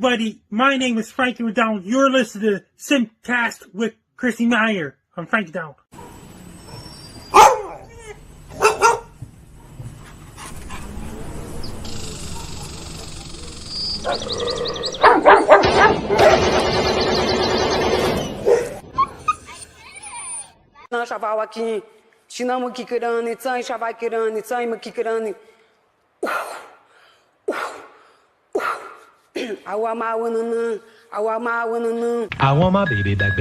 everybody. My name is Frankie McDonald. You're listening to SimpCast with Chrissie Mayr. I'm Frankie McDonald. I want my baby back,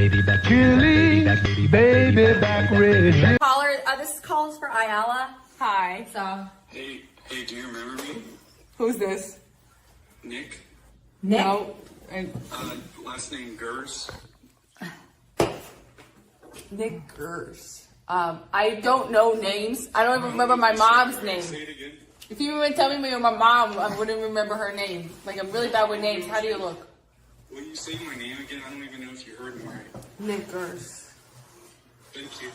Chili, baby back, red. Caller, this calls for Ayala. Hi. So. Hey, do you remember me? Who's this? Nick? No. Last name Gers? Nick Gers. I don't know names. I don't even remember my mom's name. Say it again. If you even tell me my mom, I wouldn't remember her name. Like, I'm really bad with names. How do you look? Will you say my name again? I don't even know if you heard me right. Nick Gers. Thank you.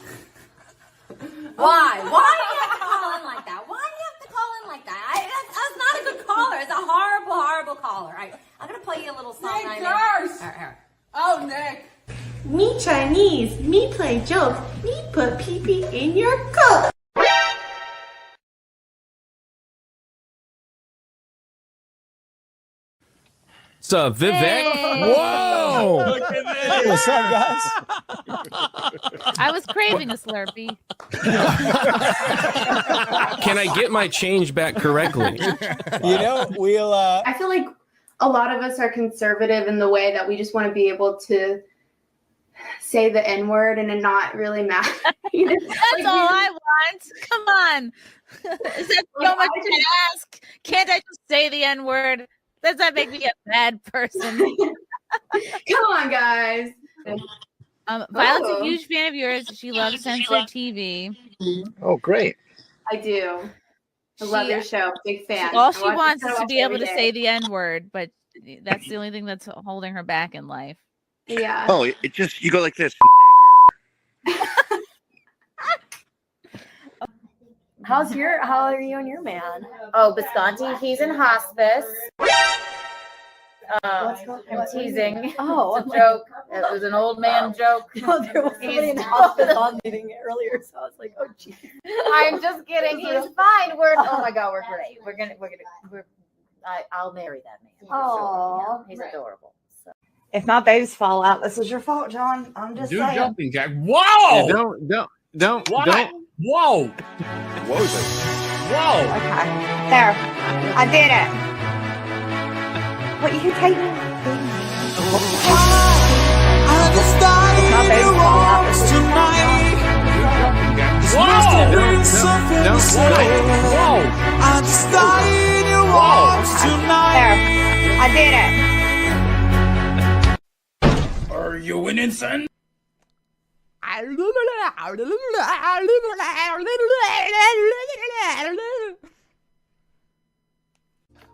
Why? Why do you have to call in like that? Why do you have to call in like that? That's not a good caller. It's a horrible, horrible caller. I'm going to play you a little song. Nick Gers! Here. Oh, Nick. Me Chinese, me play jokes, me put pee-pee in your coat. What's up, Vivek? Hey. Whoa! Hey, what's up, guys? I was craving a Slurpee. Can I get my change back correctly? You know, we'll. I feel like a lot of us are conservative in the way that we just want to be able to say the N-word and it not really matter. That's all I want. Come on. Is that so much to ask? Can't I just say the N-word? Does that make me a bad person? Come on, guys. Violet's a huge fan of yours. She loves censored TV. Oh, great. I do. I love your show. Big fan. All she wants is to be able to say the N-word, but that's the only thing that's holding her back in life. Yeah. Oh, it just, you go like this. How are you and your man? Oh, Bisconti, he's in hospice. I'm teasing. Oh, it's a joke. It was an old man joke. No, there was somebody in the hospice on meeting earlier, so I was like, oh, geez. I'm just kidding. He's fine. Oh my God, we're great. I'll marry that man. Oh, he's adorable. So. If my baby's fall out, this is your fault, John. I'm just saying. Jumping jack. Whoa! Yeah, don't. Whoa! What was it? Whoa! Okay. There. I did it. What, you can take me? I just died in your arms tonight. This must have been something to say. I just died in your arms tonight. There. I did it. Are you winning, son?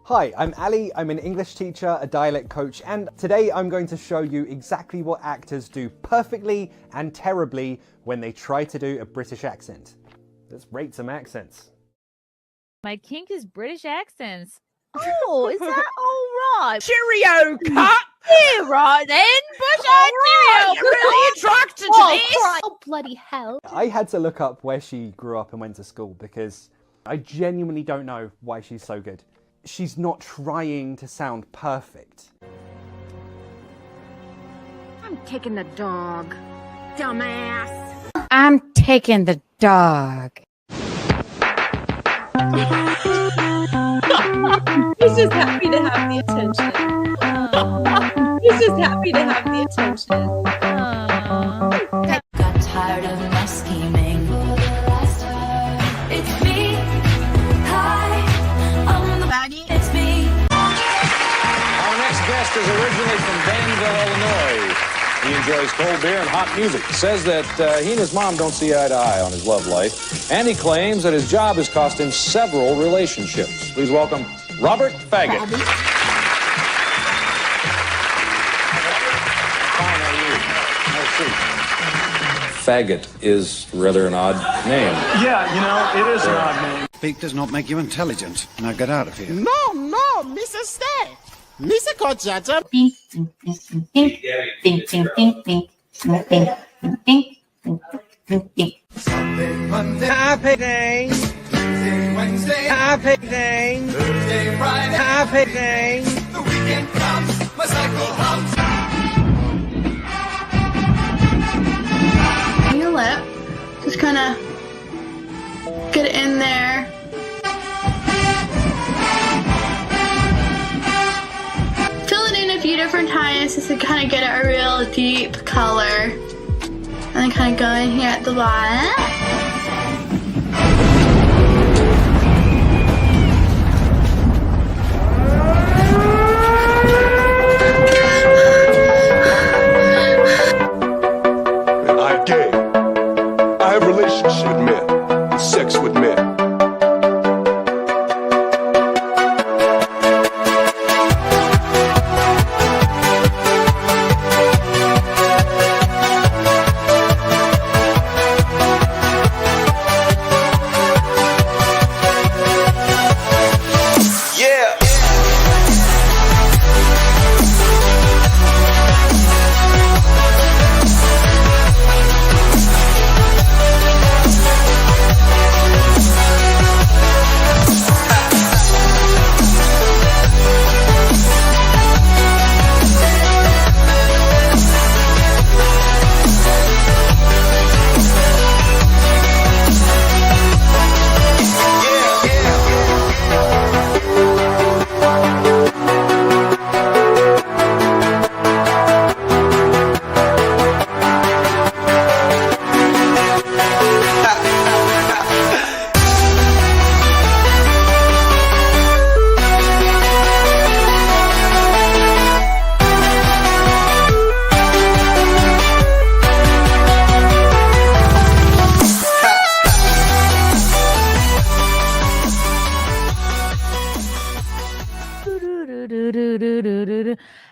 Hi, I'm Ali. I'm an English teacher, a dialect coach, and today I'm going to show you exactly what actors do perfectly and terribly when they try to do a British accent. Let's rate some accents. My kink is British accents. Oh, is that all right? Cheerio, cut! Yeah, right then. Bush on cheerio. You're really attracted to this. Oh, bloody hell. I had to look up where she grew up and went to school because I genuinely don't know why she's so good. She's not trying to sound perfect. I'm taking the dog, dumbass. I'm taking the dog. He's just happy to have the attention. He's just happy to have the attention. Got tired of my scheming. It's me. Hi, I'm the baddie. It's me. Our next guest is originally from Danville, Illinois. He enjoys cold beer and hot music. Says that he and his mom don't see eye to eye on his love life. And he claims that his job has cost him several relationships. Please welcome Robert Faggot. Fine, how are you? Faggot is rather an odd name. Yeah, you know, it is an odd name. Speak does not make you intelligent. Now get out of here. No, Mrs. Stay. Musical Jaja. Happy day. Wednesday, Happy day. Thursday, Friday, Happy day. the weekend comes, my cycle hums. Your lip, just kind of get it in there. Fill it in a few different times just to kind of get a real deep color. And then kind of go in here at the bottom. I'm gay. I have relationships with men and sex with men. Yeah.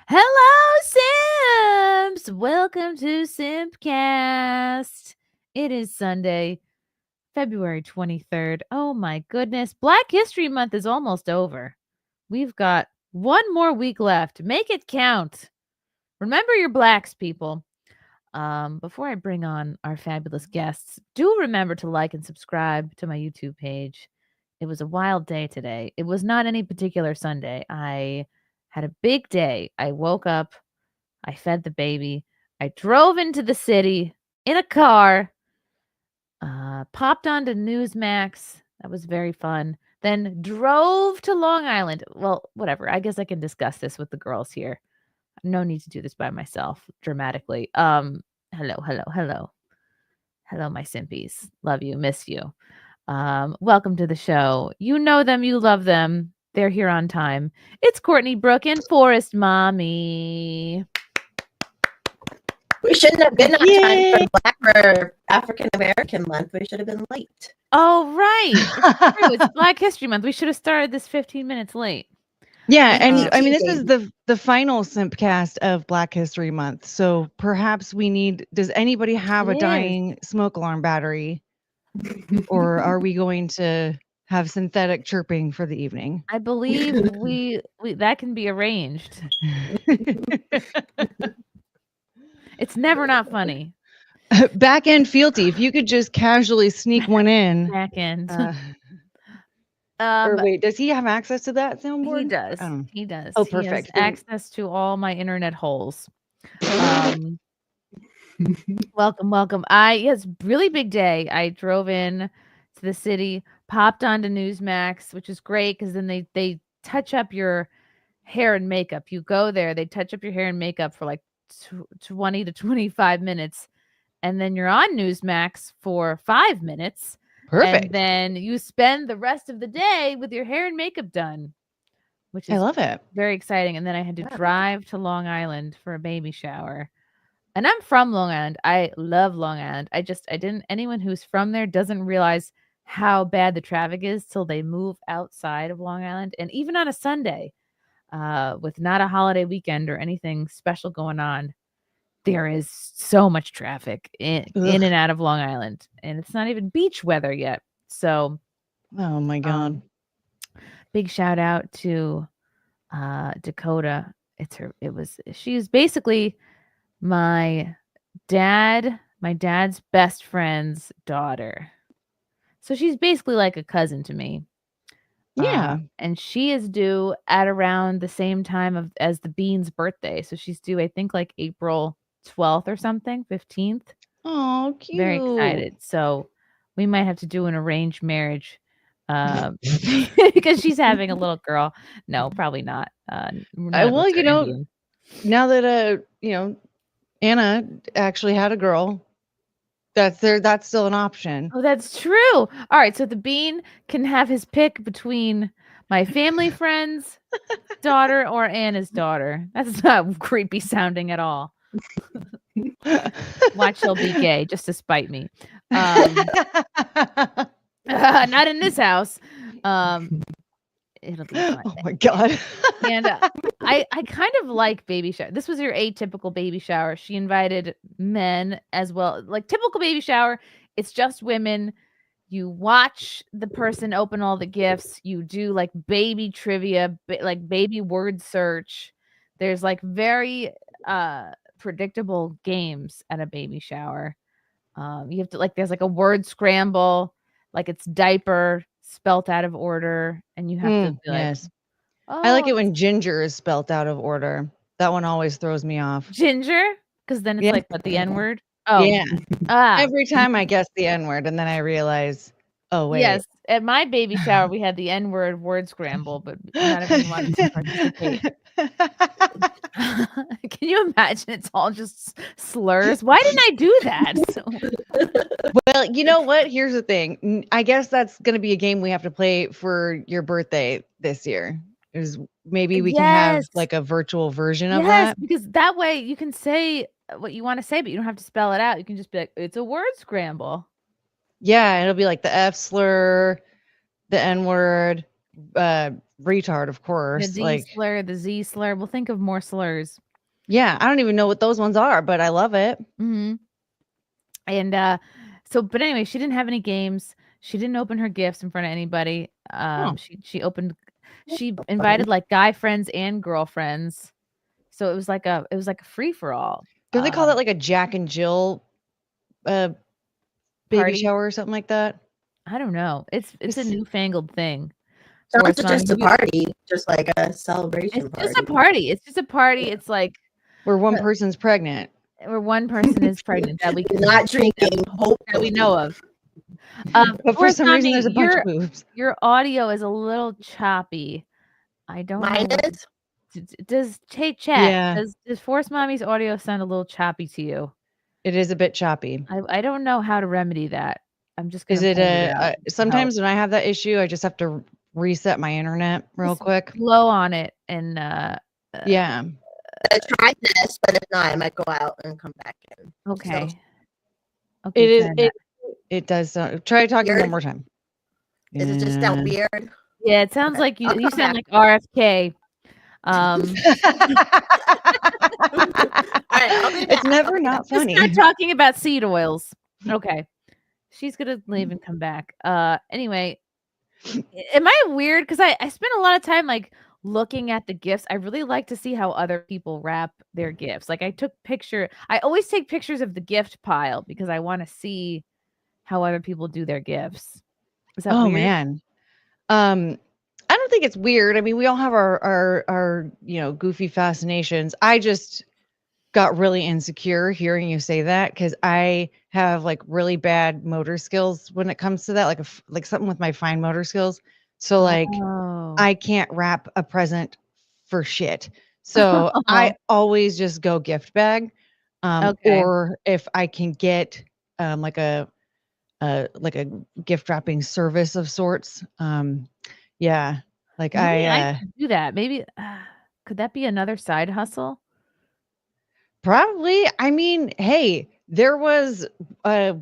Hello, Simps! Welcome to SimpCast. It is Sunday, February 23rd. Oh my goodness. Black History Month is almost over. We've got one more week left. Make it count. Remember your blacks, people. Before I bring on our fabulous guests, do remember to like and subscribe to my YouTube page. It was a wild day today. It was not any particular Sunday. I had a big day. I woke up, I fed the baby, I drove into the city in a car, popped onto Newsmax. That was very fun. Then drove to Long Island. Well, whatever. I guess I can discuss this with the girls here. No need to do this by myself dramatically. Hello, my simpies. Love you, miss you. Welcome to the show. You know them, you love them. They're here on time. It's Courtney, Brooke, and Forest Mommy. We shouldn't have been on time for Black or African American month. We should have been late. Oh, right. It's true. It's Black History Month. We should have started this 15 minutes late. Yeah, and I mean, this is the final SimpCast of Black History Month. So perhaps we need, does anybody have a dying smoke alarm battery? Or are we going to have synthetic chirping for the evening? I believe we that can be arranged. It's never not funny. Back end fealty. If you could just casually sneak one in. Back end. Or wait, does he have access to that soundboard? He does. Oh. He does. Oh, He has perfect. access to all my internet holes. Welcome. Yes, really big day. I drove in to the city, popped onto Newsmax, which is great because then they touch up your hair and makeup. You go there, they touch up your hair and makeup for like 20 to 25 minutes, and then you're on Newsmax for 5 minutes. Perfect. And then you spend the rest of the day with your hair and makeup done, which is I love it. very exciting. And then I had to drive to Long Island for a baby shower. And I'm from Long Island. I love Long Island. Anyone who's from there doesn't realize how bad the traffic is till they move outside of Long Island. And even on a Sunday, with not a holiday weekend or anything special going on, there is so much traffic in and out of Long Island. And it's not even beach weather yet. So, oh my God. Big shout out to Dakota. She's basically my dad's best friend's daughter. So she's basically like a cousin to me. Yeah. And she is due at around the same time as the Bean's birthday. So she's due, I think, like April 12th or something, 15th. Oh, cute. Very excited. So we might have to do an arranged marriage because she's having a little girl. No, probably not. Well, you know, now that Anna actually had a girl, that's still an option. Oh, that's true. All right, so the Bean can have his pick between my family friend's daughter or Anna's daughter. That's not creepy sounding at all. Watch, he'll be gay just to spite me. Not in this house. It'll be fun. Oh my God. And I kind of like baby shower. This was your atypical baby shower. She invited men as well. Like typical baby shower, it's just women. You watch the person open all the gifts. You do like baby trivia, like baby word search. There's like very predictable games at a baby shower. You have to there's like a word scramble, like it's diaper spelt out of order, and you have to be like, yes. I like it when ginger is spelt out of order. That one always throws me off. Ginger? Because then it's like, what, the N-word? Oh. Yeah. Every time I guess the N-word, and then I realize, oh, wait. Yes. At my baby shower, we had the N-word word scramble, but not everyone wanted to participate. Can you imagine? It's all just slurs. Why didn't I do that? Well, you know what? Here's the thing. I guess that's going to be a game we have to play for your birthday this year. Is maybe we can have like a virtual version of that. Because that way you can say what you want to say, but you don't have to spell it out. You can just be like, it's a word scramble. Yeah, it'll be like the F slur, the N word, retard, of course. The D slur, the Z slur. We'll think of more slurs. Yeah, I don't even know what those ones are, but I love it. Mm-hmm. And but anyway, she didn't have any games. She didn't open her gifts in front of anybody. She invited like guy friends and girlfriends. So it was like a free for all. Do they call that like a Jack and Jill baby party? shower or something like that? I don't know. It's a newfangled thing. So it's just a party, just like a celebration party. Just a party. It's just a party. It's like where one person's pregnant. Where one person is pregnant that we can not drinking. Hope that we know of. But for some reason, there's a bunch of boobs. Your audio is a little choppy. I don't know. Does chat? Yeah. Does Force Mommy's audio sound a little choppy to you? It is a bit choppy. I don't know how to remedy that. I'm just gonna. Is it sometimes when I have that issue, I just have to reset my internet real quick. Blow on it and yeah. I tried this, but if not, I might go out and come back in. Okay. So, It does sound. Try talking one more time. Is it just that weird? Yeah, it sounds like you sound like RFK. It's never not funny. Just not talking about seed oils. Okay. She's gonna leave and come back. Anyway, am I weird? Because I spent a lot of time like looking at the gifts. I really like to see how other people wrap their gifts. Like I always take pictures of the gift pile because I want to see how other people do their gifts. Is that weird? Man. I don't think it's weird. I mean, we all have our goofy fascinations. I just got really insecure hearing you say that because I have like really bad motor skills when it comes to that, like something with my fine motor skills. So like I can't wrap a present for shit. So I always just go gift bag. Or if I can get like a gift wrapping service of sorts. Yeah. Like maybe I could do that. Maybe could that be another side hustle? Probably. I mean, hey, there was I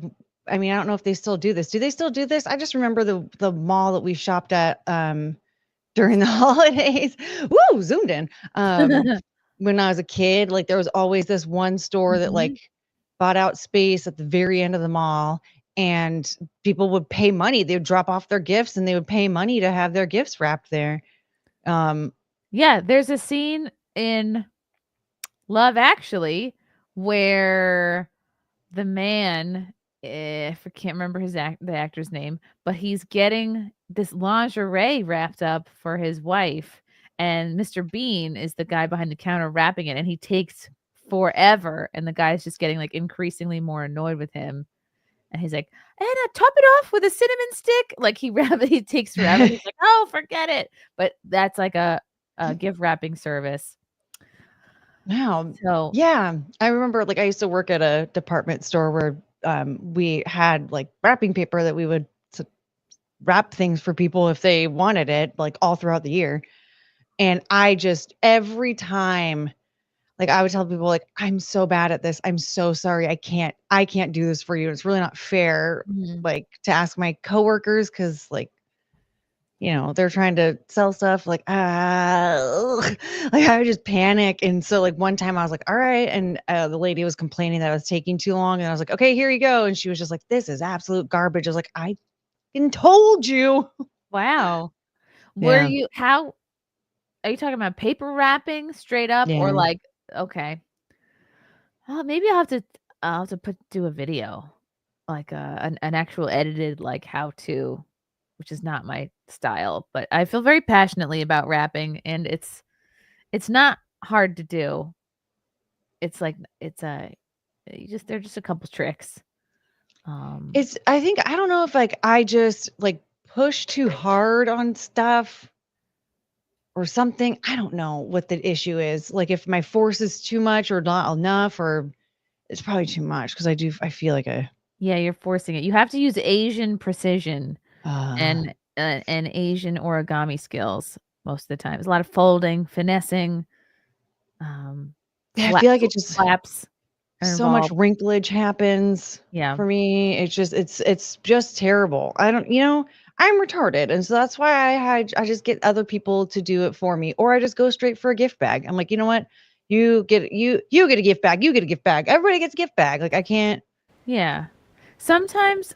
don't know if they still do this. Do they still do this? I just remember the mall that we shopped at during the holidays. Woo, zoomed in. When I was a kid, like there was always this one store that like bought out space at the very end of the mall, and people would pay money. They would drop off their gifts and they would pay money to have their gifts wrapped there. Yeah, there's a scene in Love Actually where the man, I can't remember the actor's name, but he's getting this lingerie wrapped up for his wife, and Mr. Bean is the guy behind the counter wrapping it, and he takes forever, and the guy's just getting like increasingly more annoyed with him. And he's like, Anna, top it off with a cinnamon stick. Like he takes forever. He's like, oh, forget it. But that's like a gift wrapping service. Wow. So yeah, I remember like I used to work at a department store where we had like wrapping paper that we would wrap things for people if they wanted it, like all throughout the year. And I just every time, like I would tell people like, I'm so bad at this. I'm so sorry. I can't do this for you. It's really not fair, like to ask my coworkers because like, you know, they're trying to sell stuff like, like I would just panic. And so like one time I was like, all right. And the lady was complaining that I was taking too long. And I was like, okay, here you go. And she was just like, this is absolute garbage. I was like, I told you. wow. Yeah. How are you talking about paper wrapping straight up or Yeah. like, okay. Maybe I'll have to do a video, like an actual edited like how to, which is not my style, but I feel very passionately about wrapping, and it's not hard to do. It's like they're just a couple tricks. I think I don't know if like I just like push too hard on stuff or something. I don't know what the issue is. Like if my force is too much or not enough, or it's probably too much because I feel like Yeah, you're forcing it. You have to use Asian precision and Asian origami skills most of the time. There's a lot of folding, finessing. I feel like it just flaps. So much wrinklage happens. Yeah. For me, it's just terrible. I don't, I'm retarded, and so that's why I just get other people to do it for me, or I just go straight for a gift bag. I'm like, you know what? You get a gift bag. You get a gift bag. Everybody gets a gift bag. Like I can't. Yeah. Sometimes,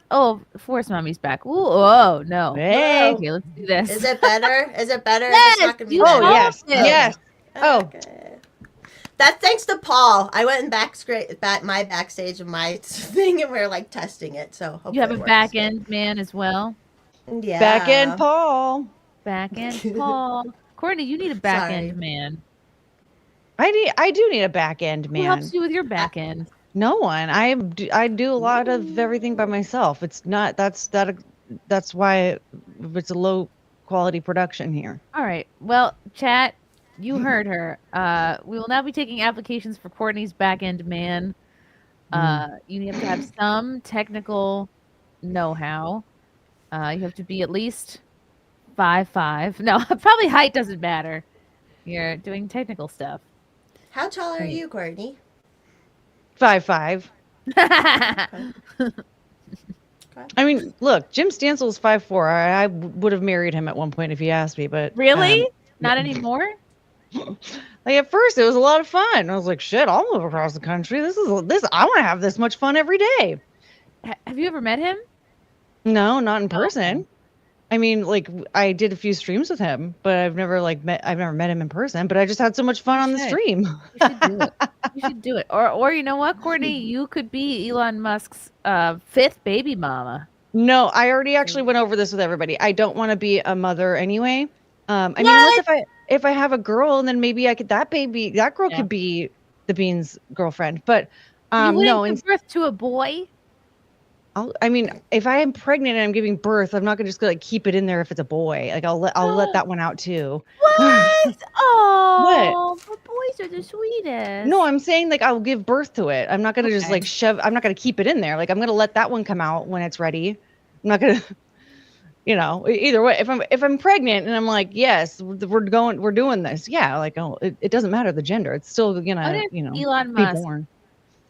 Force Mommy's back. Ooh, oh no. Hey. Okay, let's do this. Is it better? Is it better? Yes, It's not gonna be you better? Yes. it. Yes. Oh. Okay. That's thanks to Paul. I went and my backstage of my thing, and we are like testing it. So hopefully You have a it works. back end man as well. Yeah. Back end Paul. Back end Paul. Courtney, you need a back end man. I do need a back end man. Who helps you with your back end? No one. I do a lot of everything by myself. It's not that's why it's a low quality production here. All right. Well, chat, you heard her. We will now be taking applications for Courtney's back end man. You have to have some technical know-how. You have to be at least 5'5". No, probably height doesn't matter. You're doing technical stuff. How tall are you, Courtney? 5'5". I mean, look, Jim Stansel's 5'4". I would have married him at one point if he asked me, but really, not anymore. Like at first, it was a lot of fun. I was like, "Shit, I'll move across the country. This. I want to have this much fun every day." Have you ever met him? No, not in person. I mean, like I did a few streams with him, but I've never met him in person. But I just had so much fun on the stream. You should do it. You should do it. Or you know what, Courtney, you could be Elon Musk's 5th baby mama. No, I already actually went over this with everybody. I don't want to be a mother anyway. I mean, unless if I have a girl, and then maybe that girl could be the Bean's girlfriend. But no, give birth to a boy. I mean, if I am pregnant and I'm giving birth, I'm not gonna just like keep it in there if it's a boy. Like I'll let that one out too. What? Oh, but boys are the sweetest. No, I'm saying like I'll give birth to it. I'm not gonna just like shove. I'm not gonna keep it in there. Like I'm gonna let that one come out when it's ready. I'm not gonna. Either way, if I'm pregnant and I'm like, yes, we're doing this. Yeah, like it doesn't matter the gender. It's still Elon be Musk born.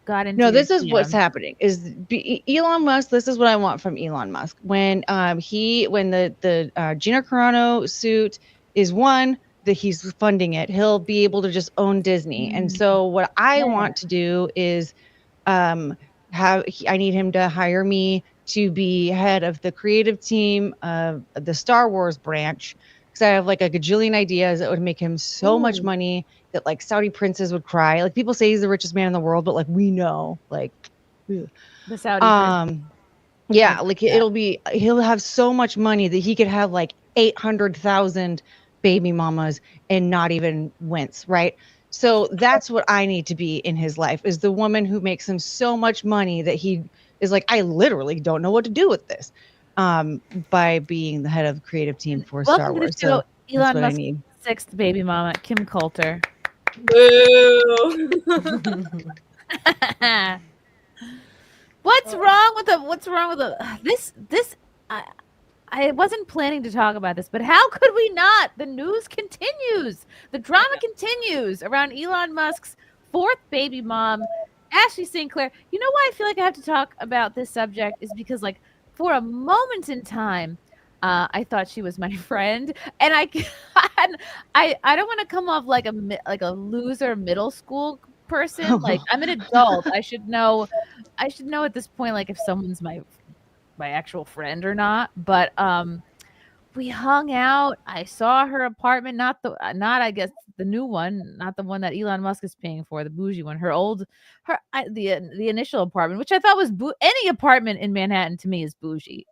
got into. No, this is what's happening. Elon Musk. This is what I want from Elon Musk. When the Gina Carano suit is won, that he's funding it, he'll be able to just own Disney. And so what I want to do is, I need him to hire me to be head of the creative team of the Star Wars branch, because I have like a gajillion ideas that would make him so much money that like Saudi princes would cry. Like people say he's the richest man in the world, but like we know, like The Saudi prince. yeah, like he'll have so much money that he could have like 800,000 baby mamas and not even wince, right? So that's what I need to be in his life, is the woman who makes him so much money that he is like, I literally don't know what to do with this. By being the head of the creative team for Star Wars. To the show, So Elon that's what I Musk's need. 6th baby mama, Kim Coulter. Boo. What's wrong with this? I wasn't planning to talk about this, but how could we not? The news continues. The drama continues around Elon Musk's 4th baby mom, Ashley St. Clair. You know why I feel like I have to talk about this subject is because, like, for a moment in time, I thought she was my friend, and I don't want to come off like a loser middle school person. Like, I'm an adult. I should know at this point, like, if someone's my actual friend or not. But we hung out. I saw her apartment, not I guess the new one, not the one that Elon Musk is paying for, the bougie one. The initial apartment, which I thought was any apartment in Manhattan to me is bougie.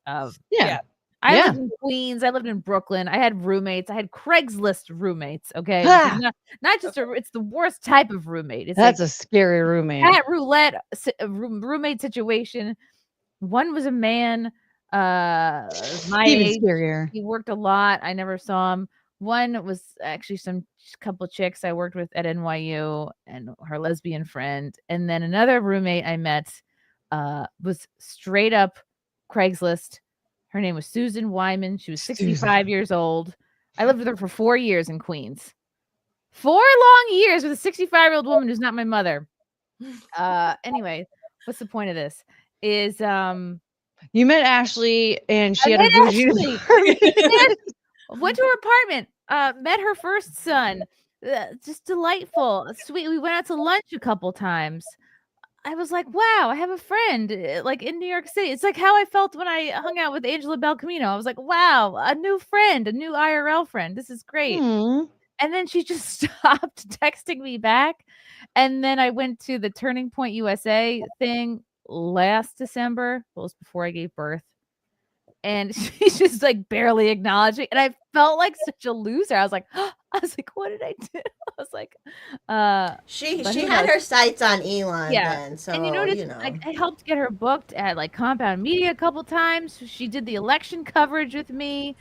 Yeah. I lived in Queens. I lived in Brooklyn. I had roommates. I had Craigslist roommates. Okay, not just it's the worst type of roommate. It's That's like a scary roommate. cat roulette roommate situation. One was a man, my Even age. scarier. He worked a lot. I never saw him. One was actually some couple chicks I worked with at NYU and her lesbian friend, and then another roommate I met was straight up Craigslist. Her name was Susan Wyman. She was 65 years old. I lived with her for 4 years in Queens. 4 long years with a 65-year-old woman who's not my mother. Anyway, what's the point of this? Is you met Ashley and she I had a bougie went to her apartment, met her first son. Just delightful, sweet. We went out to lunch a couple times. I was like, wow, I have a friend like in New York City. It's like how I felt when I hung out with Angela Belcamino. I was like, wow, a new friend, a new IRL friend. This is great. And then she just stopped texting me back. And then I went to the Turning Point USA thing last December. Well, it was before I gave birth. And she's just like barely acknowledging. And I felt like such a loser. I was like, what did I do? I was like, she had her sights on Elon yeah. then. So, and you notice, I helped get her booked at like Compound Media a couple times. She did the election coverage with me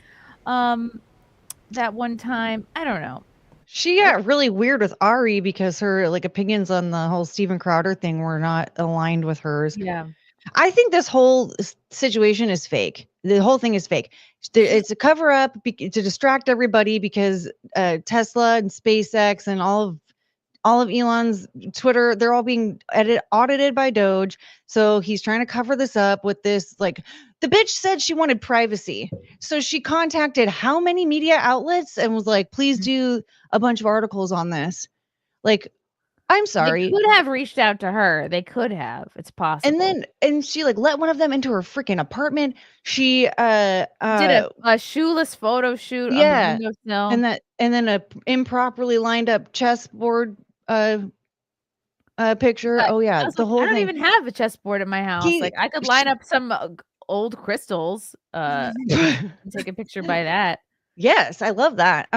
that one time. I don't know. She got really weird with Ari because her like opinions on the whole Steven Crowder thing were not aligned with hers. Yeah. I think this whole situation is fake. The whole thing is fake. It's a cover up to distract everybody because Tesla and SpaceX and all of Elon's Twitter, they're all being audited by Doge. So he's trying to cover this up with this, like, the bitch said she wanted privacy. So she contacted how many media outlets and was like, please do a bunch of articles on this. Like, I'm sorry. They could have reached out to her. They could have. It's possible. And she like let one of them into her freaking apartment. She did a shoeless photo shoot on the windowsill. And then a improperly lined up chessboard picture. Oh yeah, the whole I don't thing. even have a chessboard at my house. Like I could line up some old crystals and take a picture by that. Yes, I love that.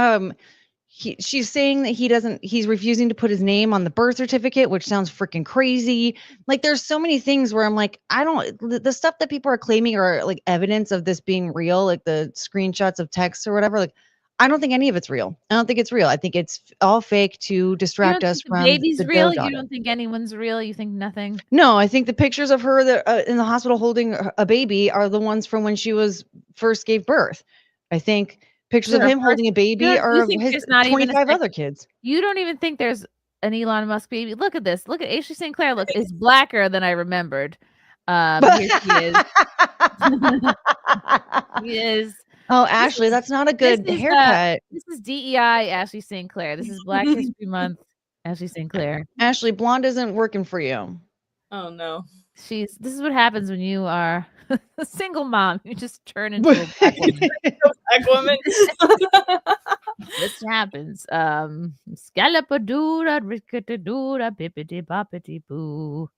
She's saying that he's refusing to put his name on the birth certificate, which sounds freaking crazy. Like there's so many things where I'm like, the stuff that people are claiming are like evidence of this being real, like the screenshots of texts or whatever. Like, I don't think any of it's real. I don't think it's real. I think it's all fake to distract us from the baby's real. Doge You don't think anyone's real. You think nothing. No, I think the pictures of her that in the hospital holding a baby are the ones from when she was first gave birth. I think pictures of him holding a baby are of his 25 other kids. You don't even think there's an Elon Musk baby. Look at this. Look at Ashley St. Clair. Look, is blacker than I remembered. Here she is. He is. Oh, Ashley, that's not a good haircut. This is DEI Ashley St. Clair. This is Black History Month Ashley St. Clair. Ashley, blonde isn't working for you. Oh no. This is what happens when you are a single mom. You just turn into a black woman. Black woman. This happens. Scalapadura, ricketadura, bippity boppity boo.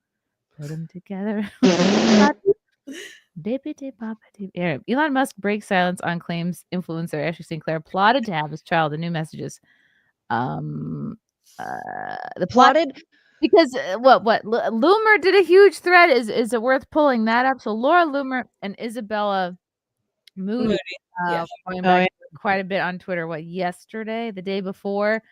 Put them together. Bippity boppity. Elon Musk breaks silence on claims influencer Ashley Sinclair plotted to have his child. The new messages. The Plotted? Because what Loomer did a huge thread. Is it worth pulling that up? So Laura Loomer and Isabella Moody Yes. going back quite a bit on Twitter. Yesterday, the day before,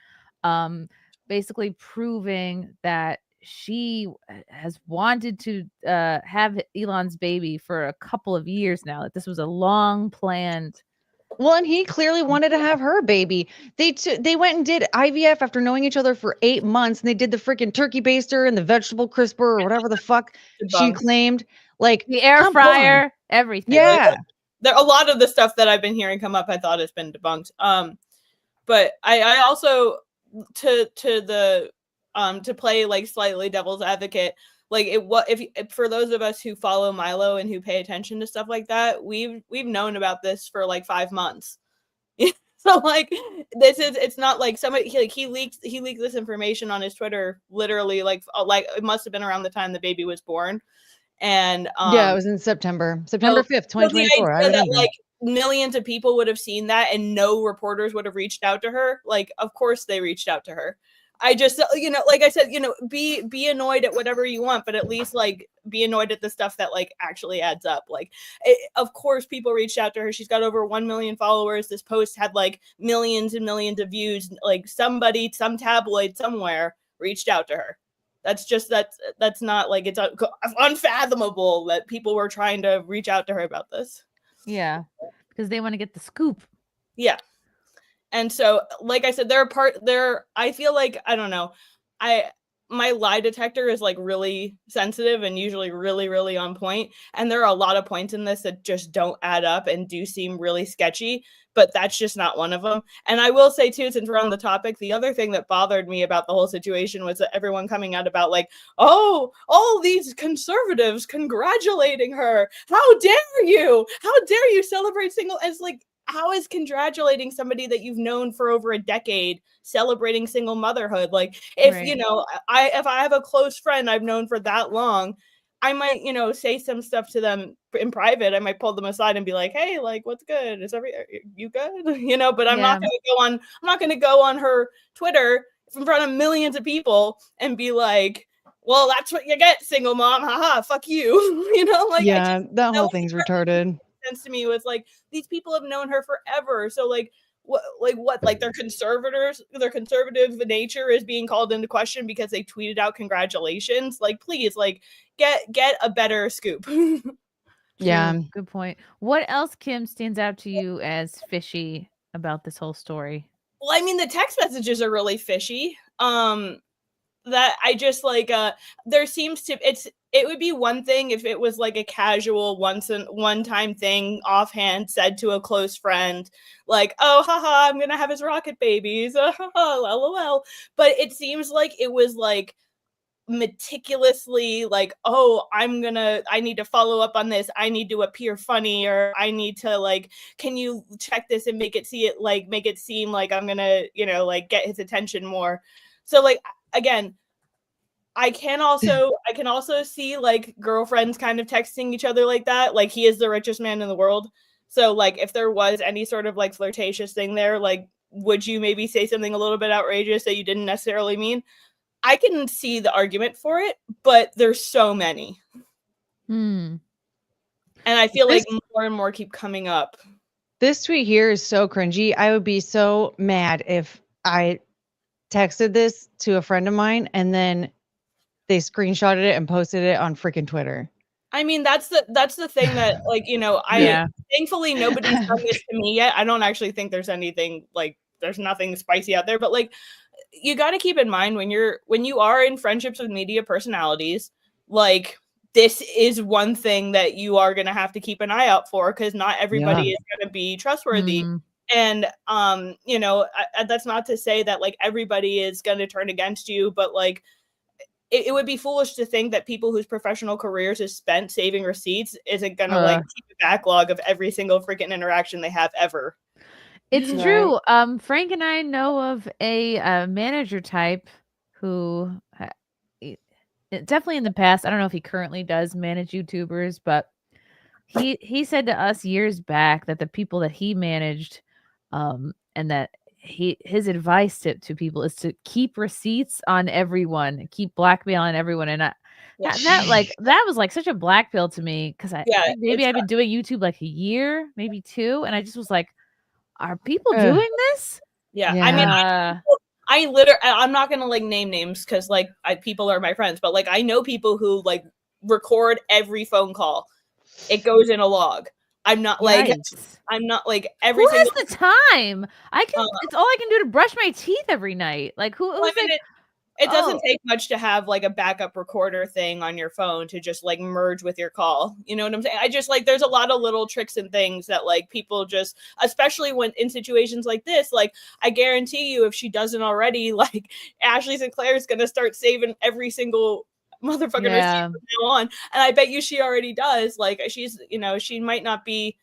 basically proving that she has wanted to have Elon's baby for a couple of years now. That this was a long planned. Well, and he clearly wanted to have her baby. They went and did IVF after knowing each other for 8 months, and they did the freaking turkey baster and the vegetable crisper or whatever the fuck she claimed. Like the air fryer, everything. Yeah. There a lot of the stuff that I've been hearing come up, I thought has been debunked. But I also to play like slightly devil's advocate, like if for those of us who follow Milo and who pay attention to stuff like that, we've known about this for like 5 months. So like it's not like somebody he leaked this information on his Twitter literally like it must have been around the time the baby was born. And yeah, it was in September 5th, 2024. I remember. Like millions of people would have seen that and no reporters would have reached out to her. Like, of course they reached out to her. I just, like I said, be annoyed at whatever you want, but at least like be annoyed at the stuff that like actually adds up. Like, of course people reached out to her. She's got over 1 million followers. This post had like millions and millions of views. Like some tabloid somewhere reached out to her. That's not like it's unfathomable that people were trying to reach out to her about this. Yeah, because they want to get the scoop. Yeah. And so, like I said, I feel like, I don't know, my lie detector is like really sensitive and usually really, really on point. And there are a lot of points in this that just don't add up and do seem really sketchy, but that's just not one of them. And I will say too, since we're on the topic, the other thing that bothered me about the whole situation was that everyone coming out about like, oh, all these conservatives congratulating her. How dare you? How dare you celebrate single as like, how is congratulating somebody that you've known for over a decade celebrating single motherhood? Like if, Right. if I have a close friend I've known for that long, I might, say some stuff to them in private. I might pull them aside and be like, hey, like, what's good? You good? But I'm not going to go on her Twitter in front of millions of people and be like, well, that's what you get, single mom. Haha, fuck you. Yeah, that whole thing's retarded. Sense to me was like these people have known her forever, so like what their conservative nature is being called into question because they tweeted out congratulations. Like please, like get a better scoop. Yeah, good point. What else, Kim, stands out to you as fishy about this whole story? Well, I mean the text messages are really fishy. That I just like there seems to it would be one thing if it was like a casual one-time thing offhand said to a close friend, like, oh haha, I'm gonna have his rocket babies, lol. But it seems like it was like meticulously like, oh, I need to follow up on this, I need to appear funny, or I need to like, can you check this and make it seem like I'm gonna like get his attention more. So like again, I can also see like girlfriends kind of texting each other like that. Like he is the richest man in the world. So like if there was any sort of like flirtatious thing there, like would you maybe say something a little bit outrageous that you didn't necessarily mean? I can see the argument for it, but there's so many. And I feel like more and more keep coming up. This tweet here is so cringy. I would be so mad if I texted this to a friend of mine and then they screenshotted it and posted it on freaking Twitter. I mean, that's the thing that like, thankfully nobody's done this to me yet. I don't actually think there's anything like there's nothing spicy out there, but like you got to keep in mind when you are in friendships with media personalities, like this is one thing that you are going to have to keep an eye out for because not everybody is going to be trustworthy. And that's not to say that like everybody is going to turn against you, but like it would be foolish to think that people whose professional careers is spent saving receipts isn't gonna like keep a backlog of every single freaking interaction they have ever. It's true. Frank and I know of a manager type who definitely in the past, I don't know if he currently does manage YouTubers, but he said to us years back that the people that he managed, and that his advice to people is to keep receipts on everyone, keep blackmailing everyone, and that was like such a black pill to me because maybe I've been doing YouTube like a year, maybe 2, and I just was like, are people doing this? Yeah. I mean, I'm not gonna like name names because like people are my friends, but like I know people who like record every phone call. It goes in a log. I'm not like every Who single. has the time? It's all I can do to brush my teeth every night. Like it doesn't take much to have like a backup recorder thing on your phone to just like merge with your call. You know what I'm saying? I just like there's a lot of little tricks and things that like people just, especially when in situations like this, like I guarantee you if she doesn't already, like Ashley Sinclair is gonna start saving every single motherfucking receipt from now on. And I bet you she already does. Like she's, she might not be,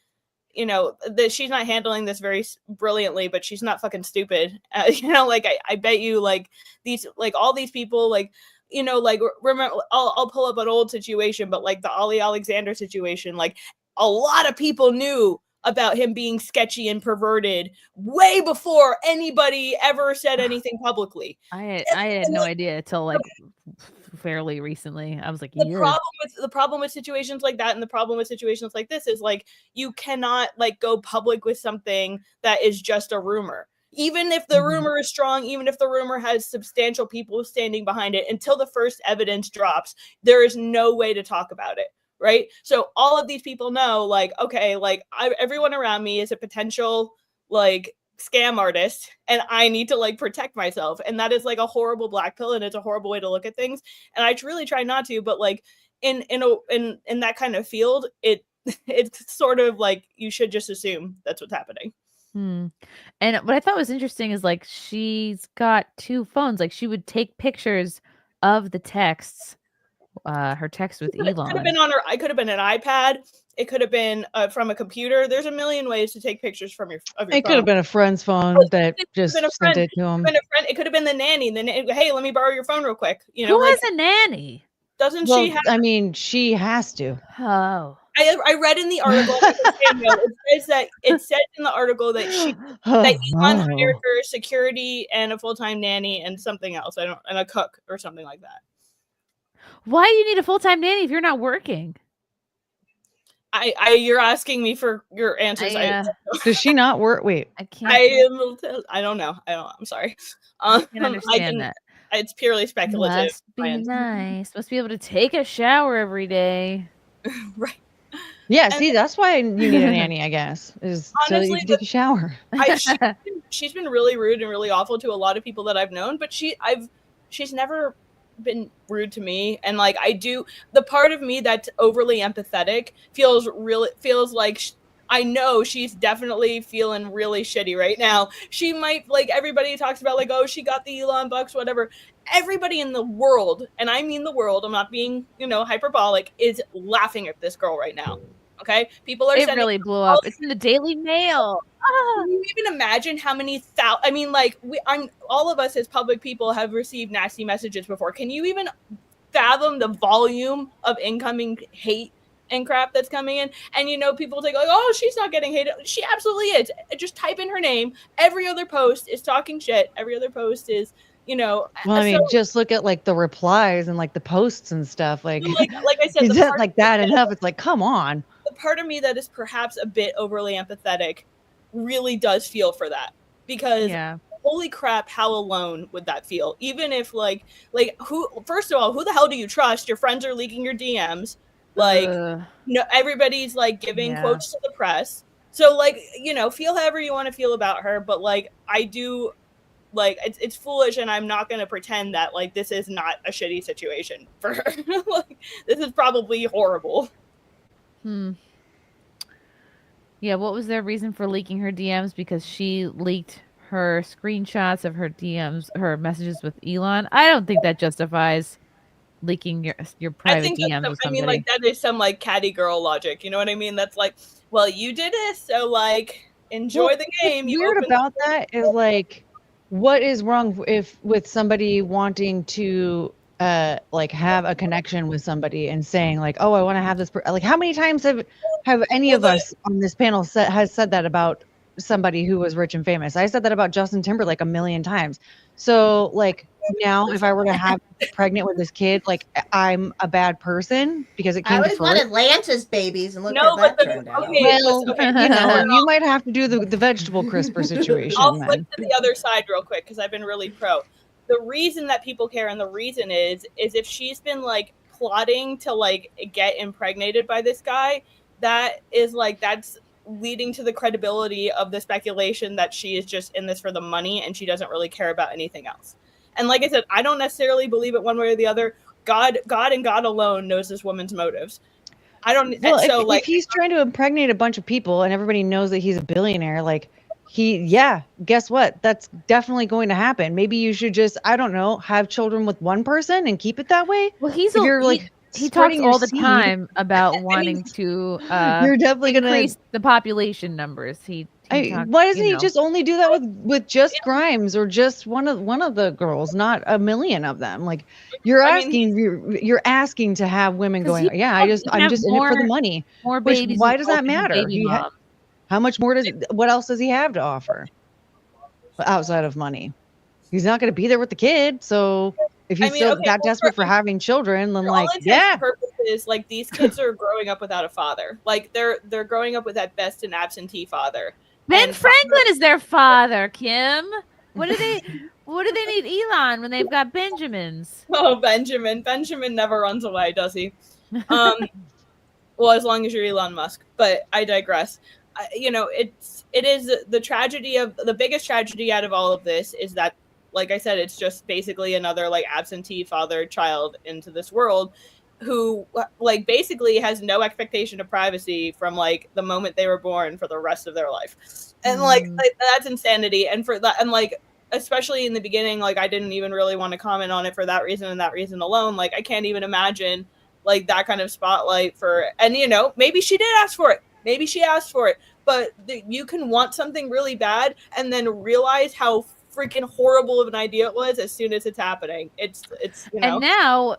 that she's not handling this very brilliantly, but she's not fucking stupid. Like I bet you like these, like all these people, like, like remember, I'll pull up an old situation, but like the Ollie Alexander situation, like a lot of people knew about him being sketchy and perverted way before anybody ever said anything publicly. I had no idea until like fairly recently. I was like, the problem with situations like that and the problem with situations like this is like you cannot like go public with something that is just a rumor. Even if the rumor is strong, even if the rumor has substantial people standing behind it, until the first evidence drops, there is no way to talk about it. Right. So all of these people know, like, okay, like everyone around me is a potential like scam artist and I need to like protect myself. And that is like a horrible black pill and it's a horrible way to look at things. And I really try not to, but like in that kind of field, it's sort of like you should just assume that's what's happening. And what I thought was interesting is like she's got 2 phones. Like she would take pictures of the texts. Her text with Elon. Could have been I could have been an iPad. It could have been from a computer. There's a million ways to take pictures of your phone. It could have been a friend's phone that just sent it to him. It could have been the nanny. Hey, let me borrow your phone real quick. Who has a nanny? Doesn't she have? I mean, she has to. Oh. I read in the article. It says in the article that Elon hired her security and a full-time nanny and something else. And a cook or something like that. Why do you need a full-time nanny if you're not working? You're asking me for your answers. Does she not work? Wait, I can't. I don't know. I'm sorry. I can understand that. It's purely speculative. Must be nice. Must be able to take a shower every day. Right. Yeah. See, that's why you need a nanny, I guess, is honestly, so that you can take a shower. She's been really rude and really awful to a lot of people that I've known, but she's never been rude to me. And like the part of me that's overly empathetic feels like I know she's definitely feeling really shitty right now. She might, like, everybody talks about like, oh, she got the Elon bucks, whatever. Everybody in the world, and I mean the world, I'm not being hyperbolic, is laughing at this girl right now. Okay, people are. It really blew up. It's in the Daily Mail. Can you even imagine how many all of us as public people have received nasty messages before. Can you even fathom the volume of incoming hate and crap that's coming in? And people think like, oh, she's not getting hated. She absolutely is. Just type in her name. Every other post is talking shit. Every other post is, Well, I mean, just look at like the replies and like the posts and stuff. Like I said, is that like that enough? It's like, come on. The part of me that is perhaps a bit overly empathetic really does feel for that, because holy crap, how alone would that feel? Even if first of all, who the hell do you trust? Your friends are leaking your DMs. Everybody's like giving quotes to the press. So feel however you want to feel about her, but I do, it's foolish, and I'm not going to pretend that this is not a shitty situation for her. This is probably horrible. Yeah, what was their reason for leaking her DMs? Because she leaked her screenshots of her DMs, her messages with Elon. I don't think that justifies leaking your I private think that's DMs some, with I somebody. mean, like that is some like catty girl logic. You know what I mean? That's like, well, you did this, so like enjoy Well, the game. what's You weird opened about that is like, what is wrong if with somebody wanting to like have a connection with somebody and saying like, oh, I want to have this like, how many times have any of us on this panel has said that about somebody who was rich and famous? I said that about Justin Timberlake a million times. So like now if I were to have pregnant with this kid, like I'm a bad person because it I came to always fruition. wanted Lance's babies, and look No, how that but turned out. Well, you know, you might have to do the vegetable crisper situation I'll then. flip to the other side real quick because I've been really pro. The reason that people care and the reason is if she's been like plotting to like get impregnated by this guy, that is like that's leading to the credibility of the speculation that she is just in this for the money and she doesn't really care about anything else. And like I said, I don't necessarily believe it one way or the other. God and God alone knows this woman's motives. I don't. Well, so if like he's trying to impregnate a bunch of people and everybody knows that he's a billionaire, like yeah, guess what? That's definitely going to happen. Maybe you should just, I don't know, have children with one person and keep it that way. Well, if you're like he talks spreading your all the seed, time about wanting to you're definitely increase gonna the population numbers. He talks, why doesn't you he know. just only do that with just Grimes or just one of the girls, not a million of them? Like you're asking to have women going, yeah, I'm just in it for the money. More Which babies. why does that matter? Baby mom. How much more what else does he have to offer outside of money? He's not going to be there with the kid. So if he's still that desperate for having children, then like, yeah. Purposes, like these kids are growing up without a father. Like they're growing up with at best an absentee father. Ben Franklin is their father, Kim. What do they need Elon when they've got Benjamins? Oh, Benjamin never runs away, does he? Well, as long as you're Elon Musk. But I digress. It is the tragedy of the biggest tragedy out of all of this is that, like I said, it's just basically another like absentee father child into this world who like basically has no expectation of privacy from like the moment they were born for the rest of their life. And like that's insanity. And for that, and like especially in the beginning, like I didn't even really want to comment on it for that reason and that reason alone. Like I can't even imagine like that kind of spotlight for, and maybe she did ask for it. Maybe she asked for it, but you can want something really bad and then realize how freaking horrible of an idea it was as soon as it's happening. It's And now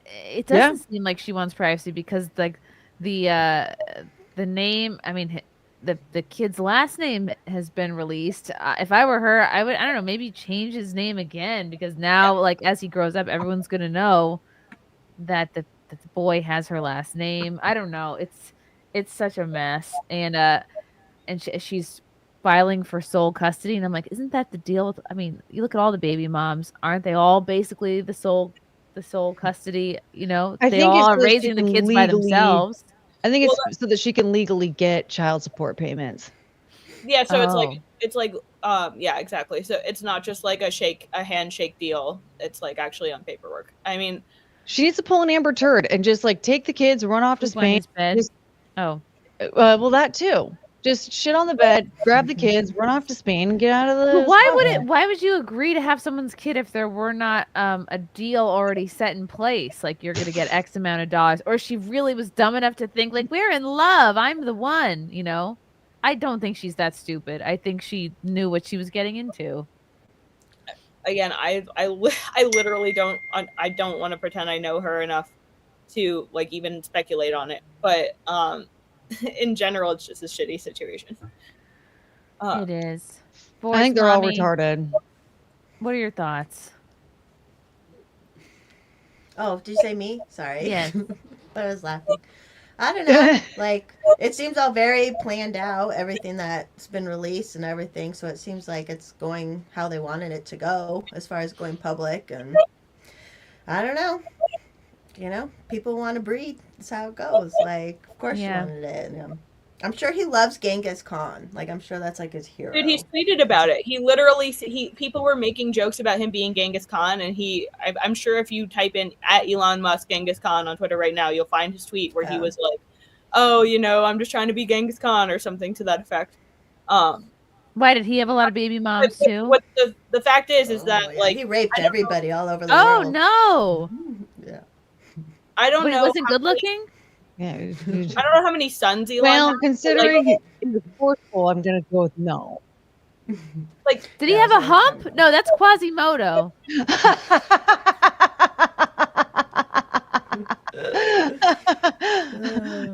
it doesn't seem like she wants privacy because like the name, I mean the kid's last name has been released. If I were her, I don't know, maybe change his name again because now like as he grows up, everyone's going to know that the boy has her last name. I don't know. It's such a mess. And she's filing for sole custody. And I'm like, isn't that the deal? I mean, you look at all the baby moms. Aren't they all basically the sole custody? They all are raising the kids by themselves. I think it's so that she can legally get child support payments. Yeah. So it's like, yeah, exactly. So it's not just like a handshake deal. It's like actually on paperwork. I mean, she needs to pull an Amber Turd and just like take the kids, run off to Spain. Well, that too. Just shit on the bed, grab the kids, run off to Spain, and get out of the. But why would you agree to have someone's kid if there were not a deal already set in place? Like you're gonna get X amount of dollars, or she really was dumb enough to think like we're in love, I'm the one. I don't think she's that stupid. I think she knew what she was getting into. Again, I literally don't want to pretend I know her enough to like even speculate on it, but in general it's just a shitty situation. It is. I think they're all retarded. What are your thoughts? Oh, did you say me? Sorry. Yes. But I was laughing. I don't know. Like, it seems all very planned out, everything that's been released and everything. So it seems like it's going how they wanted it to go as far as going public. And I don't know. People want to breed. That's how it goes. Like, of course she wanted it. I'm sure he loves Genghis Khan. Like, I'm sure that's like his hero. Dude, he's tweeted about it. He literally, people were making jokes about him being Genghis Khan, and I'm sure if you type in at Elon Musk Genghis Khan on Twitter right now, you'll find his tweet where he was like, "Oh, I'm just trying to be Genghis Khan" or something to that effect. Why did he have a lot of baby moms too? What the fact is that like he raped everybody all over the world. Oh no! Yeah. I don't Wait, know. wasn't how good looking? Yeah. I don't know how many sons Elon Well, has, but, considering he was forceful, I'm gonna go with no. like Did he have a hump? No, that's Quasimodo.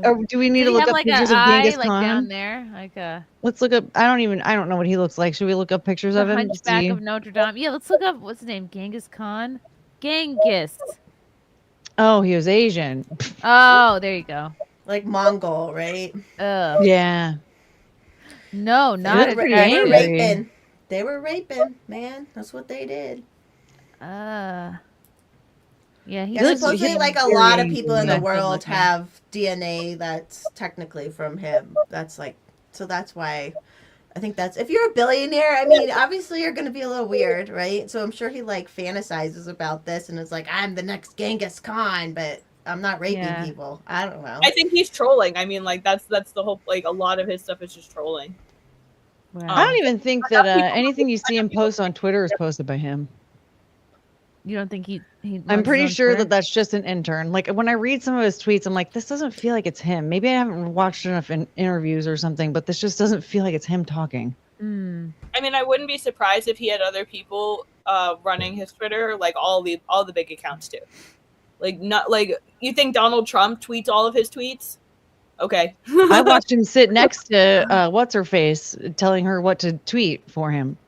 Or do we need Did to he look have up like an pictures of eye Genghis like down Khan? there, like a Let's look up. I don't know what he looks like. Should we look up pictures the of him? to Hunchback see? of Notre Dame? Yeah, let's look up what's his name. Genghis Khan. Genghis. Oh, he was Asian. Oh, there you go. Like Mongol, right? Yeah. No, not That's a pretty They were angry. raping. They were raping, man. That's what they did. Yeah, he Yeah, looks supposedly, he's like a very lot of angry. people in the Good world looking. have DNA that's technically from him. That's like, so that's why I think that's, if you're a billionaire, I mean, obviously you're going to be a little weird, right? So I'm sure he like fantasizes about this and is like, I'm the next Genghis Khan, but I'm not raping people. I don't know. I think he's trolling. I mean, like that's the whole. Like a lot of his stuff is just trolling. I don't even think that anything you see him post on Twitter is posted by him. You don't think he I'm runs pretty on sure Twitter? that that's just an intern. Like when I read some of his tweets, I'm like, this doesn't feel like it's him. Maybe I haven't watched enough interviews or something, but this just doesn't feel like it's him talking. I mean, I wouldn't be surprised if he had other people running his Twitter, like all the big accounts too. Like not like you think Donald Trump tweets all of his tweets? Okay. I watched him sit next to what's her face, telling her what to tweet for him.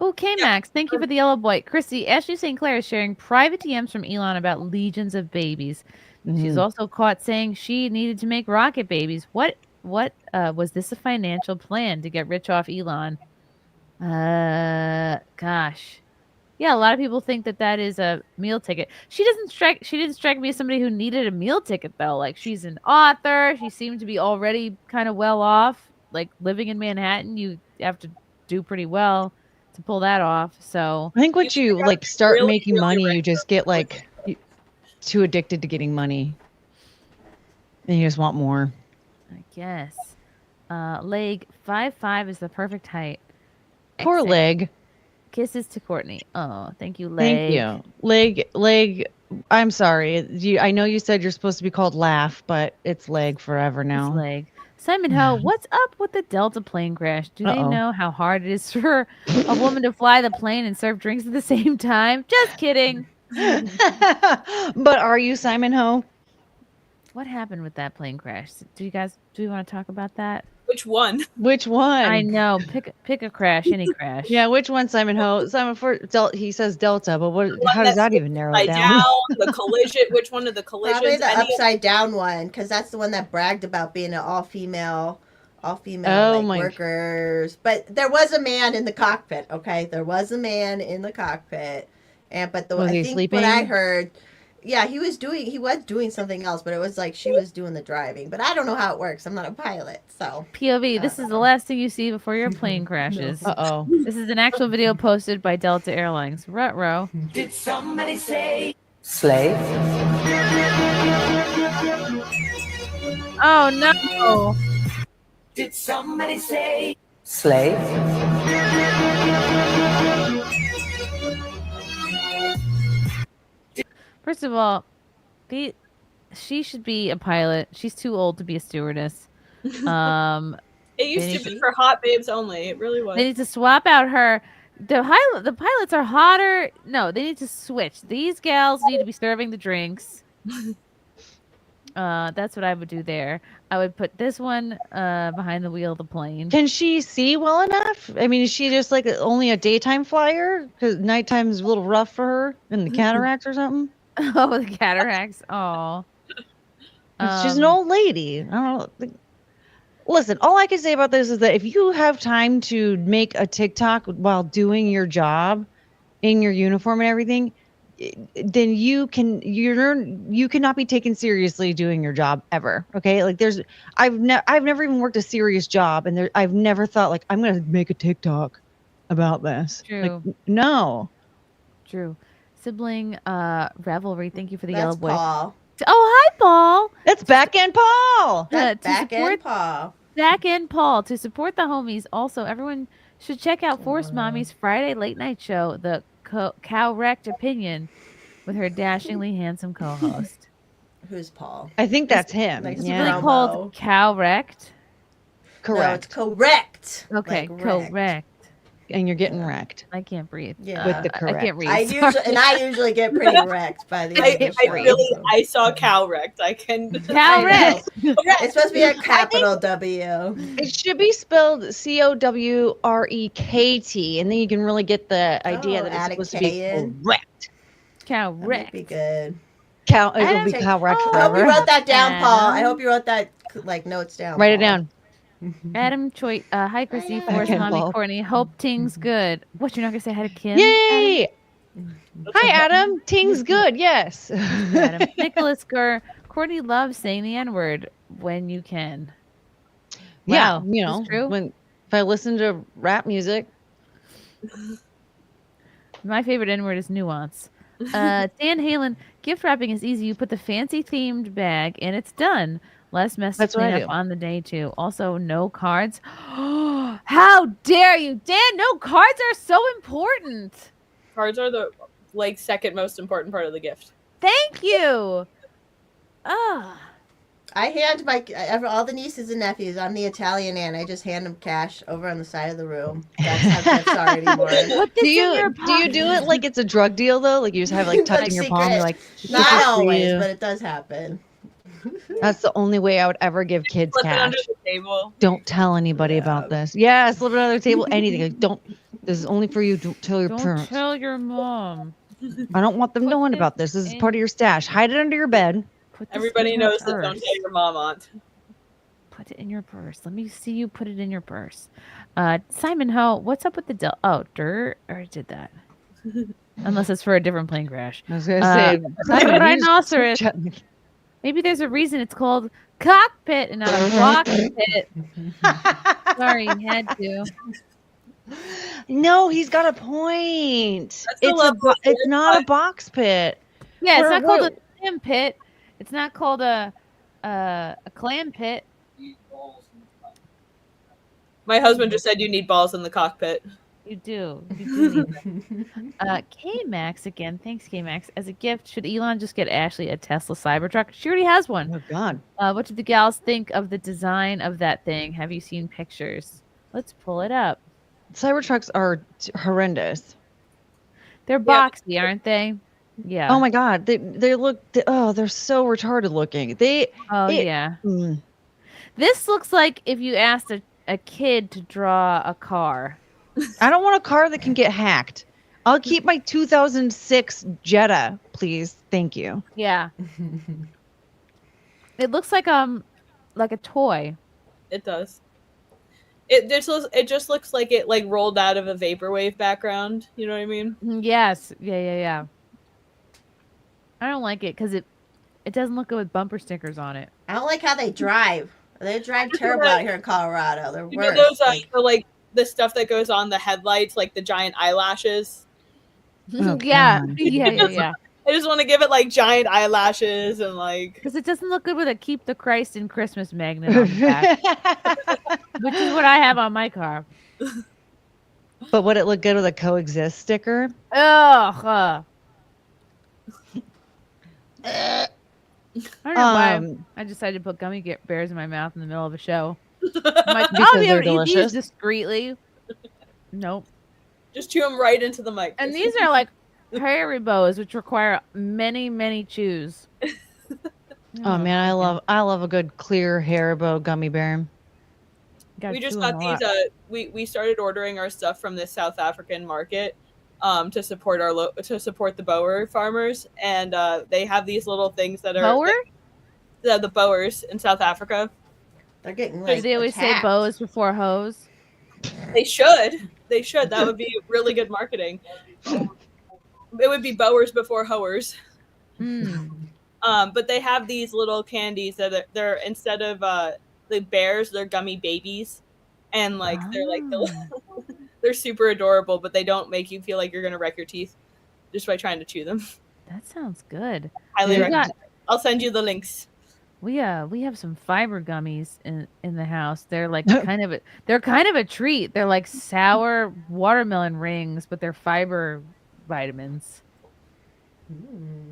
Okay, Max, thank you for the yellow boy. Chrissy, Ashley St. Clair is sharing private DMs from Elon about legions of babies. She's also caught saying she needed to make rocket babies. What was this a financial plan to get rich off Elon? Gosh. Yeah, a lot of people think that is a meal ticket. She didn't strike me as somebody who needed a meal ticket though. Like she's an author. She seemed to be already kind of well off. Like living in Manhattan, you have to do pretty well to pull that off. So I think once you like start really, making really money, rich. you just get like too addicted to getting money, and you just want more. I guess. Leg 5'5" is the perfect height. Poor Excellent. Leg. Kisses to Courtney. Oh, thank you, Leg. Thank you, Leg. I'm sorry. I know you said you're supposed to be called Laugh, but it's Leg forever now. It's Leg. Simon Ho, what's up with the Delta plane crash? Do they know how hard it is for a woman to fly the plane and serve drinks at the same time? Just kidding. But are you Simon Ho? What happened with that plane crash? Do we want to talk about that? Which one? Which one? I know. Pick a crash, any crash. Yeah, which one, Simon Ho? He says Delta, but how does that even narrow it down? The collision. Which one of the collisions? Probably the upside down one, because that's the one that bragged about being an all female workers. But there was a man in the cockpit. Okay, there was a man in the cockpit, but Was he sleeping? what I heard. Yeah, he was doing something else, but it was like she was doing the driving. But I don't know how it works. I'm not a pilot, so. POV, this is the last thing you see before your plane crashes. Uh-oh. This is an actual video posted by Delta Airlines. Ruh-roh. Did somebody say slave? Oh, no. Did somebody say slave? First of all, she should be a pilot. She's too old to be a stewardess. It used to be for hot babes only. It really was. They need to swap out her. The pilots are hotter. No, they need to switch. These gals need to be serving the drinks. That's what I would do there. I would put this one behind the wheel of the plane. Can she see well enough? I mean, is she just like only a daytime flyer? Because nighttime is a little rough for her in the cataracts or something? Oh, the cataracts. Oh. She's an old lady. I don't know. Listen, all I can say about this is that if you have time to make a TikTok while doing your job in your uniform and everything, then you cannot be taken seriously doing your job ever. Okay, like I've never even worked a serious job, and I've never thought like I'm gonna make a TikTok about this. True. Like, no. True. Sibling revelry. Thank you for the That's yellow boy. Paul. Oh, hi, Paul. That's back end Paul. That's back end Paul. Back end Paul. To support the homies. Also, everyone should check out Force Mommy's Friday late night show, The Cow Wrecked Opinion, with her dashingly handsome co-host. Who's Paul? I think that's him. Like, It's yeah. really called Correct. No, it's correct. Okay, Like wrecked. correct. And you're getting wrecked. I can't breathe. Yeah. With the correct. I can't read. I usually get pretty wrecked by the end of the show. I saw cow wrecked. I can. Correct. It's supposed to be a capital W. It should be spelled Cowrekt, and then you can really get the idea that it's add a supposed to K be in. correct. That'd Correct. be good. It'll be correct I hope you forever. wrote that down, Paul. I hope you wrote that notes down. Write it Paul. down. Adam Choi, hi Chrissy, Force Okay, Mommy Paul. Courtney. Hope Ting's good. What, you're not gonna say hi to Kim? Yay! Hi, Adam. Ting's good. Yes. Adam. Nicholas Gurr. Courtney loves saying the N-word when you can. Yeah, Wow, you is know, this true? if I listen to rap music. My favorite N-word is nuance. Dan Halen, gift wrapping is easy. You put the fancy themed bag and it's done. Less mess to That's what I clean do. up on the day too. Also, no cards. How dare you, Dan? No cards are so important. Cards are the second most important part of the gift. Thank you. Ah. I hand all the nieces and nephews. I'm the Italian aunt. I just hand them cash over on the side of the room. That's how gifts are anymore. Do you do it like it's a drug deal though? Like you just have like tucked in your palm. You're like, Not "This is for always, you." but it does happen. That's the only way I would ever give kids Slip it cash. under the table. Don't tell anybody about this. Yeah, slip it under the table. Anything. Like, don't. This is only for you. Don't tell your Don't parents. tell your mom. I don't want them knowing about this. This is part of your stash. Hide it under your bed. Put this Everybody in your knows that. Don't purse. tell your mom, aunt. Put it in your purse. Let me see you put it in your purse. Simon Ho, what's up with the dirt? I already did that. Unless it's for a different plane crash. I was gonna say, a Simon, you just rhinoceros. chat me. Maybe there's a reason it's called cockpit and not a cockpit. Sorry, you had to. No, he's got a point. the level of It's not a box pit. Yeah, it's Or not called what- a clam pit. It's not called a clam pit. My husband just said you need balls in the cockpit. You do. You do need them. K-Max again. Thanks, K-Max. As a gift, should Elon just get Ashley a Tesla Cybertruck? She already has one. Oh, God. What did the gals think of the design of that thing? Have you seen pictures? Let's pull it up. Cybertrucks are horrendous. They're boxy, aren't they? Yeah. Oh my God, they look. They're so retarded looking. Yeah. This looks like if you asked a kid to draw a car. I don't want a car that can get hacked. I'll keep my 2006 Jetta, please. Thank you. Yeah. It looks like a toy. It does. It just looks like it rolled out of a vaporwave background. You know what I mean? Yes. Yeah. I don't like it because it doesn't look good with bumper stickers on it. I don't like how they drive. They drive terrible out here in Colorado. They're You know worse. those the stuff that goes on the headlights, like the giant eyelashes. Oh, Yeah. God. Yeah. I just want to give it giant eyelashes and Because it doesn't look good with a "Keep the Christ in Christmas" magnet on the back, which is what I have on my car. But would it look good with a coexist sticker? Ugh. I don't know why I decided to put gummy bears in my mouth in the middle of a show. I'm like, Because I'll be they're able to eat these delicious. discreetly. Nope. just chew them right into the mic. And these are like Haribo's, which require many, many chews. Oh man, I love a good clear Haribo gummy bear. We just got these. We started ordering our stuff from this South African market to support the Boer farmers, and they have these little things that are Boer. The Boers in South Africa. They're getting Do they always say bows before hoes? They should. They should. That would be really good marketing. It would be Boers before hoers. But they have these little candies that they're instead of the bears, they're gummy babies, and they're super adorable. But they don't make you feel like you're gonna wreck your teeth just by trying to chew them. That sounds good. Highly recommend. I'll send you the links. We have some fiber gummies in the house. They're like kind of a treat. They're like sour watermelon rings, but they're fiber vitamins.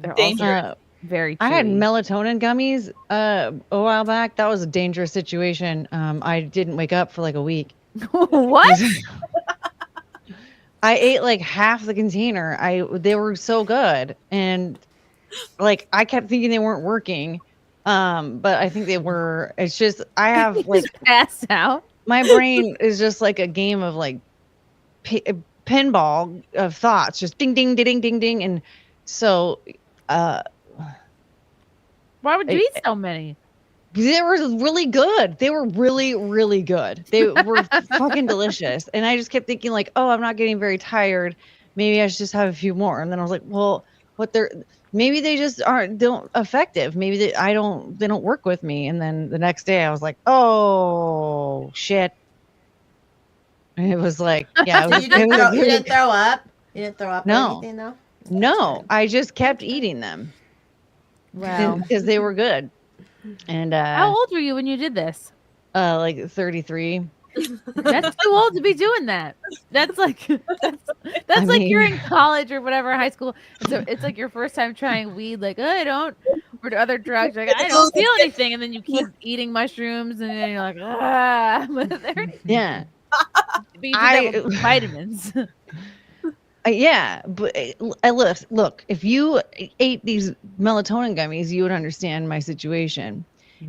They're also Very I had chewy. melatonin gummies a while back. That was a dangerous situation. I didn't wake up for like a week. What? I ate like half the container. They were so good, and like I kept thinking they weren't working, but I think they were. It's just I have like Just pass out. my brain is just like a game of like pinball of thoughts, just ding ding ding ding ding ding, and so Why would you eat so many? they were really good. They were really, really good. They were fucking delicious. And I just kept thinking like, oh, I'm not getting very tired. Maybe I should just have a few more. And then I was like, well, maybe they just don't effective. Maybe they don't work with me. And then the next day I was like, oh shit. And it was like, yeah. You didn't throw up? You didn't throw up or No. anything though? No, I just kept eating them. Wow. Because they were good. And how old were you when you did this? Like 33. That's too old to be doing that. That's like like you're in college or whatever, high school. So it's like your first time trying weed, like I don't, or other drugs, like I don't feel anything, and then you keep eating mushrooms, and then you're like, ah. Yeah. But you did that with vitamins. Yeah, but look, if you ate these melatonin gummies, you would understand my situation.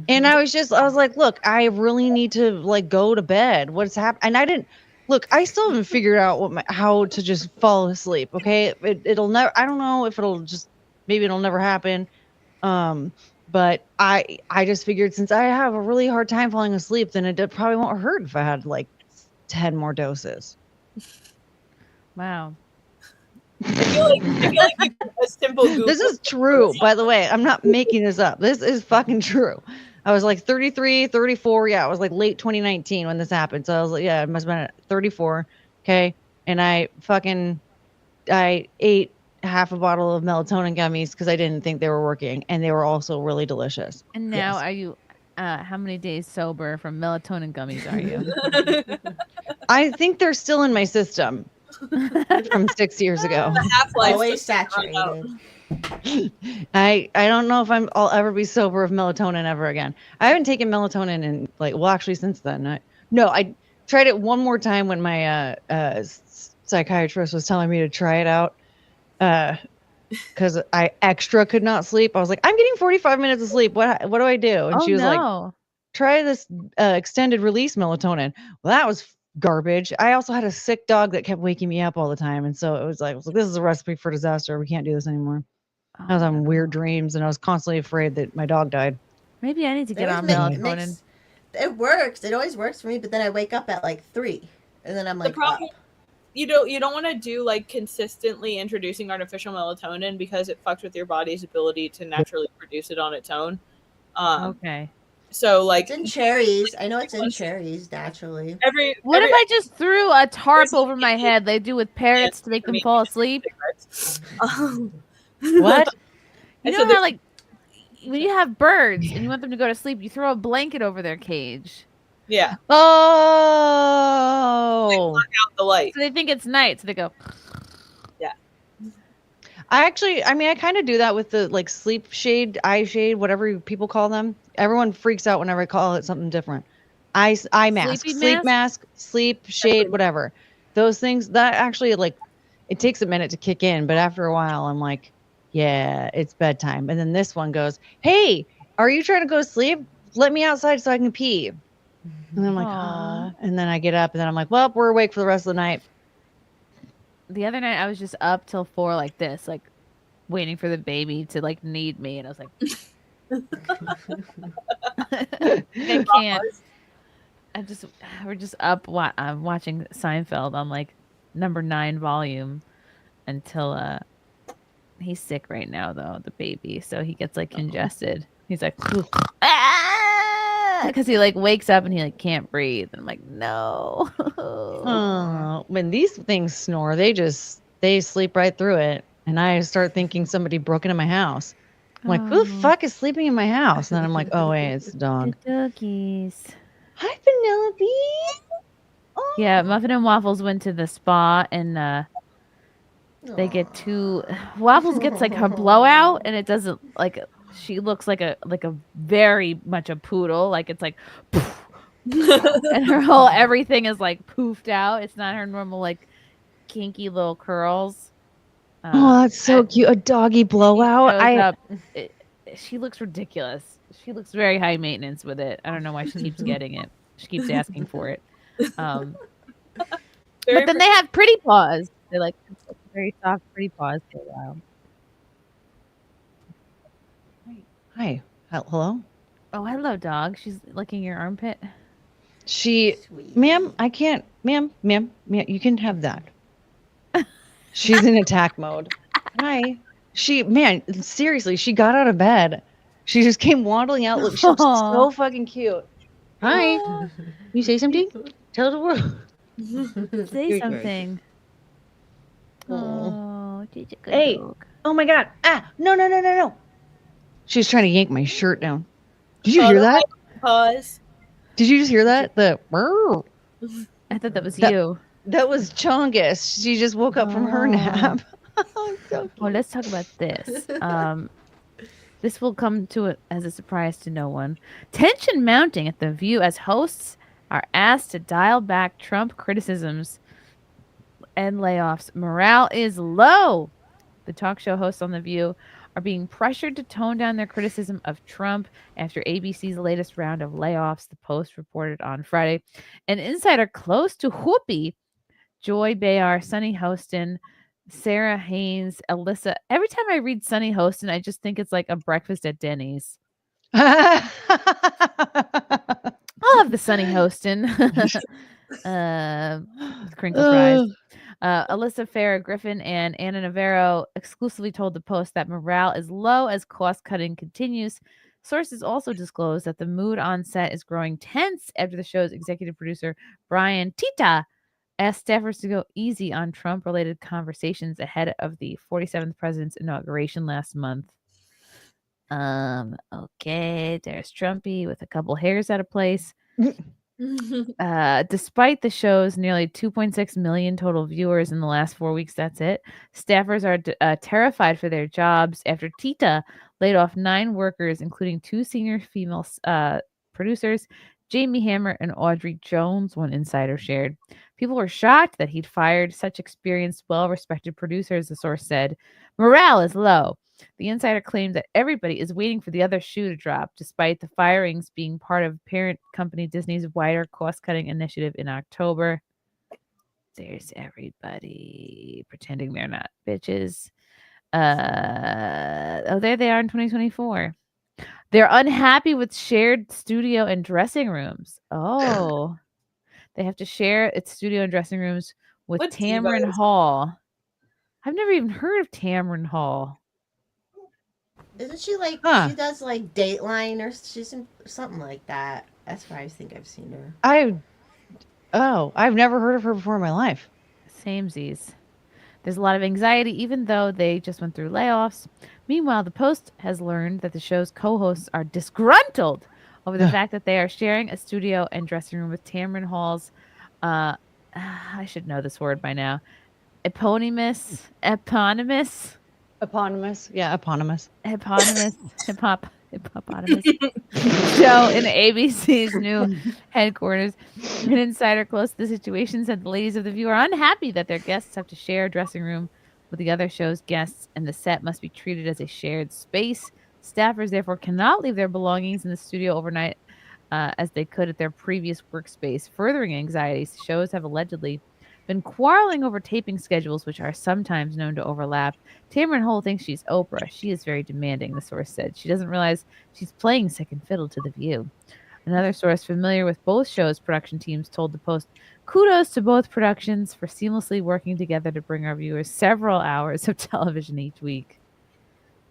And I was like, look, I really need to like go to bed. What's happening? And I still haven't figured out how to just fall asleep. Okay. It'll never, I don't know if maybe it'll never happen. But I just figured since I have a really hard time falling asleep, then it probably won't hurt if I had like 10 more doses. Wow. I feel like a simple Google. This is true, by the way. I'm not making this up. This is fucking true. I was like 33, 34. Yeah, it was like late 2019 when this happened. So I was like, yeah, it must have been at 34. Okay. And I ate half a bottle of melatonin gummies because I didn't think they were working. And they were also really delicious. And now are you, how many days sober from melatonin gummies are you? I think they're still in my system. From 6 years ago. Always saturated. I don't know if I'll ever be sober of melatonin ever again. I haven't taken melatonin in actually since then. I tried it one more time when my psychiatrist was telling me to try it out because I extra could not sleep. I was like, I'm getting 45 minutes of sleep. What do I do? And she was like, try this extended release melatonin. Well, that was garbage. I also had a sick dog that kept waking me up all the time, and so it was like, this is a recipe for disaster. We can't do this anymore. I was having weird dreams, and I was constantly afraid that my dog died. Maybe I need to get on melatonin. It works. It always works for me, but then I wake up at like 3, and then I'm like, up. You don't want to do like consistently introducing artificial melatonin because it fucks with your body's ability to naturally produce it on its own. Okay. So like it's in cherries. I know it's in cherries naturally. What if I just threw a tarp over my head? They do with parrots to make them fall asleep. What? You know how like when you have birds and you want them to go to sleep, you throw a blanket over their cage. Yeah. Oh. They block out the light. So they think it's night, so they go. Yeah. I kind of do that with the like sleep shade, eye shade, whatever people call them. Everyone freaks out whenever I call it something different. Eye mask, sleep mask, sleep shade, whatever. Those things that actually like it takes a minute to kick in, but after a while I'm like, yeah, it's bedtime. And then this one goes, hey, are you trying to go to sleep? Let me outside so I can pee. And I'm like, and then I get up and then I'm like, well, we're awake for the rest of the night. The other night I was just up till 4 like this, like waiting for the baby to like need me, and I was like, I can't. We're just up watching Seinfeld on like number 9 volume until he's sick right now though, the baby, so he gets like congested. He's like because he like wakes up and he like can't breathe, and I'm like, no. Oh, when these things snore, they sleep right through it, and I start thinking somebody broke into my house. I'm like, who the fuck is sleeping in my house? And then I'm like, oh wait, it's the dog. The doggies. Hi, Penelope. Oh. Yeah, Muffin and Waffles went to the spa, and They get too Waffles gets like her blowout, and it doesn't like she looks like a very much a poodle. Like it's like and her whole everything is like poofed out. It's not her normal like kinky little curls. Oh, that's so cute. A doggy blowout. She looks ridiculous. She looks very high maintenance with it. I don't know why she keeps getting it. She keeps asking for it. But then they have pretty paws. They're like very soft, pretty paws for a while. Hi. Hello? Oh, hello, dog. She's licking your armpit. Ma'am, I can't. Ma'am, you can have that. She's in attack mode. Hi. Seriously, she got out of bed. She just came waddling out. Look, she looks so fucking cute. Hi. You say something? Tell the world. Say something. Oh, she's a good Hey. dog. Oh my god. No. She's trying to yank my shirt down. Did you hear that? Pause. Did you just hear that? I thought that was you. That was Chongus. She just woke up from her nap. Well, let's talk about this. This will come to it as a surprise to no one. Tension mounting at The View as hosts are asked to dial back Trump criticisms and layoffs. Morale is low. The talk show hosts on The View are being pressured to tone down their criticism of Trump after ABC's latest round of layoffs, the Post reported on Friday. An insider close to Whoopi, Joy Behar, Sunny Hostin, Sarah Haynes, Alyssa. Every time I read Sunny Hostin, I just think it's like a breakfast at Denny's. I'll have the Sunny Hostin. With crinkle fries. Alyssa Farah Griffin and Anna Navarro exclusively told the Post that morale is low as cost-cutting continues. Sources also disclosed that the mood on set is growing tense after the show's executive producer, Brian Tita, asked staffers to go easy on Trump-related conversations ahead of the 47th president's inauguration last month. Okay, there's Trumpy with a couple hairs out of place. Despite the show's nearly 2.6 million total viewers in the last 4 weeks, that's it. Staffers are terrified for their jobs after Tita laid off 9 workers, including 2 senior female producers, Jamie Hammer and Audrey Jones, one insider shared. People were shocked that he'd fired such experienced, well-respected producers, the source said. Morale is low. The insider claimed that everybody is waiting for the other shoe to drop, despite the firings being part of parent company Disney's wider cost-cutting initiative in October. There's everybody pretending they're not bitches. There they are in 2024. They're unhappy with shared studio and dressing rooms. Oh, they have to share its studio and dressing rooms with Tamron Hall. I've never even heard of Tamron Hall. Isn't she like she does like Dateline or she's in something like that? That's where I think I've seen her. I've never heard of her before in my life. Samesies. There's a lot of anxiety, even though they just went through layoffs. Meanwhile, the Post has learned that the show's co-hosts are disgruntled over the fact that they are sharing a studio and dressing room with Tamron Hall's, I should know this word by now, eponymous Eponymous show in ABC's new headquarters. An insider close to the situation said the ladies of The View are unhappy that their guests have to share a dressing room with the other show's guests, and the set must be treated as a shared space. Staffers therefore cannot leave their belongings in the studio overnight as they could at their previous workspace, furthering anxieties. Shows have allegedly been quarreling over taping schedules, which are sometimes known to overlap. Tamron Hall thinks she's Oprah. She is very demanding, the source said. She doesn't realize she's playing second fiddle to The View. Another source familiar with both shows' production teams told the Post, kudos to both productions for seamlessly working together to bring our viewers several hours of television each week.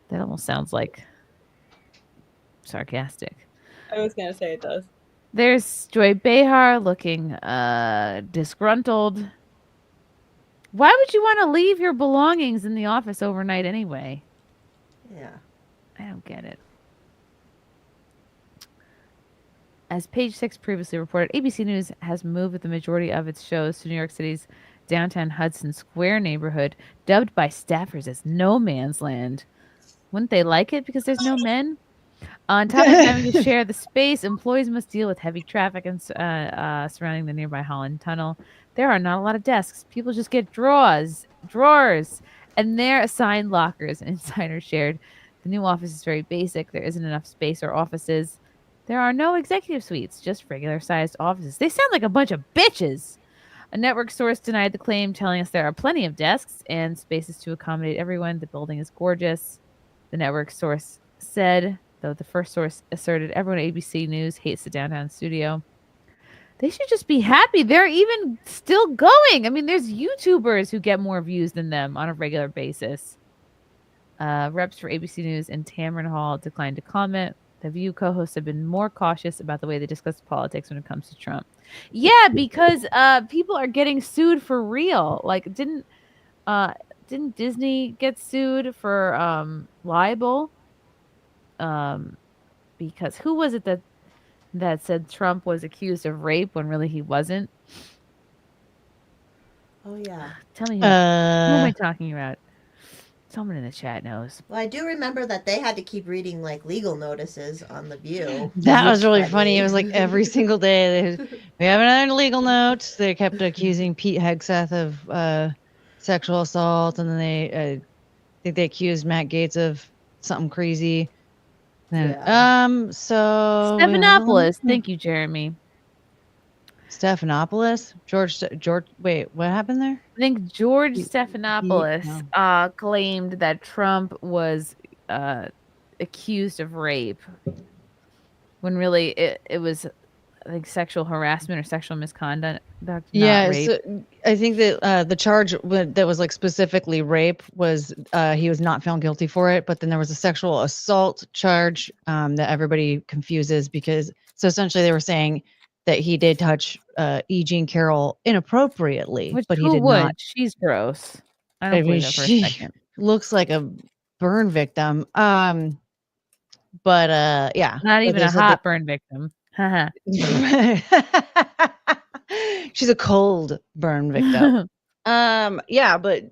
That almost sounds like sarcastic. I was going to say it does. There's Joy Behar looking disgruntled. Why would you want to leave your belongings in the office overnight anyway? Yeah. I don't get it. As Page 6 previously reported, ABC News has moved the majority of its shows to New York City's downtown Hudson Square neighborhood, dubbed by staffers as no man's land. Wouldn't they like it because there's no men? On top of having to share the space, employees must deal with heavy traffic and surrounding the nearby Holland Tunnel. There are not a lot of desks. People just get drawers, and their assigned lockers. Inside are shared. The new office is very basic. There isn't enough space or offices. There are no executive suites, just regular-sized offices. They sound like a bunch of bitches. A network source denied the claim, telling us there are plenty of desks and spaces to accommodate everyone. The building is gorgeous. The network source said, though the first source asserted everyone at ABC News hates the downtown studio. They should just be happy. They're even still going. I mean, there's YouTubers who get more views than them on a regular basis. Reps for ABC News and Tamron Hall declined to comment. The View co-hosts have been more cautious about the way they discuss politics when it comes to Trump. Yeah, because people are getting sued for real. Like, didn't Disney get sued for libel? Because who was it that said Trump was accused of rape when really he wasn't? Oh yeah. Tell me who am I talking about? Someone in the chat knows. Well, I do remember that they had to keep reading like legal notices on the View. That was really funny. It was like every single day. We have another legal note. They kept accusing Pete Hegseth of sexual assault, and then I think they accused Matt Gaetz of something crazy. Then, so Stephanopoulos. Thank you, Jeremy. Stephanopoulos? George, wait, what happened there? I think George Stephanopoulos claimed that Trump was accused of rape when really it was like sexual harassment or sexual misconduct. Yeah, so I think that the charge that was like specifically rape was he was not found guilty for it, but then there was a sexual assault charge that everybody confuses because so essentially they were saying that he did touch E. Jean Carroll inappropriately, but he did not. She's gross. I don't believe that for a second. Looks like a burn victim. But yeah, not even a hot burn victim. She's a cold burn victim. Yeah, but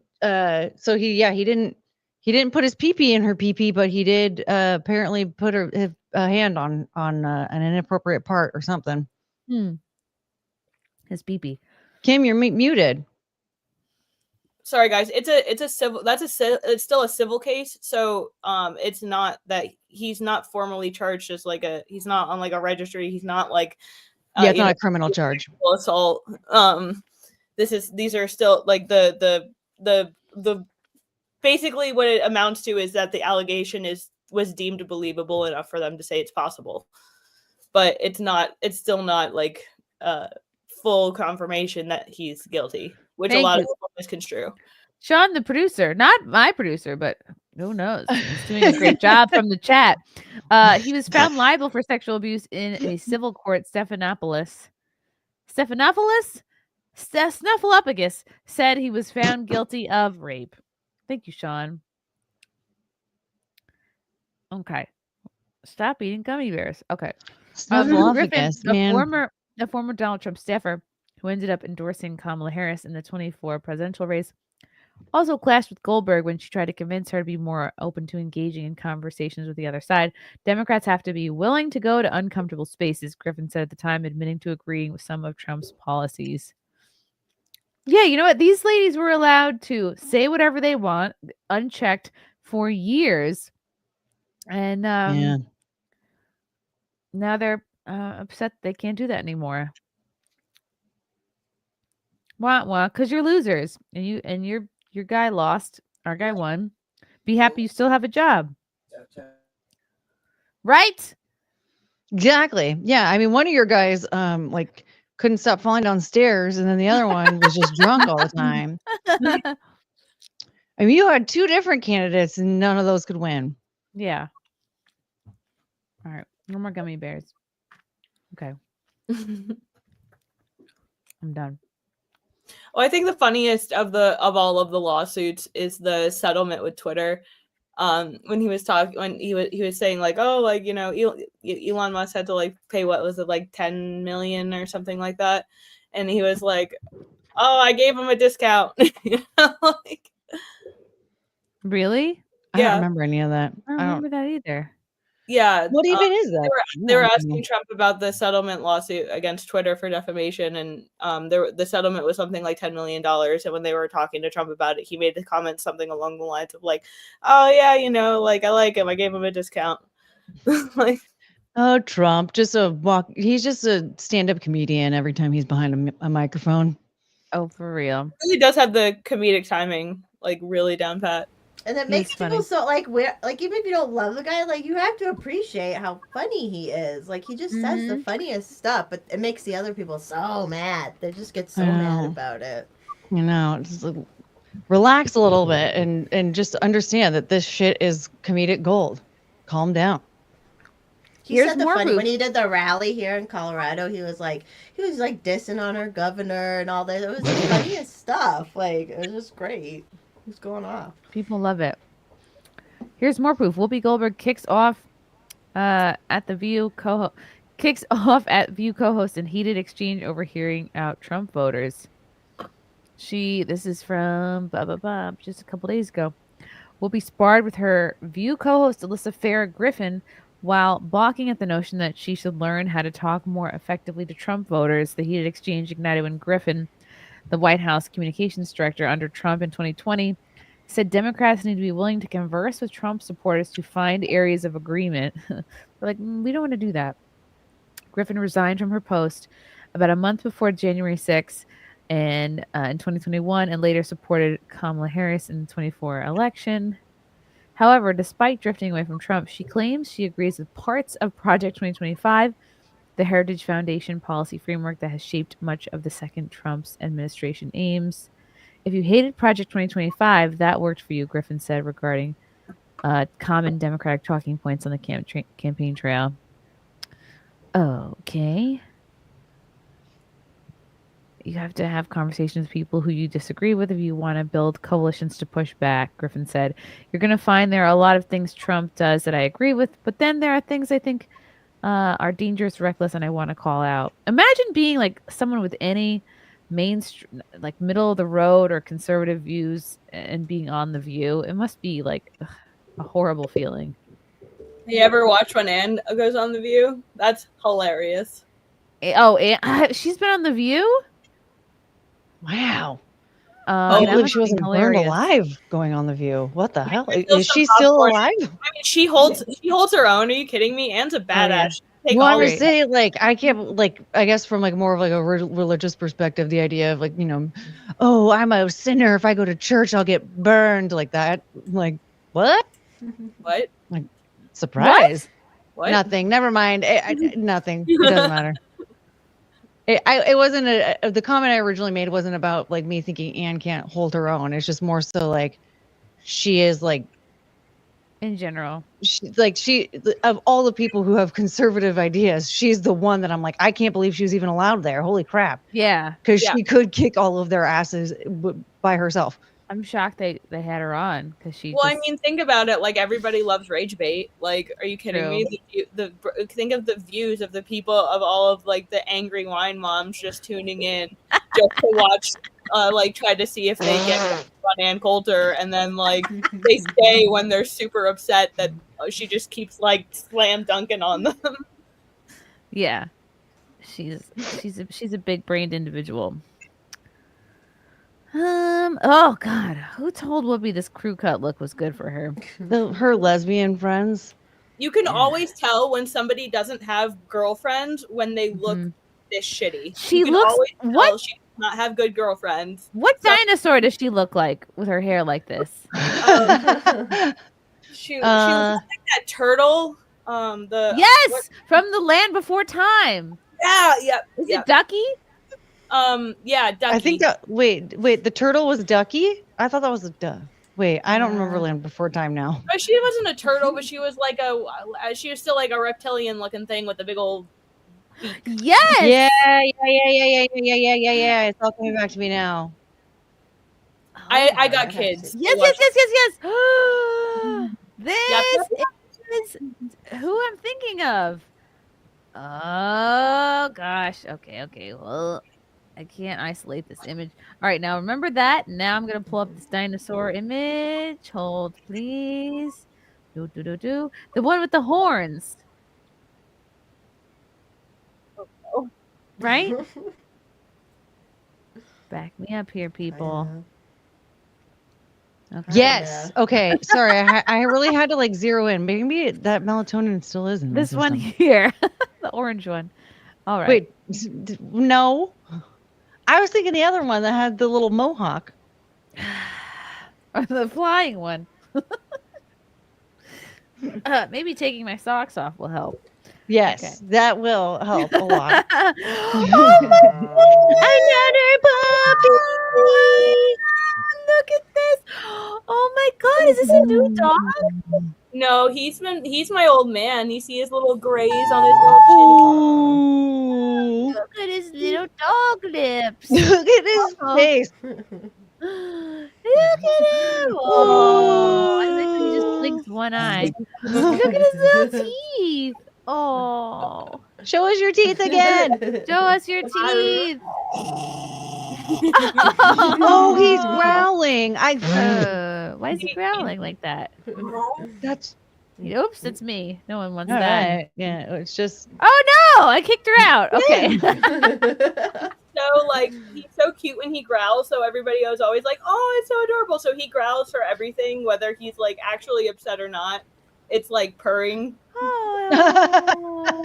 so he didn't put his pee-pee in her pee-pee, but he did apparently put his hand on an inappropriate part or something. His pee-pee. Kim, you're muted. Sorry guys, it's still a civil case, so it's not that he's not formally charged as like he's not on like a registry, he's not like it's not a criminal charge. Assault. These are still like the basically what it amounts to is that the allegation was deemed believable enough for them to say it's possible, but it's still not like full confirmation that he's guilty, which a lot of people misconstrue. Sean, the producer, not my producer, but who knows? He's doing a great job from the chat. He was found liable for sexual abuse in a civil court. Stephanopoulos said he was found guilty of rape. Thank you, Sean. Okay. Stop eating gummy bears. Okay. Griffin, a former Donald Trump staffer who ended up endorsing Kamala Harris in the 2024 presidential race, also clashed with Goldberg when she tried to convince her to be more open to engaging in conversations with the other side. Democrats have to be willing to go to uncomfortable spaces, Griffin said at the time, admitting to agreeing with some of Trump's policies. Yeah, you know what? These ladies were allowed to say whatever they want, unchecked for years. And now they're upset they can't do that anymore. Wah, because you're losers. And your guy lost. Our guy won. Be happy you still have a job. Right? Exactly. Yeah. I mean, one of your guys like couldn't stop falling downstairs, and then the other one was just drunk all the time. I mean, you had two different candidates, and none of those could win. Yeah. All right. No more gummy bears. Okay. I'm done. Well, I think the funniest of all of the lawsuits is the settlement with Twitter. When he was saying like, oh, like, you know, Elon Musk had to like pay, what was it, like 10 million or something like that, and he was like, oh, I gave him a discount. Like, Really? I don't yeah. remember any of that. I don't remember that either. Yeah. What even is that? They were asking Trump about the settlement lawsuit against Twitter for defamation, and the settlement was something like $10 million. And when they were talking to Trump about it, he made the comment something along the lines of like, "Oh yeah, like I like him. I gave him a discount." Like, oh, Trump, he's just a stand-up comedian every time he's behind a microphone. Oh, for real. He does have the comedic timing like really down pat. And it makes people so like even if you don't love the guy, like you have to appreciate how funny he is. Like he just says the funniest stuff, but it makes the other people so mad. They just get so mad about it. Just like, relax a little bit and just understand that this shit is comedic gold. Calm down. He said the funny when he did the rally here in Colorado. He was like dissing on our governor and all that. It was the funniest stuff. Like it was just great. Who's going off? People love it. Here's more proof. Whoopi Goldberg kicks off at View co-host in heated exchange over hearing out Trump voters. This is from just a couple days ago. Whoopi sparred with her View co-host Alyssa Farah Griffin while balking at the notion that she should learn how to talk more effectively to Trump voters. The heated exchange ignited when Griffin, the White House communications director under Trump in 2020, said Democrats need to be willing to converse with Trump supporters to find areas of agreement. We don't want to do that. Griffin resigned from her post about a month before January 6th and in 2021 and later supported Kamala Harris in the 2024 election. However, despite drifting away from Trump, she claims she agrees with parts of Project 2025, the Heritage Foundation policy framework that has shaped much of the second Trump's administration aims. If you hated Project 2025, that worked for you, Griffin said regarding common Democratic talking points on the campaign trail. Okay. You have to have conversations with people who you disagree with if you want to build coalitions to push back, Griffin said. You're going to find there are a lot of things Trump does that I agree with, but then there are things I think are dangerous, reckless, and I want to call out. Imagine being like someone with any mainstream, like middle of the road or conservative views and being on The View. It must be like a horrible feeling. You ever watch when Anne goes on The View? That's hilarious. She's been on The View? Wow. I believe she wasn't burned alive going on The View. What the hell? Is she still alive? I mean, she holds her own. Are you kidding me? Anne's a badass. Well, I would say, like, I can't, like, I guess from like more of like a religious perspective, the idea of like, oh, I'm a sinner. If I go to church, I'll get burned like that. Like, what? What? Like, surprise. What? Nothing. Never mind. Nothing. It doesn't matter. It wasn't the comment I originally made wasn't about like me thinking Anne can't hold her own. It's just more so like she is like in general. She of all the people who have conservative ideas, she's the one that I'm like, I can't believe she was even allowed there. Holy crap. Yeah. Because she could kick all of their asses by herself. I'm shocked they had her on because she. Well, I mean, think about it. Like everybody loves rage bait. Like, are you kidding me? Think of the views of the people of all of like the angry wine moms just tuning in just to watch, like try to see if they get on Ann Coulter, and then like they stay when they're super upset that she just keeps like slam dunking on them. Yeah, she's a big brained individual. Oh God, who told Whoopi this crew cut look was good for her? Her lesbian friends. You can always tell when somebody doesn't have girlfriends when they look this shitty. She looks what? She does not have good girlfriends. What dinosaur does she look like with her hair like this? She looks like that turtle. From The Land Before Time. Yeah. Is it Ducky? Yeah, Ducky. I think that wait, the turtle was Ducky? I thought that was a duck. Wait, I don't remember Land Before Time now. No, she wasn't a turtle, but she was like she was still like a reptilian looking thing with a big old beak. Yes. Yeah. It's all coming back to me now. I got kids. Yes. This is who I'm thinking of. Oh gosh. Okay. Well, I can't isolate this image. All right, now remember that. Now I'm gonna pull up this dinosaur image. Hold, please. Do. The one with the horns. Oh. Right? Back me up here, people. Okay. Yes. Okay. Sorry, I really had to like zero in. Maybe that melatonin still is in my This one system. here, the orange one. All right. Wait, no. I was thinking the other one that had the little mohawk. Or the flying one. Maybe taking my socks off will help. Yes, Okay. that will help a lot. Another puppy! Look at this! Oh my god, is this a new dog? No, he's my old man. You see his little grays on his little chin. Look at his little dog lips. Look at his face. Look at him! Oh, I like that he just blinks one eye. Look at his little teeth. Oh, show us your teeth again. Show us your teeth. Oh, he's growling. Why is he growling like that? That's. Oops, it's me. No one wants All that. right. Yeah, it's just. Oh no! I kicked her out. Okay. So like he's so cute when he growls, so everybody is always like, "Oh, it's so adorable." So he growls for everything, whether he's like actually upset or not. It's like purring. Oh,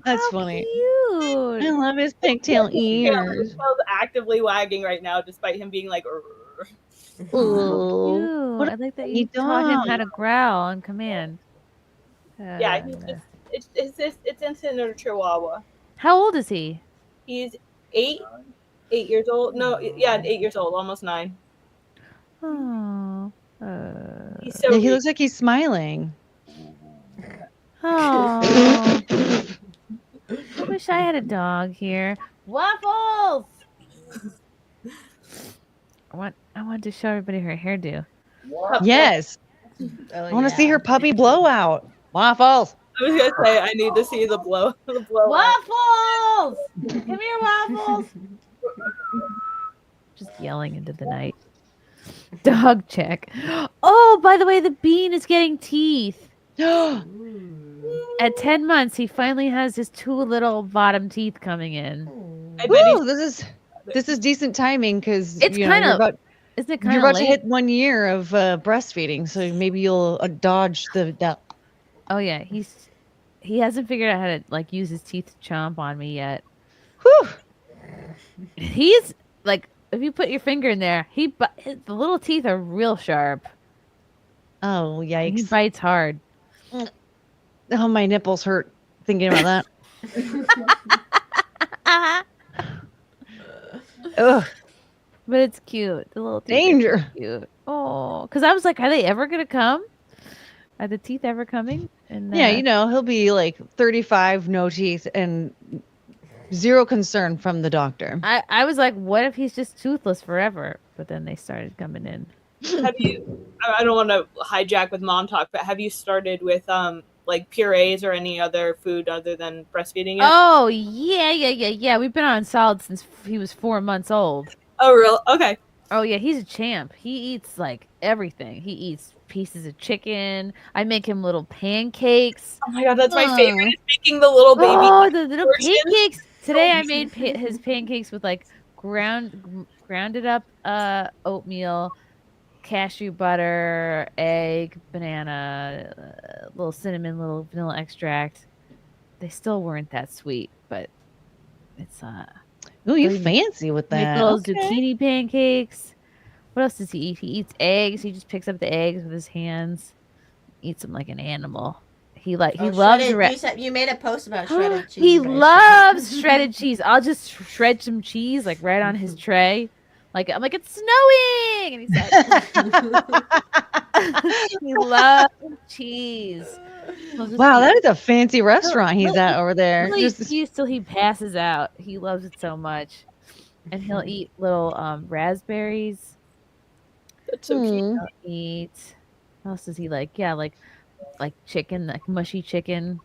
that's funny. Cute. I love his pigtail ears. His tail's actively wagging right now, despite him being like. Oh, What I like that a you taught him dog. how to growl on command. Yeah, he's just it's instant or Chihuahua. How old is he? He's 8 years old. No, yeah, 8 years old, almost 9. Oh, He's so Yeah, he looks like he's smiling. oh. I wish I had a dog here. Waffles. I want to show everybody her hairdo. Yes. I want to see her puppy blowout. Waffles. I was gonna say I need to see the blow. Waffles! Come here, Waffles! Just yelling into the night. Dog check. Oh, by the way, the bean is getting teeth. At 10 months, he finally has his 2 little bottom teeth coming in. Woo, this is decent timing because It's kind of. Isn't it kind you're of about late? to hit 1 year of breastfeeding, so maybe you'll dodge that. Oh yeah, he hasn't figured out how to like use his teeth to chomp on me yet. Whew. He's like, if you put your finger in there, the little teeth are real sharp. Oh yikes! He bites hard. Oh, my nipples hurt thinking about that. Ugh. But it's cute. The little teeth Danger. are cute. Oh, because I was like, are they ever gonna come? Are the teeth ever coming? And Yeah, he'll be like 35, no teeth, and zero concern from the doctor. I was like, what if he's just toothless forever? But then they started coming in. Have you? I don't want to hijack with mom talk, but have you started with like purees or any other food other than breastfeeding yet? Oh yeah. We've been on solid since he was 4 months old. Oh, real? Okay. Oh yeah, he's a champ. He eats like everything. He eats pieces of chicken. I make him little pancakes. Oh my god, that's my favorite. Is making the little baby. Oh, the little portions. pancakes. Today I made his pancakes with like grounded up oatmeal, cashew butter, egg, banana, little cinnamon, little vanilla extract. They still weren't that sweet, but it's Oh, you fancy with make that. little Okay. zucchini pancakes. What else does he eat? He eats eggs. He just picks up the eggs with his hands. Eats them like an animal. He loves shredded. You made a post about shredded cheese. He right? loves shredded cheese. I'll just shred some cheese like right on his tray. Like I'm like, it's snowing, and he's like, he loves cheese. Wow, that is a fancy restaurant he's at over there. He'll eat cheese till he passes out. He loves it so much, and he'll eat little raspberries. That's so cute. He'll eat. What else does he like? Yeah, like chicken, like mushy chicken.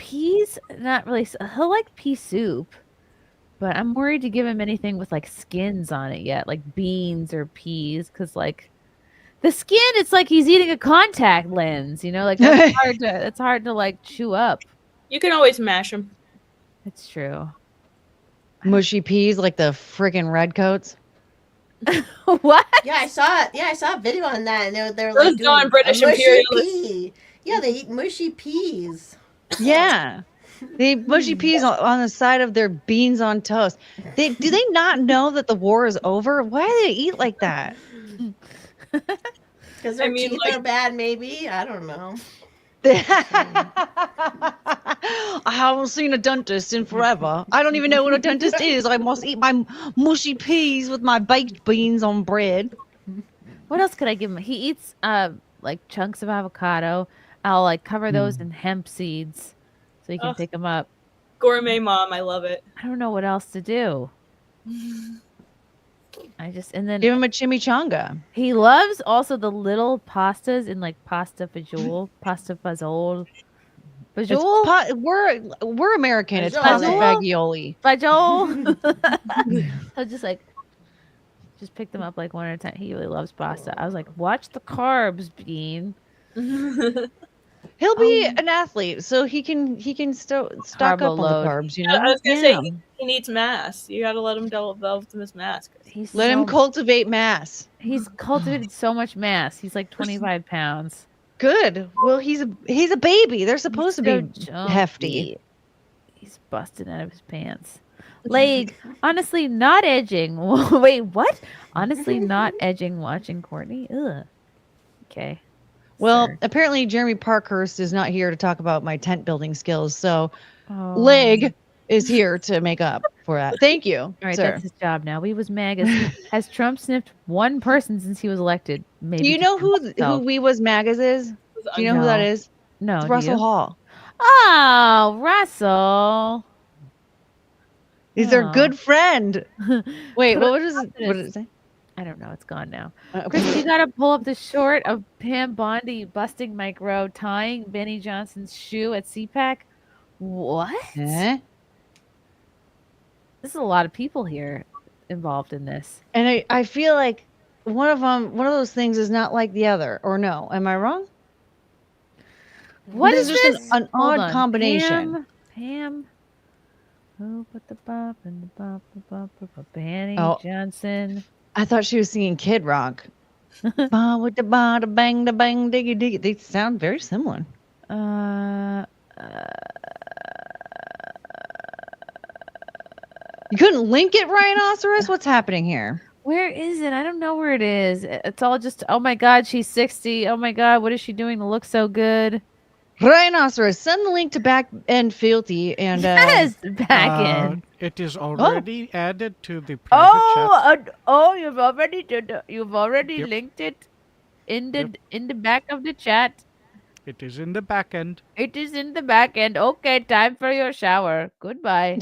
peas, not really. He'll like pea soup, but I'm worried to give him anything with like skins on it yet, like beans or peas, because like the skin, it's like he's eating a contact lens. Like that's hard to. It's hard to like chew up. You can always mash them. It's true. Mushy peas like the friggin' redcoats. What? Yeah, I saw it. Yeah, I saw a video on that, and they're Those like doing darn British a mushy imperialists. pea. Yeah, they eat mushy peas. Yeah. They eat mushy peas on the side of their beans on toast. Do they not know that the war is over? Why do they eat like that? Because their teeth are bad, maybe. I don't know. I haven't seen a dentist in forever. I don't even know what a dentist is. I must eat my mushy peas with my baked beans on bread. What else could I give him? He eats like chunks of avocado. I'll like cover those in hemp seeds so he can pick them up. Gourmet mom, I love it. I don't know what else to do. And then give him a chimichanga. He loves also the little pastas in like pasta fagioli, pasta fagioli. We're American. It's pasta fagioli. Fagioli. So just pick them up like one at a time. He really loves pasta. I was like, watch the carbs, Bean. He'll be an athlete, so he can stock up on the carbs. I was gonna say he needs mass. You gotta let him develop his mass. Let him cultivate mass. He's cultivated so much mass. He's like 25 pounds. Good. Well, he's a baby. They're supposed to be hefty. He's busting out of his pants. Like, honestly, not edging. Wait, what? Honestly, not edging watching Courtney. Ugh. Okay. Well, apparently Jeremy Parkhurst is not here to talk about my tent building skills, so Leg is here to make up for that. Thank you. All right, sir. that's his job now. We was MAGA. Has Trump sniffed one person since he was elected? Maybe. Do you know who We Was MAGAs is? Do you know who that is? No. It's Russell Hall. Oh, Russell. He's their good friend. Wait, what did it say? I don't know. It's gone now. Chris, you gotta pull up the short of Pam Bondi busting Mike Rowe, tying Benny Johnson's shoe at CPAC. What? Eh? There's a lot of people here involved in this. And I feel like one of those things is not like the other, or no? Am I wrong? What is is just this? an odd combination. Pam. Who put the bop and the bop, Benny Johnson. I thought she was singing Kid Rock. Ba with the ba da bang da bang diggy diggy. They sound very similar. You couldn't link it, Rhinoceros? What's happening here? Where is it? I don't know where it is. It's all just, oh my God, she's 60. Oh my God, what is she doing to look so good? Rhinoceros, send the link to Back End Filthy and yes, Back End. It is already added to the private chat. You've already linked it in the back of the chat. It is in the back end. It is in the back end. Okay, time for your shower. Goodbye.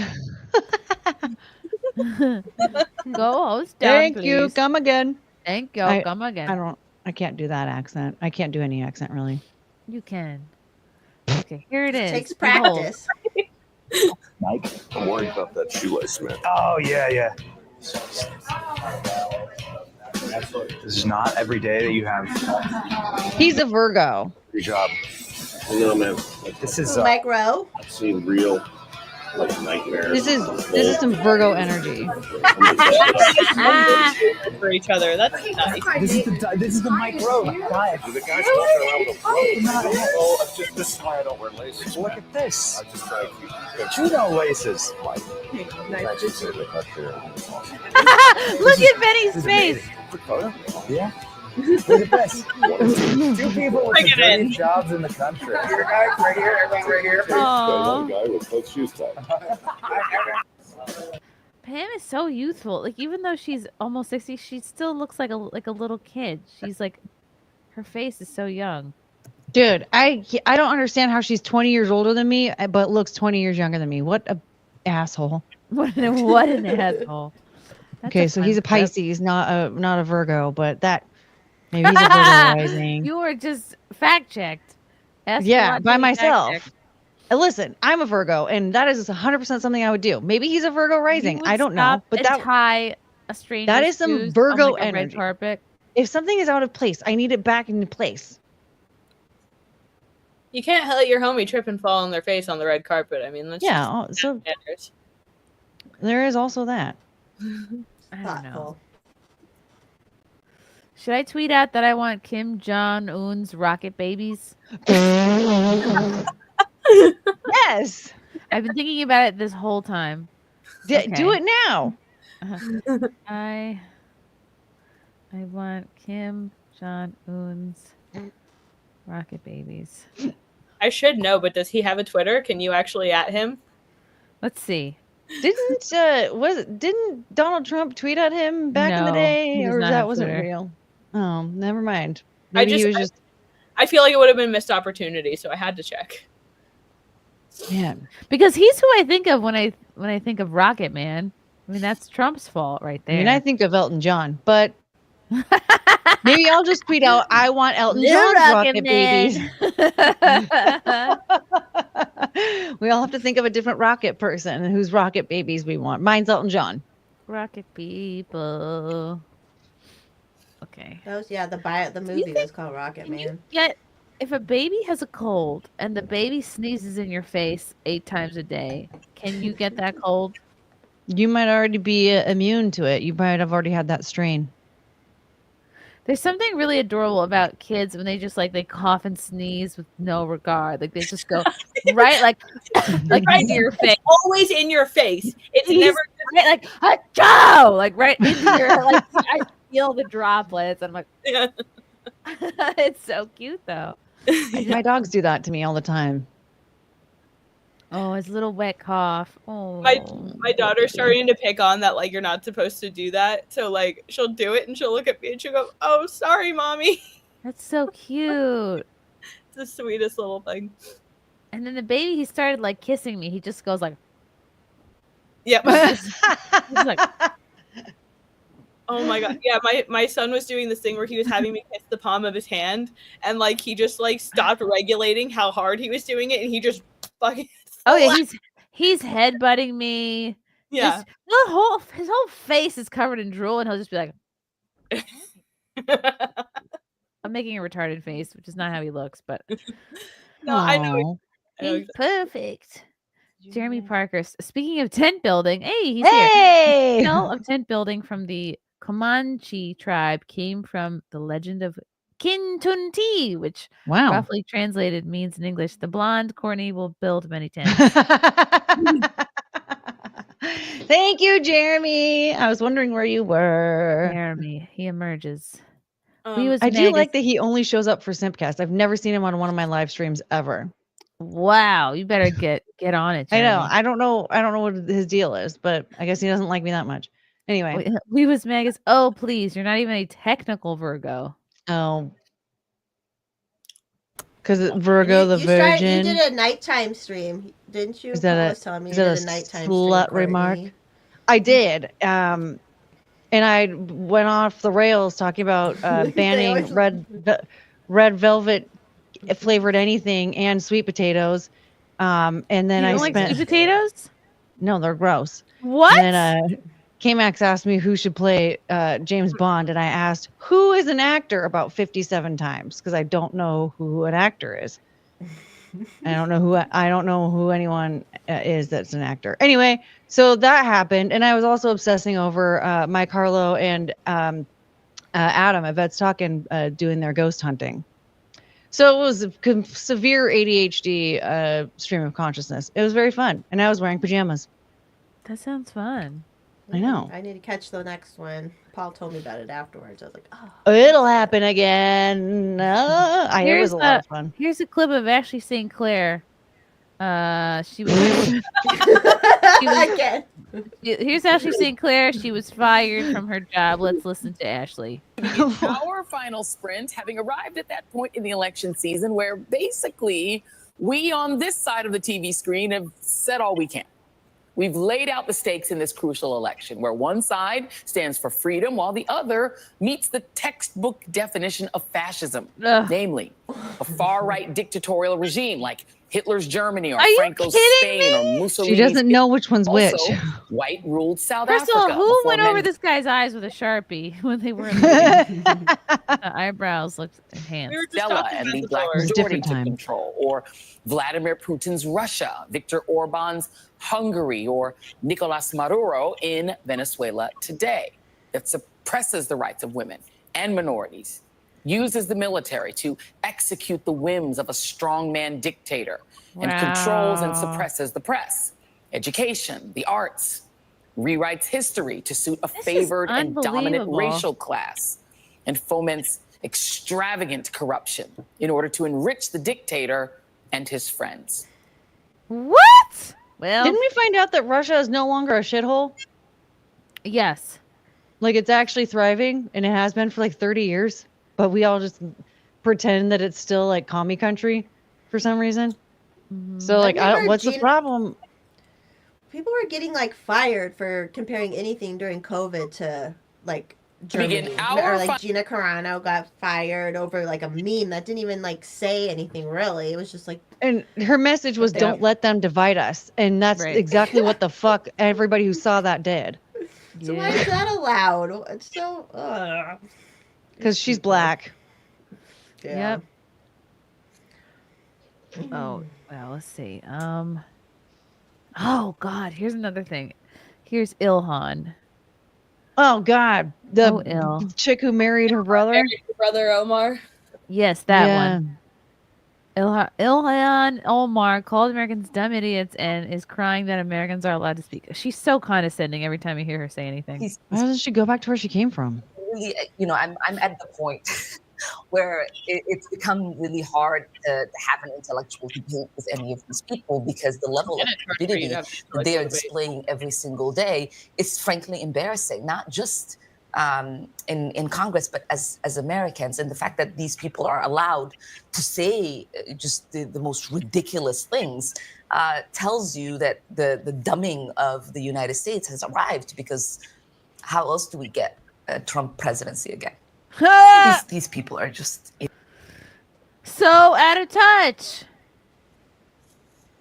Go host down, Thank please. you. Come again. Thank you. Come again. I can't do that accent. I can't do any accent really. You can. Okay, here it is. Takes practice. Mike, I'm worried about that shoelace, man. Oh, yeah. This is not every day that you have. He's a Virgo. Good job. No, man. This is Mike Rowe. I've seen real nightmares. This is some Virgo energy. For each other. That's nice. This is the Mike Rowe guy. The guy's walking around with a rope. Oh, this is why I don't wear laces. Look at this. I just try to keep Judo laces. Look at Benny's face. Photo? Yeah. Look at this. Two people with the dream jobs in the country. Here, guys, right here. Everyone right here. One guy with both shoes tied. Pam is so youthful. Like, even though she's almost 60, she still looks like a little kid. She's like, her face is so young. Dude, I don't understand how she's 20 years older than me, but looks 20 years younger than me. What a asshole. What an asshole. That's okay, so he's a fun Pisces, not a Virgo, but that maybe he's a Virgo rising. You were just fact checked. Yeah, by myself. Listen, I'm a Virgo, and that is 100% something I would do. Maybe he's a Virgo rising. I don't know, but tie a stranger's that is some shoes Virgo on, like, a red energy. carpet. If something is out of place, I need it back into place. You can't let your homie trip and fall on their face on the red carpet. I mean, that's just so manners. there is also that. I don't know. Should I tweet out that I want Kim Jong-un's rocket babies? Yes. I've been thinking about it this whole time. Do it now. I want Kim Jong-un's rocket babies. I should know, but does he have a Twitter? Can you actually at him? Let's see. Didn't Donald Trump tweet at him back in the day, or that wasn't Twitter. real? Oh, never mind. Maybe he was just. I feel like it would have been missed opportunity, so I had to check. Yeah, because he's who I think of when I think of Rocket Man. I mean, that's Trump's fault right there. I mean, I think of Elton John, but maybe I'll just tweet out, "I want Elton New John's Rocket rocket Man." babies." We all have to think of a different rocket person and whose rocket babies we want. Mine's Elton John. Rocket people. Okay. That was the movie was called Rocket Man. Yet, if a baby has a cold and the baby sneezes in your face 8 times a day, can you get that cold? You might already be immune to it. You might have already had that strain. There's something really adorable about kids when they just they cough and sneeze with no regard. Like they just go right right into your face. Always in your face. It's never right, achoo! Like right into your I feel the droplets. I'm like, it's so cute though. My dogs do that to me all the time. Oh, his little wet cough. Oh, my daughter's starting to pick on that you're not supposed to do that. So she'll do it and she'll look at me and she'll go, "Oh, sorry, mommy." That's so cute. It's the sweetest little thing. And then the baby, he started kissing me. He just goes like, "Yep." He's like, oh my god, yeah. My son was doing this thing where he was having me kiss the palm of his hand, and he just stopped regulating how hard he was doing it, and he just fucking. Oh yeah, he's headbutting me. Yeah, his whole face is covered in drool, and he'll just be like, I'm making a retarded face, which is not how he looks, but no, I know. He's perfect. Jeremy Parker. Speaking of tent building, he's here. The smell of tent building from the Comanche tribe came from the legend of Kintunti, which roughly translated means in English, the blonde Courtney will build many tents. Thank you, Jeremy. I was wondering where you were. Jeremy, he emerges. I do like that he only shows up for SimpCast. I've never seen him on one of my live streams ever. Wow, you better get on it, Jeremy. I know. I don't know what his deal is, but I guess he doesn't like me that much. Anyway. We was Magus. Oh, please, you're not even a technical Virgo. Oh. Because Virgo the Virgin. You did a nighttime stream, didn't you? Is that a slut remark? I did. And I went off the rails talking about banning red velvet flavored anything and sweet potatoes. And then I spent sweet potatoes? No, they're gross. What? And then K-Max asked me who should play James Bond, and I asked who is an actor about 57 times because I don't know who an actor is. I don't know who anyone is that's an actor. Anyway, so that happened, and I was also obsessing over Mike Harlow and Adam at Vets Talkin' doing their ghost hunting. So it was a severe ADHD stream of consciousness. It was very fun, and I was wearing pajamas. That sounds fun. I know. I need to catch the next one. Paul told me about it afterwards. I was like, oh. It'll happen again. It was a lot of fun. Here's a clip of Ashley St. Clair. She was again. Here's Ashley St. Clair. She was fired from her job. Let's listen to Ashley. Our final sprint, having arrived at that point in the election season where basically we on this side of the TV screen have said all we can. We've laid out the stakes in this crucial election, where one side stands for freedom while the other meets the textbook definition of fascism, namely a far-right dictatorial regime like Hitler's Germany or Are you Franco's kidding Spain or me? Mussolini's. She doesn't know which one's which. Also, white ruled South First of Africa. all, who before went over men this guy's eyes with a Sharpie when they were leaving? The eyebrows looked enhanced. Stella and the Black It was a Majority different took time. control, or Vladimir Putin's Russia, Viktor Orban's Hungary, or Nicolas Maduro in Venezuela today, that suppresses the rights of women and minorities, uses the military to execute the whims of a strongman dictator, and controls and suppresses the press, education, the arts, rewrites history to suit a favored and dominant unbelievable. racial class, and foments extravagant corruption in order to enrich the dictator and his friends. What? Well, Didn't we find out that Russia is no longer a shithole? Yes. Like it's actually thriving and it has been for like 30 years, but we all just pretend that it's still like commie country for some reason. So like, what's the problem? People were getting like fired for comparing anything during COVID to like Germany. begin our Or like Gina Carano got fired over like a meme that didn't even like say anything really. It was just like, And her message was, Yeah. don't let them divide us. And that's Right. exactly what the fuck everybody who saw that did. so why is that allowed? It's so Because she's black. yeah. Yep. Oh, well, let's see. Oh God, here's another thing. Here's Ilhan. Oh God, the Oh, ill. chick who married her brother. Married your brother Omar. Yes, that Yeah. one. Ilhan Omar called Americans dumb idiots and is crying that Americans are allowed to speak. She's so condescending every time I hear her say anything. Why doesn't she go back to where she came from? Really, I'm at the point where it's become really hard to have an intellectual debate with any of these people because the level of stupidity that they are displaying every single day is frankly embarrassing, not just in Congress, but as Americans. And the fact that these people are allowed to say just the most ridiculous things tells you that the dumbing of the United States has arrived, because how else do we get a Trump presidency again? These people are just So out of touch.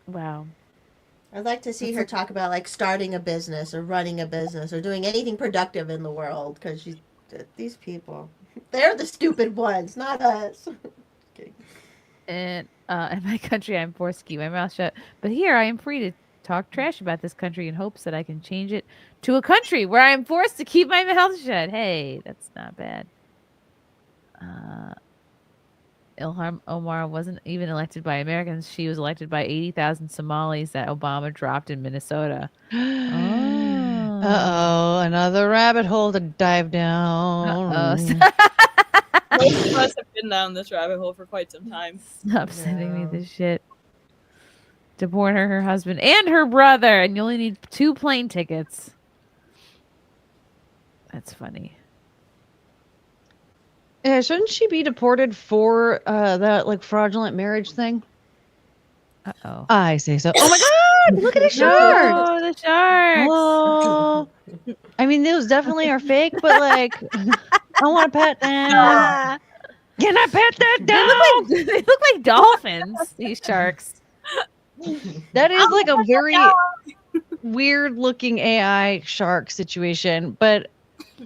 Wow. I'd like to see her talk about like starting a business or running a business or doing anything productive in the world, because she's these people. They're the stupid ones, not us. And in my country, I'm forced to keep my mouth shut. But here, I am free to talk trash about this country in hopes that I can change it to a country where I am forced to keep my mouth shut. Hey, that's not bad. Ilhan Omar wasn't even elected by Americans. She was elected by 80,000 Somalis that Obama dropped in Minnesota. Uh-oh, another rabbit hole to dive down. Most of us have been down this rabbit hole for quite some time. Stop sending me this shit. Deport her husband, and her brother, and you only need 2 plane tickets. That's funny. Yeah, shouldn't she be deported for that like fraudulent marriage thing? Uh-oh. I say so. Oh my God! Look at the shark. No, the sharks. Whoa. I mean, those definitely are fake, but like, I want to pet them. Can I pet that dog? They look like dolphins. These sharks. That is like a very weird-looking AI shark situation, but.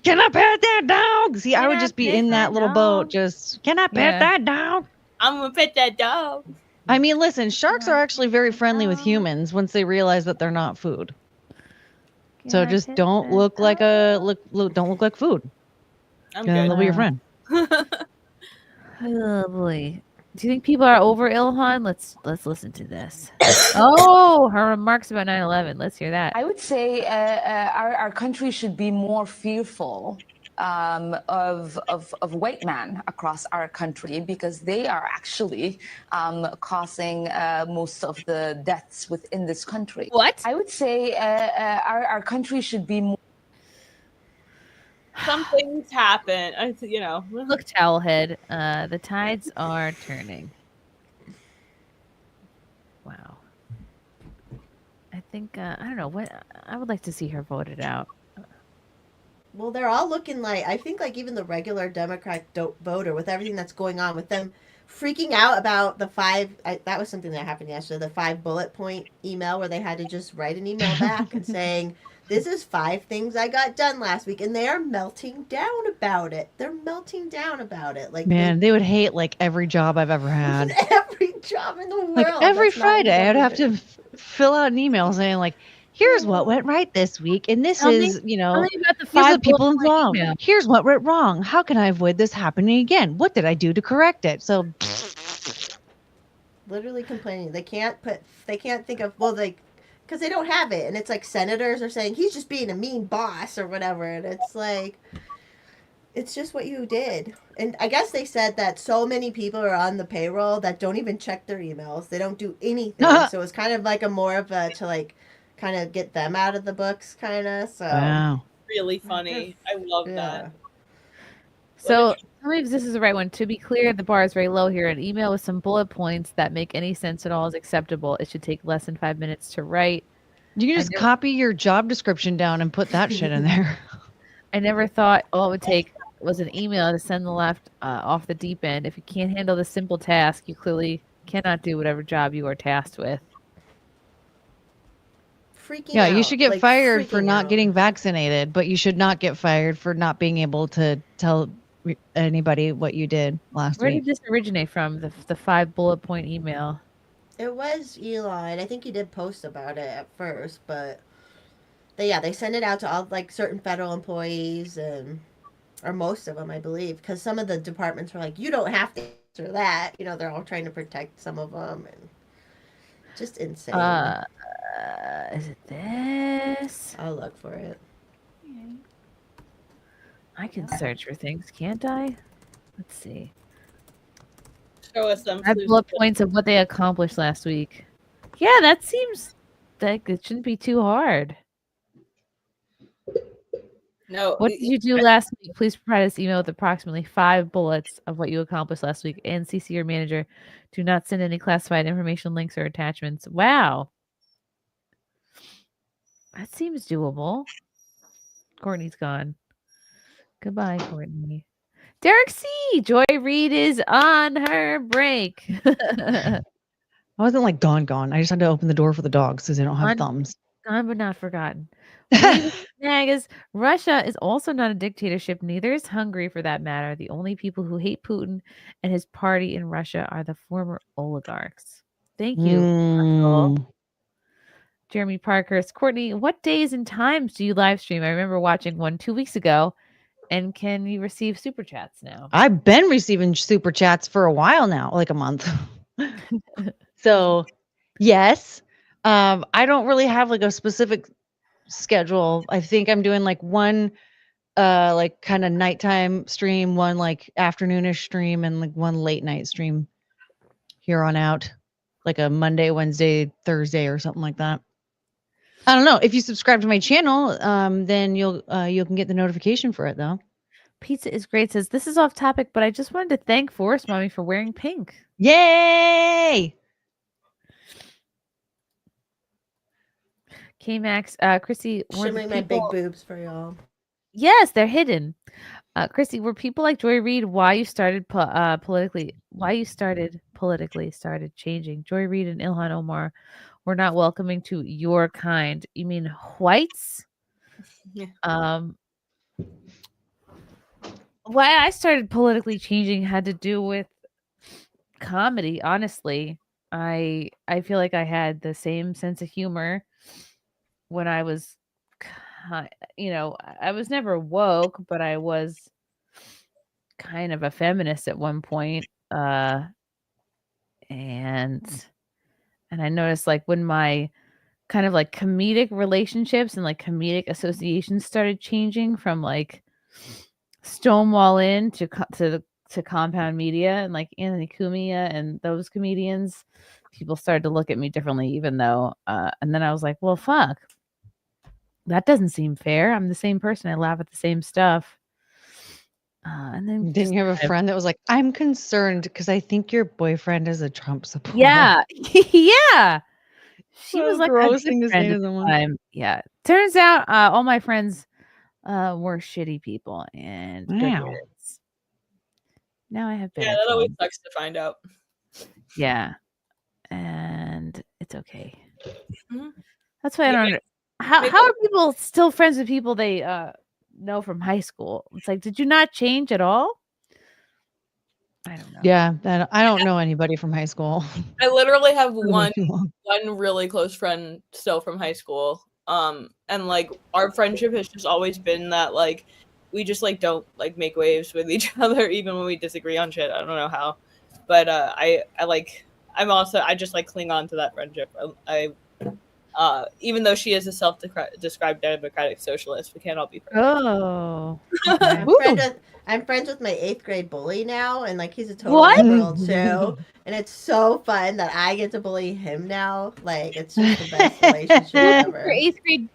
Can I pet that dog? See, I would just be in that little boat. Just, can I pet that dog? I'm gonna pet that dog. I mean, listen, sharks are actually very friendly with humans once they realize that they're not food. So just don't look like don't look like food. I'm And good. they'll be your friend. Oh boy. Do you think people are over Ilhan? Let's listen to this. Oh, her remarks about 9/11. Let's hear that. I would say our country should be more fearful of white men across our country, because they are actually causing most of the deaths within this country. What? I would say our country should be more. Some things happen. Look, towelhead. The tides are turning. Wow. I think I don't know what I would like to see her voted out. Well, they're all looking like, I think like even the regular Democrat voter, with everything that's going on with them freaking out about the that was something that happened yesterday, the 5 bullet point email where they had to just write an email back and saying, this is 5 things I got done last week. And they are melting down about it. They're melting down about it. Like, Man, they would hate like every job I've ever had. every job in the world. Like every That's not even Friday, I'd have to everything. fill out an email saying like, here's what went right this week, and this Tell me- is, you tell know, me about the these are 5 the people bullet point involved. email. Here's what went wrong. How can I avoid this happening again? What did I do to correct it? So Literally complaining. They can't think of, because they don't have it. And it's like senators are saying, he's just being a mean boss or whatever. And it's like, it's just what you did. And I guess they said that so many people are on the payroll that don't even check their emails. They don't do anything. So it's kind of like more of a, to like, kind of get them out of the books, kind of. So wow. Really funny. I love that. So tell me if this is the right one. To be clear, the bar is very low here. An email with some bullet points that make any sense at all is acceptable. It should take less than 5 minutes to write. You can just copy your job description down and put that shit in there. I never thought all it would take was an email to send the left off the deep end. If you can't handle the simple task, you clearly cannot do whatever job you are tasked with. Yeah, you should get like, fired for freaking not out. getting vaccinated, but you should not get fired for not being able to tell anybody what you did last Where week. did this originate from? The 5 bullet point email. It was Elon. I think he did post about it at first, but they send it out to all like certain federal employees or most of them, I believe, because some of the departments were like, you don't have to answer that. You know, they're all trying to protect some of them, and just insane. Is it this? I'll look for it. I can search for things, can't I? Let's see. Show us some 5 bullet points of what they accomplished last week. Yeah, that seems like it shouldn't be too hard. No. What did you do last week? Please provide us email with approximately 5 bullets of what you accomplished last week and CC your manager. Do not send any classified information, links, or attachments. Wow. That seems doable. Courtney's gone. Goodbye, Courtney. Derek C. Joy Reid is on her break. I wasn't like gone. I just had to open the door for the dogs because they don't have thumbs. Gone but not forgotten. Nagas, Russia is also not a dictatorship. Neither is Hungary, for that matter. The only people who hate Putin and his party in Russia are the former oligarchs. Thank you, Russell. Jeremy Parkhurst. Courtney, what days and times do you live stream? I remember watching one 2 weeks ago. And can you receive super chats now? I've been receiving super chats for a while now, like a month. So, yes. I don't really have like a specific schedule. I think I'm doing like one like kind of nighttime stream, one like afternoonish stream, and like one late night stream here on out. Like a Monday, Wednesday, Thursday, or something like that. I don't know. If you subscribe to my channel, then you can get the notification for it though. Pizza is great. Says this is off topic, but I just wanted to thank Forest Mommy for wearing pink. Yay! K-Max, Chrissy, Shimmering my big boobs for y'all. Yes, they're hidden. Chrissy, were people like Joy Reid why you started politically started changing? Joy Reid and Ilhan Omar were not welcoming to your kind. You mean whites? Yeah. Why I started politically changing had to do with comedy, honestly. I feel like I had the same sense of humor when I was I was never woke, but I was kind of a feminist at one point. And I noticed like when my kind of like comedic relationships and like comedic associations started changing from like Stonewall Inn to Compound Media and like Anthony Cumia and those comedians, people started to look at me differently, even though and then I was like, well, fuck, that doesn't seem fair. I'm the same person. I laugh at the same stuff. And then didn't you have a friend that was like, I'm concerned because I think your boyfriend is a Trump supporter? Yeah. Yeah. She What was a like gross a thing to good say friend to at the someone. time. Yeah. Turns out all my friends were shitty people and good Wow. riddance. Now I have Yeah, better that always phone. sucks to find out. Yeah. And it's okay. Mhm. That's why I don't how are people still friends with people they know from high school? It's like, did you not change at all? I don't know. Yeah, I don't know anybody from high school. I literally have Really one really close friend still from high school. And like our friendship has just always been that like we just like don't like make waves with each other even when we disagree on shit. I don't know how. But I just like cling on to that friendship. Even though she is a self-described democratic socialist, we can't all be friends. Oh. I'm friends with my 8th grade bully now, and like he's a total What? liberal too. And it's so fun that I get to bully him now. Like it's just the best relationship What ever. did your 8th grade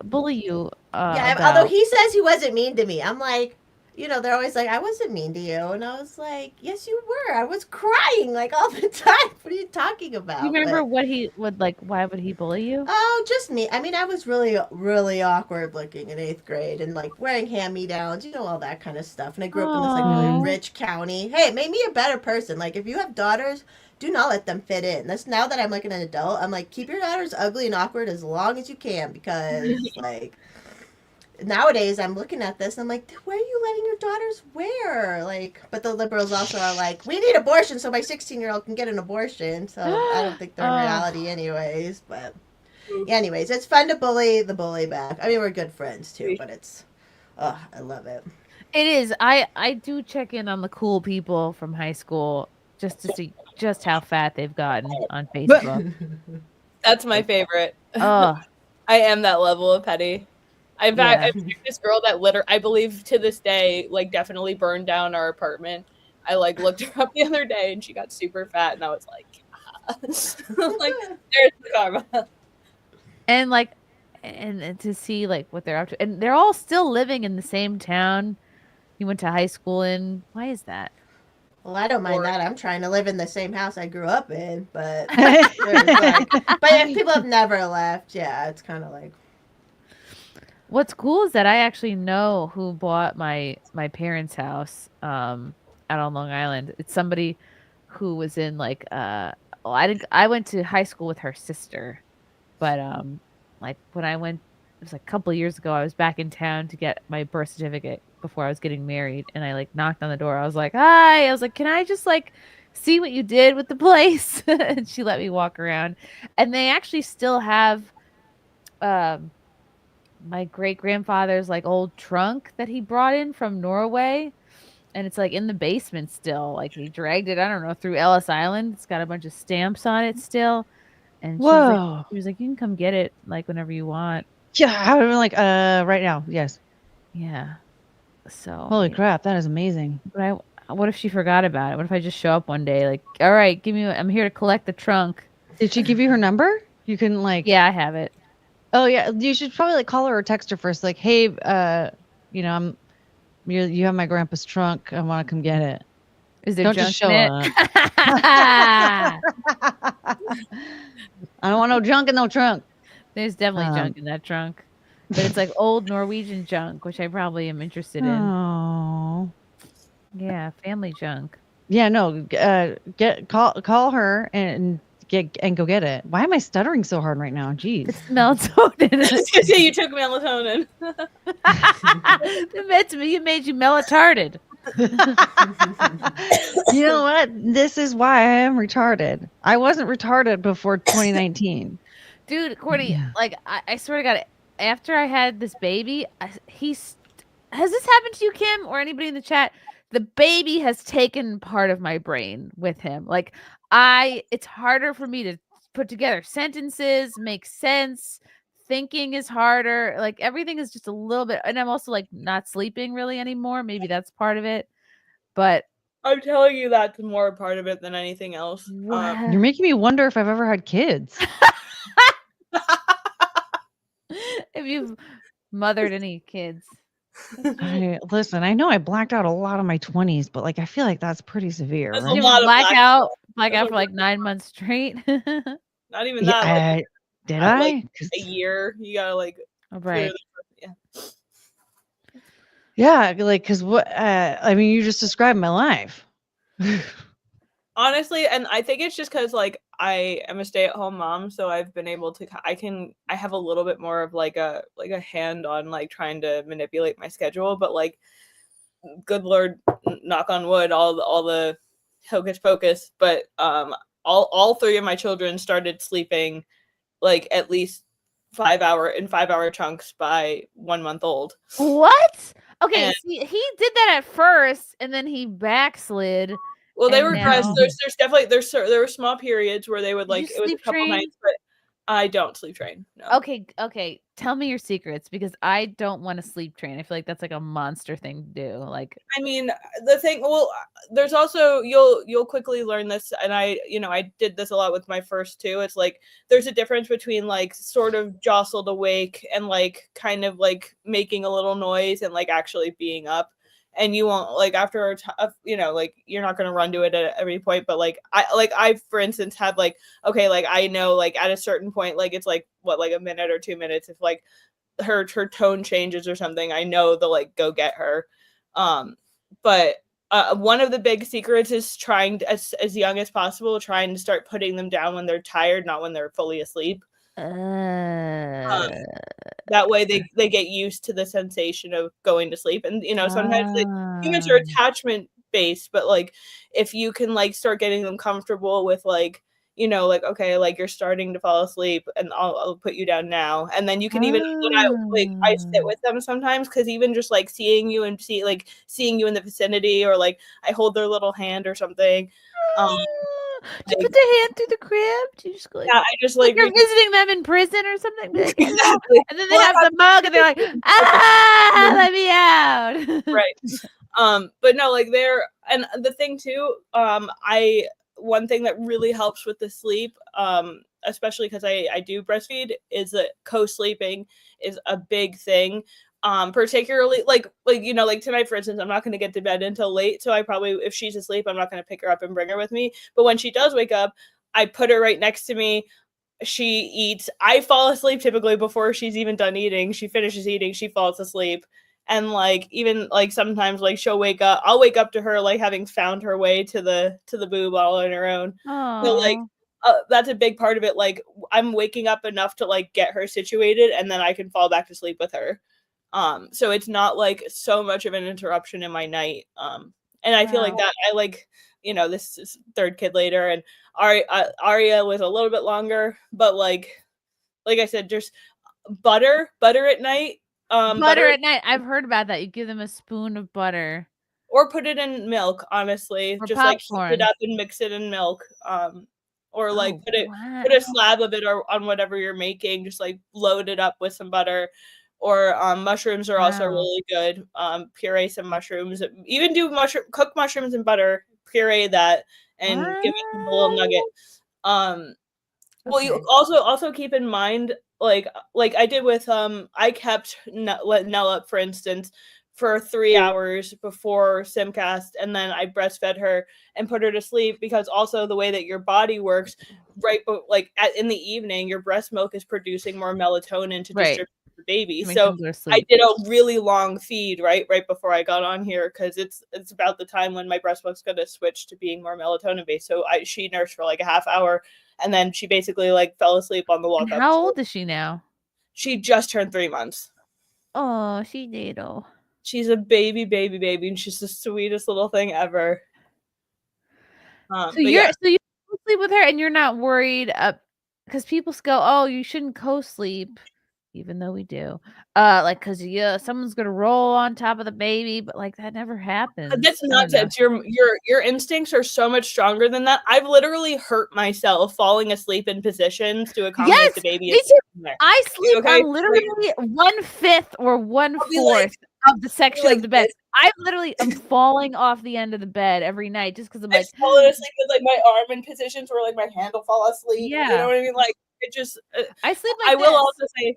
bully you Yeah, about? although he says he wasn't mean to me. I'm like, they're always like, I wasn't mean to you. And I was like, yes, you were. I was crying like all the time. What are you talking about? Do you remember But- what he would like? Why would he bully you? Oh, just me. I mean, I was really, really awkward looking in 8th grade and like wearing hand-me-downs, all that kind of stuff. And I grew up in this like Aw. really rich county. Hey, it made me a better person. Like if you have daughters, do not let them fit in. That's now that I'm like an adult. I'm like, keep your daughters ugly and awkward as long as you can because like nowadays I'm looking at this and I'm like, what are you letting your daughters wear? Like, but the liberals also are like, we need abortion so my 16-year-old can get an abortion. So I don't think they're in reality anyways. But yeah, anyways, it's fun to bully the bully back. I mean, we're good friends too, but I love it. It is. I do check in on the cool people from high school just to see just how fat they've gotten on Facebook. That's my favorite. Oh. I am that level of petty. In fact, Yeah. I've seen this girl that I believe to this day, like definitely burned down our apartment. I like looked her up the other day and she got super fat and I was like, like there's the karma. And like and to see like what they're up to. And they're all still living in the same town you went to high school in. Why is that? Well, I don't mind that. I'm trying to live in the same house I grew up in, but but if people have never left, yeah, it's kind of like. What's cool is that I actually know who bought my parents' house out on Long Island. It's somebody who was in like I went to high school with her sister, but like when I went, it was like a couple of years ago. I was back in town to get my birth certificate before I was getting married, and I like knocked on the door. I was like, "Hi!" I was like, "Can I just like see what you did with the place?" And she let me walk around, and they actually still have my great grandfather's like old trunk that he brought in from Norway, and it's like in the basement still. Like he dragged it, I don't know, through Ellis Island. It's got a bunch of stamps on it still. And Whoa. she was like, you can come get it like whenever you want. Yeah, I would have been like, right now, yes. Yeah. So Holy crap, that is amazing. But what if she forgot about it? What if I just show up one day like, all right, I'm here to collect the trunk. Did she give you her number? You can like. Yeah, I have it. Oh yeah, you should probably like call her or text her first. Like, hey, you have my grandpa's trunk. I want to come get it. Is there Don't junk just show in up. it? I don't want no junk in no trunk. There's definitely junk in that trunk, but it's like old Norwegian junk, which I probably am interested in. Oh. Yeah, family junk. Yeah, no. Call her and go get it. Why am I stuttering so hard right now? Jeez. It's melatonin. You took melatonin. It made you melatonin. You know what? This is why I am retarded. I wasn't retarded before 2019. Dude, Courtney, like I swear to God, after I had this baby, has this happened to you, Kim, or anybody in the chat? The baby has taken part of my brain with him. Like it's harder for me to put together sentences, make sense. Thinking is harder. Like everything is just a little bit, and I'm also like not sleeping really anymore. Maybe that's part of it. But I'm telling you, that's more a part of it than anything else. You're making me wonder if I've ever had kids. If you've mothered any kids. Listen, I know I blacked out a lot of my 20s, but like I feel like that's pretty severe. That's Right? a lot of blackout for like 9 months straight. Not even that. Did I? I? Like a year. You gotta like. Right. Yeah, like because what? I mean, you just described my life. Honestly, and I think it's just because like I am a stay-at-home mom, so I've been able to I have a little bit more of like a hand on like trying to manipulate my schedule, but like good Lord, knock on wood, all the hocus pocus, but all three of my children started sleeping like at least 5 hour chunks by 1 month old. What? Okay, And see, he did that at first, and then he backslid. well, they and regressed. now- There's definitely there were small periods where they would Did you like it was a sleep couple train? nights, but I don't sleep train. No. Okay. Tell me your secrets because I don't want to sleep train. I feel like that's like a monster thing to do. Like, I mean, the thing. Well, there's also you'll quickly learn this, and I did this a lot with my first two. It's like there's a difference between like sort of jostled awake and like kind of like making a little noise and like actually being up. And you won't like after like you're not gonna run to it at every point, but like I for instance had like okay like I know like at a certain point like it's like what like a minute or 2 minutes if like her tone changes or something I know to like go get her. But one of the big secrets is trying to, as young as possible, trying to start putting them down when they're tired, not when they're fully asleep. That way they get used to the sensation of going to sleep. And sometimes humans are attachment based, but like if you can like start getting them comfortable with like like okay like you're starting to fall asleep and I'll put you down now, and then you can even I sit with them sometimes because even just like seeing you and seeing you in the vicinity or like I hold their little hand or something. Do you put the hand through the crib? Do you just go like, yeah, I just like you're visiting them in prison or something? Be like, hello. And then they have the mug and they're like, let me out. Right. But no, like and the thing too, one thing that really helps with the sleep, especially because I do breastfeed, is that co-sleeping is a big thing. Particularly like tonight, for instance, I'm not going to get to bed until late. So I probably, if she's asleep, I'm not going to pick her up and bring her with me. But when she does wake up, I put her right next to me. She eats. I fall asleep typically before she's even done eating. She finishes eating. She falls asleep. And like, even like sometimes like I'll wake up to her, like having found her way to the boob all on her own. So like, that's a big part of it. Like I'm waking up enough to like get her situated and then I can fall back to sleep with her. So it's not like so much of an interruption in my night. And I feel like that I like, this is third kid later, and Aria was a little bit longer, but like I said, just butter at night. Butter at night. I've heard about that. You give them a spoon of butter. Or put it in milk, honestly. Or just popcorn. like heat it up and mix it in milk. Or like put a slab of it on whatever you're making, just like load it up with some butter. Or mushrooms are also really good. Puree some mushrooms. Even do cooked mushrooms in butter. Puree that and give it a little nugget. Well, you also keep in mind, like I did with I kept Nella, for instance, for 3 hours before SimpCast, and then I breastfed her and put her to sleep because also the way that your body works, right? But like in the evening, your breast milk is producing more melatonin to distribute to the baby. So I did a really long feed right before I got on here because it's about the time when my breast milk's going to switch to being more melatonin based. So she nursed for like a half hour. And then she basically like fell asleep on the walk up. How old is she now? She just turned 3 months. Oh, she did. Oh, she's a baby, and she's the sweetest little thing ever. So you sleep with her, and you're not worried because people go, "Oh, you shouldn't co-sleep," even though we do. Like because someone's gonna roll on top of the baby, but like that never happens. That's nonsense. Your instincts are so much stronger than that. I've literally hurt myself falling asleep in positions to accommodate the baby. Me too. I sleep on literally 1/5 or 1/4 of the section of the bed. I literally am falling off the end of the bed every night just because I'm like falling asleep with like my arm in positions where like my hand will fall asleep. Yeah. You know what I mean? Like it just. I sleep like I will also say.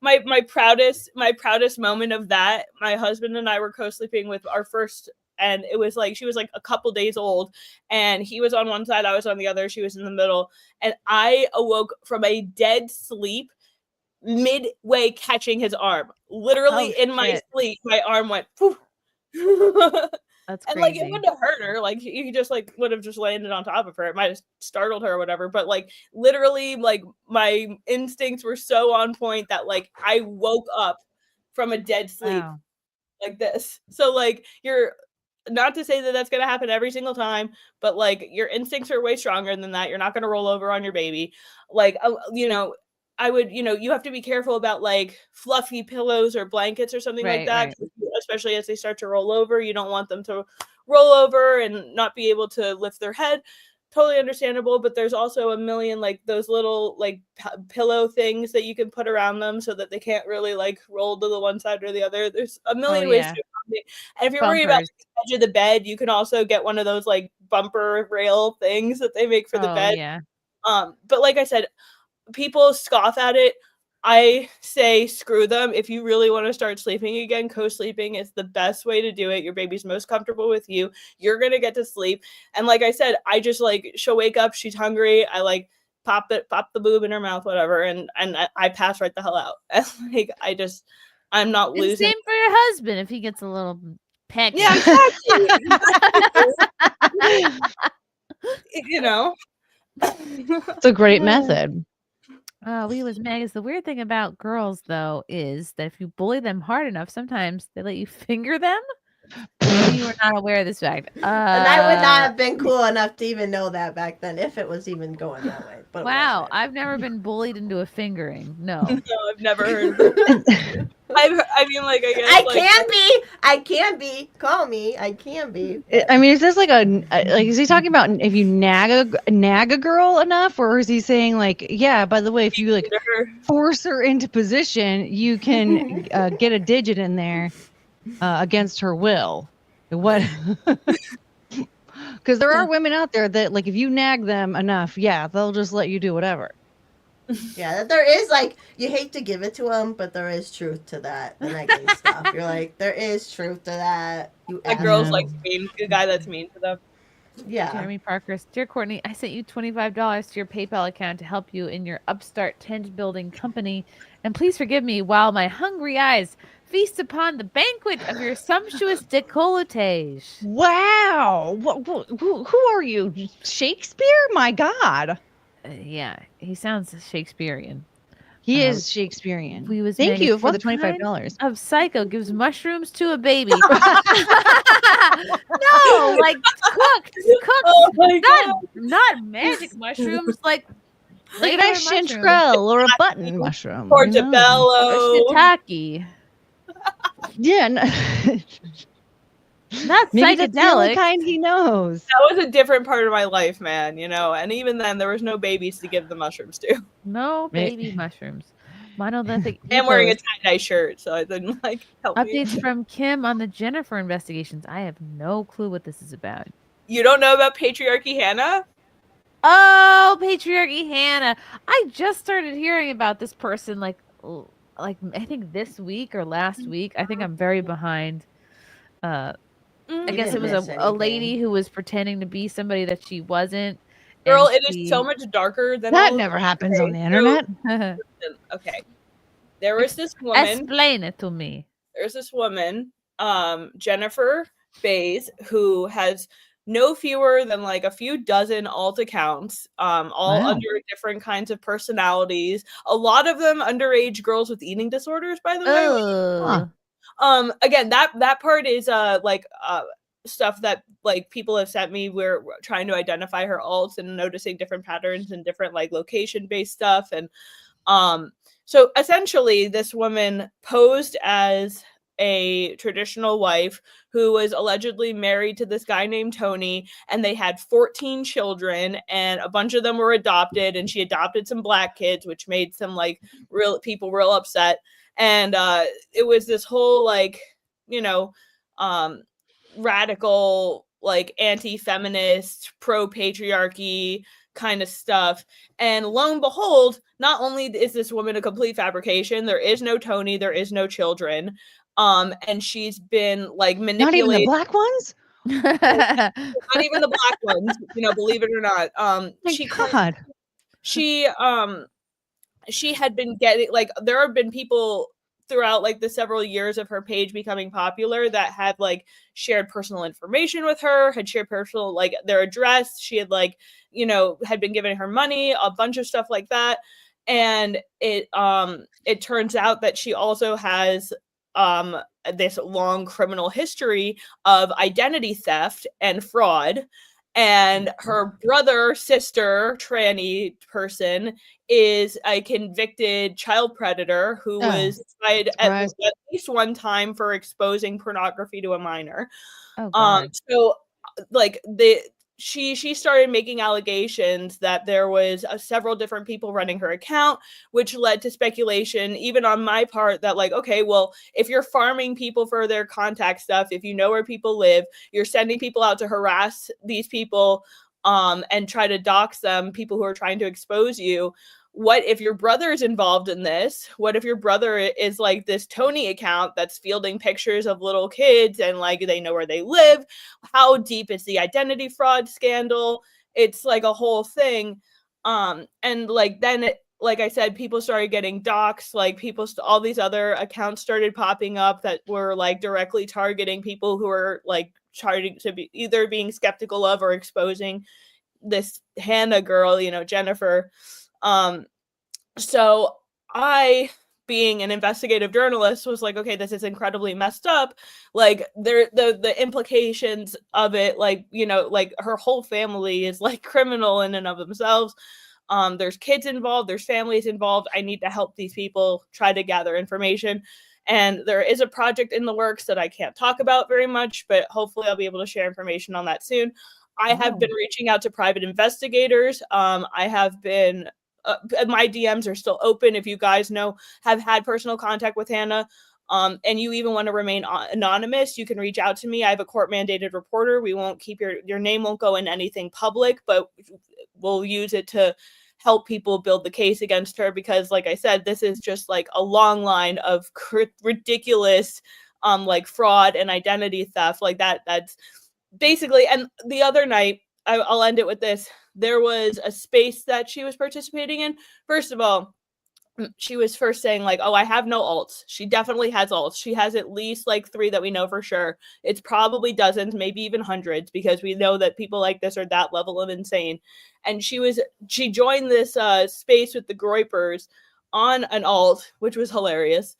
My proudest moment of that, my husband and I were co-sleeping with our first, and it was like she was like a couple days old, and he was on one side, I was on the other, she was in the middle, and I awoke from a dead sleep midway catching his arm. Literally in my sleep, my arm went poof. That's and like it crazy. wouldn't have hurt her. Like he just like would have just landed on top of her. It might have startled her or whatever. But like literally, like my instincts were so on point that like I woke up from a dead sleep Wow. like this. So like you're not to say that that's going to happen every single time, but like your instincts are way stronger than that. You're not going to roll over on your baby. Like, you know, I would, you know, you have to be careful about like fluffy pillows or blankets or something like Right, that, especially as they start to roll over. You don't want them to roll over and not be able to lift their head. Totally understandable, but there's also a million like those little like pillow things that you can put around them so that they can't really like roll to the one side or the other. There's a million ways to accommodate. And if you're worried about Bumpers. the edge of the bed, you can also get one of those like bumper rail things that they make for the bed. Yeah. But like I said, people scoff at it. I say screw them. If you really want to start sleeping again, co-sleeping is the best way to do it. Your baby's most comfortable with you. You're going to get to sleep. And like I said, I just like, she'll wake up, she's hungry. I like pop the boob in her mouth, whatever. And I pass right the hell out. And like, I'm not And losing. same for your husband if he gets a little pecky. Yeah, exactly. You know, It's a great method. We was Megas. The weird thing about girls, though, is that if you bully them hard enough, sometimes they let you finger them. Maybe you were not aware of this fact. And I would not have been cool enough to even know that back then, if it was even going that way. But Wow, I've never been bullied into a fingering. No, no, I've never heard of it. I mean, like, I guess I can be. Call me. I can be. I mean, is this like is he talking about if you nag a girl enough, or is he saying like, yeah, by the way, if you like force her into position, you can get a digit in there against her will? What? Because there are women out there that like if you nag them enough, yeah, they'll just let you do whatever. Yeah, there is like, you hate to give it to them, but there is truth to that. The nagging stuff. You're like, there is truth to that. A girl's like mean, a guy that's mean to them. Yeah. Jeremy Parker, dear Courtney, I sent you $25 to your PayPal account to help you in your upstart tent building company, and please forgive me while my hungry eyes feast upon the banquet of your sumptuous décolletage. Wow, who are you, Shakespeare? My God. Yeah, he sounds Shakespearean. He is Shakespearean. Thank you for the what kind $25. of psycho gives mushrooms to a baby? No, like cooked. Oh my God. Not magic mushrooms, like Like a regular nice mushrooms. chanterelle or a button mushroom. Portobello. Or shiitake. Yeah. Not Maybe that's the only psychedelic. kind he knows. That was a different part of my life, man, you know, and even then there was no babies to give the mushrooms to. No baby mushrooms. Monolithic. I'm wearing a ethos. tie-dye shirt, so I didn't like help Updates me. from Kim on the Jennifer investigations. I have no clue what this is about. You don't know about Patriarchy Hannah? Oh, Patriarchy Hannah. I just started hearing about this person like I think this week or last week. I think I'm very behind. I guess it was a lady who was pretending to be somebody that she wasn't. Girl, and it is so much darker than That all never of happens on the So, internet. okay. There was this woman. Explain it to me. There's this woman, Jennifer Bays, who has no fewer than like a few dozen alt accounts, all Wow. under different kinds of personalities. A lot of them underage girls with eating disorders, by the way. Again, that part is stuff that like people have sent me. We're trying to identify her alts and noticing different patterns and different like location based stuff. And so essentially this woman posed as a traditional wife who was allegedly married to this guy named Tony, and they had 14 children, and a bunch of them were adopted, and she adopted some black kids, which made some like real people real upset. And it was this whole like, you know, radical, like anti-feminist, pro-patriarchy kind of stuff. And lo and behold, not only is this woman a complete fabrication, there is no Tony, there is no children. And she's been like manipulated. Not even the black ones? Not even the black ones, you know, believe it or not. She had been getting like, there have been people throughout like the several years of her page becoming popular that had like shared personal information with her, had shared personal like their address. She had like, you know, had been giving her money, a bunch of stuff like that. And it turns out that she also has this long criminal history of identity theft and fraud. And her brother, sister, tranny person is a convicted child predator who was tried at least one time for exposing pornography to a minor. Oh, God. So like she started making allegations that there was several different people running her account, which led to speculation, even on my part, that like, okay, well, if you're farming people for their contact stuff, if you know where people live, you're sending people out to harass these people and try to dox them, people who are trying to expose you. What if your brother is involved in this? What if your brother is like this Tony account that's fielding pictures of little kids and like they know where they live? How deep is the identity fraud scandal? It's like a whole thing. And like then like I said, people started getting doxxed, like all these other accounts started popping up that were like directly targeting people who were like trying to be either being skeptical of or exposing this Hannah girl, you know, Jennifer. So I, being an investigative journalist, was like, okay, this is incredibly messed up. Like the implications of it, like, you know, like her whole family is like criminal in and of themselves. There's kids involved, there's families involved. I need to help these people try to gather information. And there is a project in the works that I can't talk about very much, but hopefully I'll be able to share information on that soon. I have been reaching out to private investigators. I have been my DMs are still open if you guys know, have had personal contact with Hannah, and you even want to remain anonymous, you can reach out to me. I have a court mandated reporter. We won't keep your name won't go in anything public, but we'll use it to help people build the case against her, because like I said, this is just like a long line of ridiculous like fraud and identity theft like that's basically. And the other night, I'll end it with this. There was a space that she was participating in. First of all, she was first saying like, oh, I have no alts. She definitely has alts. She has at least like 3 that we know for sure. It's probably dozens, maybe even hundreds, because we know that people like this are that level of insane. And she joined this space with the Groypers on an alt, which was hilarious.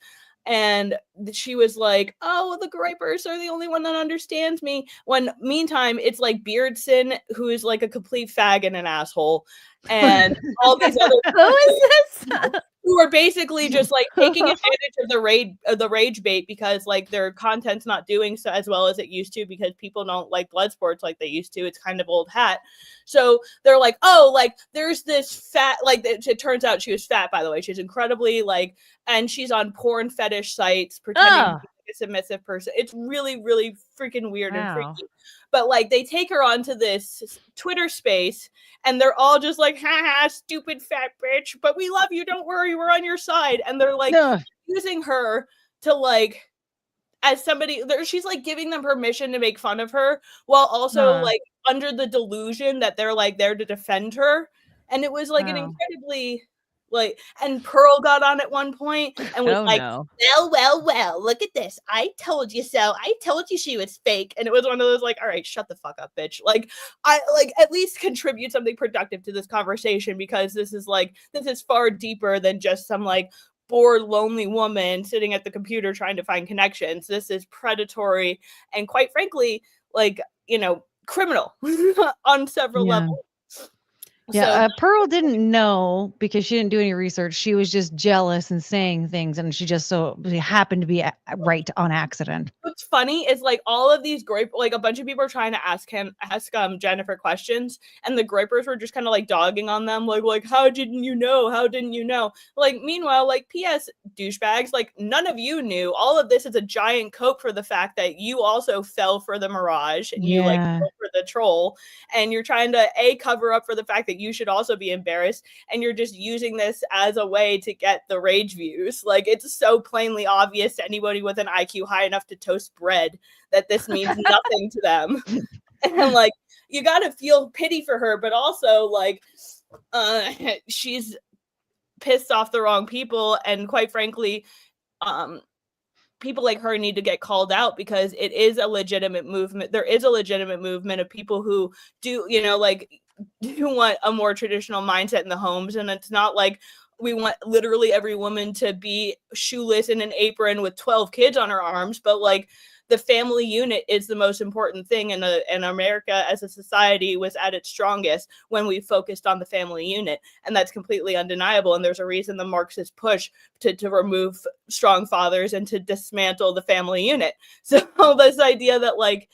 And she was like, oh, the Groypers are the only one that understands me. When meantime, it's like Beardson, who is like a complete fag and an asshole. And all these other who is this? Who are basically just like taking advantage of the rage bait, because like their content's not doing so as well as it used to, because people don't like blood sports like they used to. It's kind of old hat. So they're like, oh, like there's this fat, like it turns out she was fat, by the way. She's incredibly like, and she's on porn fetish sites pretending to be a submissive person. It's really, really freaking weird and freaky. But like they take her onto this Twitter space and they're all just like, haha, stupid fat bitch, but we love you, don't worry, we're on your side. And they're like using her to like, as somebody, she's like giving them permission to make fun of her, while also like under the delusion that they're like there to defend her. And it was like an incredibly like, and Pearl got on at one point and was well, look at this. I told you so. I told you she was fake. And it was one of those like, all right, shut the fuck up, bitch. Like, I like at least contribute something productive to this conversation, because this is far deeper than just some like bored, lonely woman sitting at the computer trying to find connections. This is predatory and, quite frankly, like, you know, criminal on several levels. Yeah, Pearl didn't know because she didn't do any research. She was just jealous and saying things, and she happened to be right on accident. What's funny is like all of these like a bunch of people are trying to ask Jennifer questions, and the Groypers were just kind of like dogging on them, like how didn't you know? How didn't you know? Like meanwhile, like P.S. douchebags, like none of you knew. All of this is a giant cope for the fact that you also fell for the mirage and you like fell for the troll, and you're trying to cover up for the fact that you should also be embarrassed, and you're just using this as a way to get the rage views. Like it's so plainly obvious to anybody with an IQ high enough to toast bread that this means nothing to them. And like you gotta feel pity for her, but also like she's pissed off the wrong people, and quite frankly people like her need to get called out, because it is a legitimate movement. There is a legitimate movement of people who do, you know, like, do want a more traditional mindset in the homes. And it's not like we want literally every woman to be shoeless in an apron with 12 kids on her arms, but like the family unit is the most important thing. And America as a society was at its strongest when we focused on the family unit. And that's completely undeniable. And there's a reason the Marxists push to remove strong fathers and to dismantle the family unit. So this idea that like,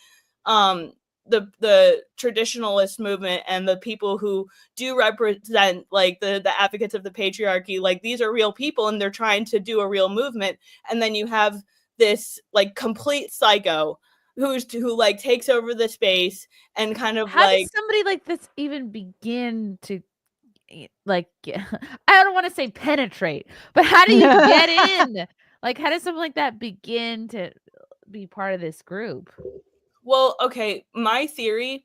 the traditionalist movement and the people who do represent like the advocates of the patriarchy, like these are real people and they're trying to do a real movement. And then you have this like complete psycho who like takes over the space and kind of how like does somebody like this even begin to like I don't want to say penetrate, but how do you get in? Like how does something like that begin to be part of this group? Well, okay, my theory,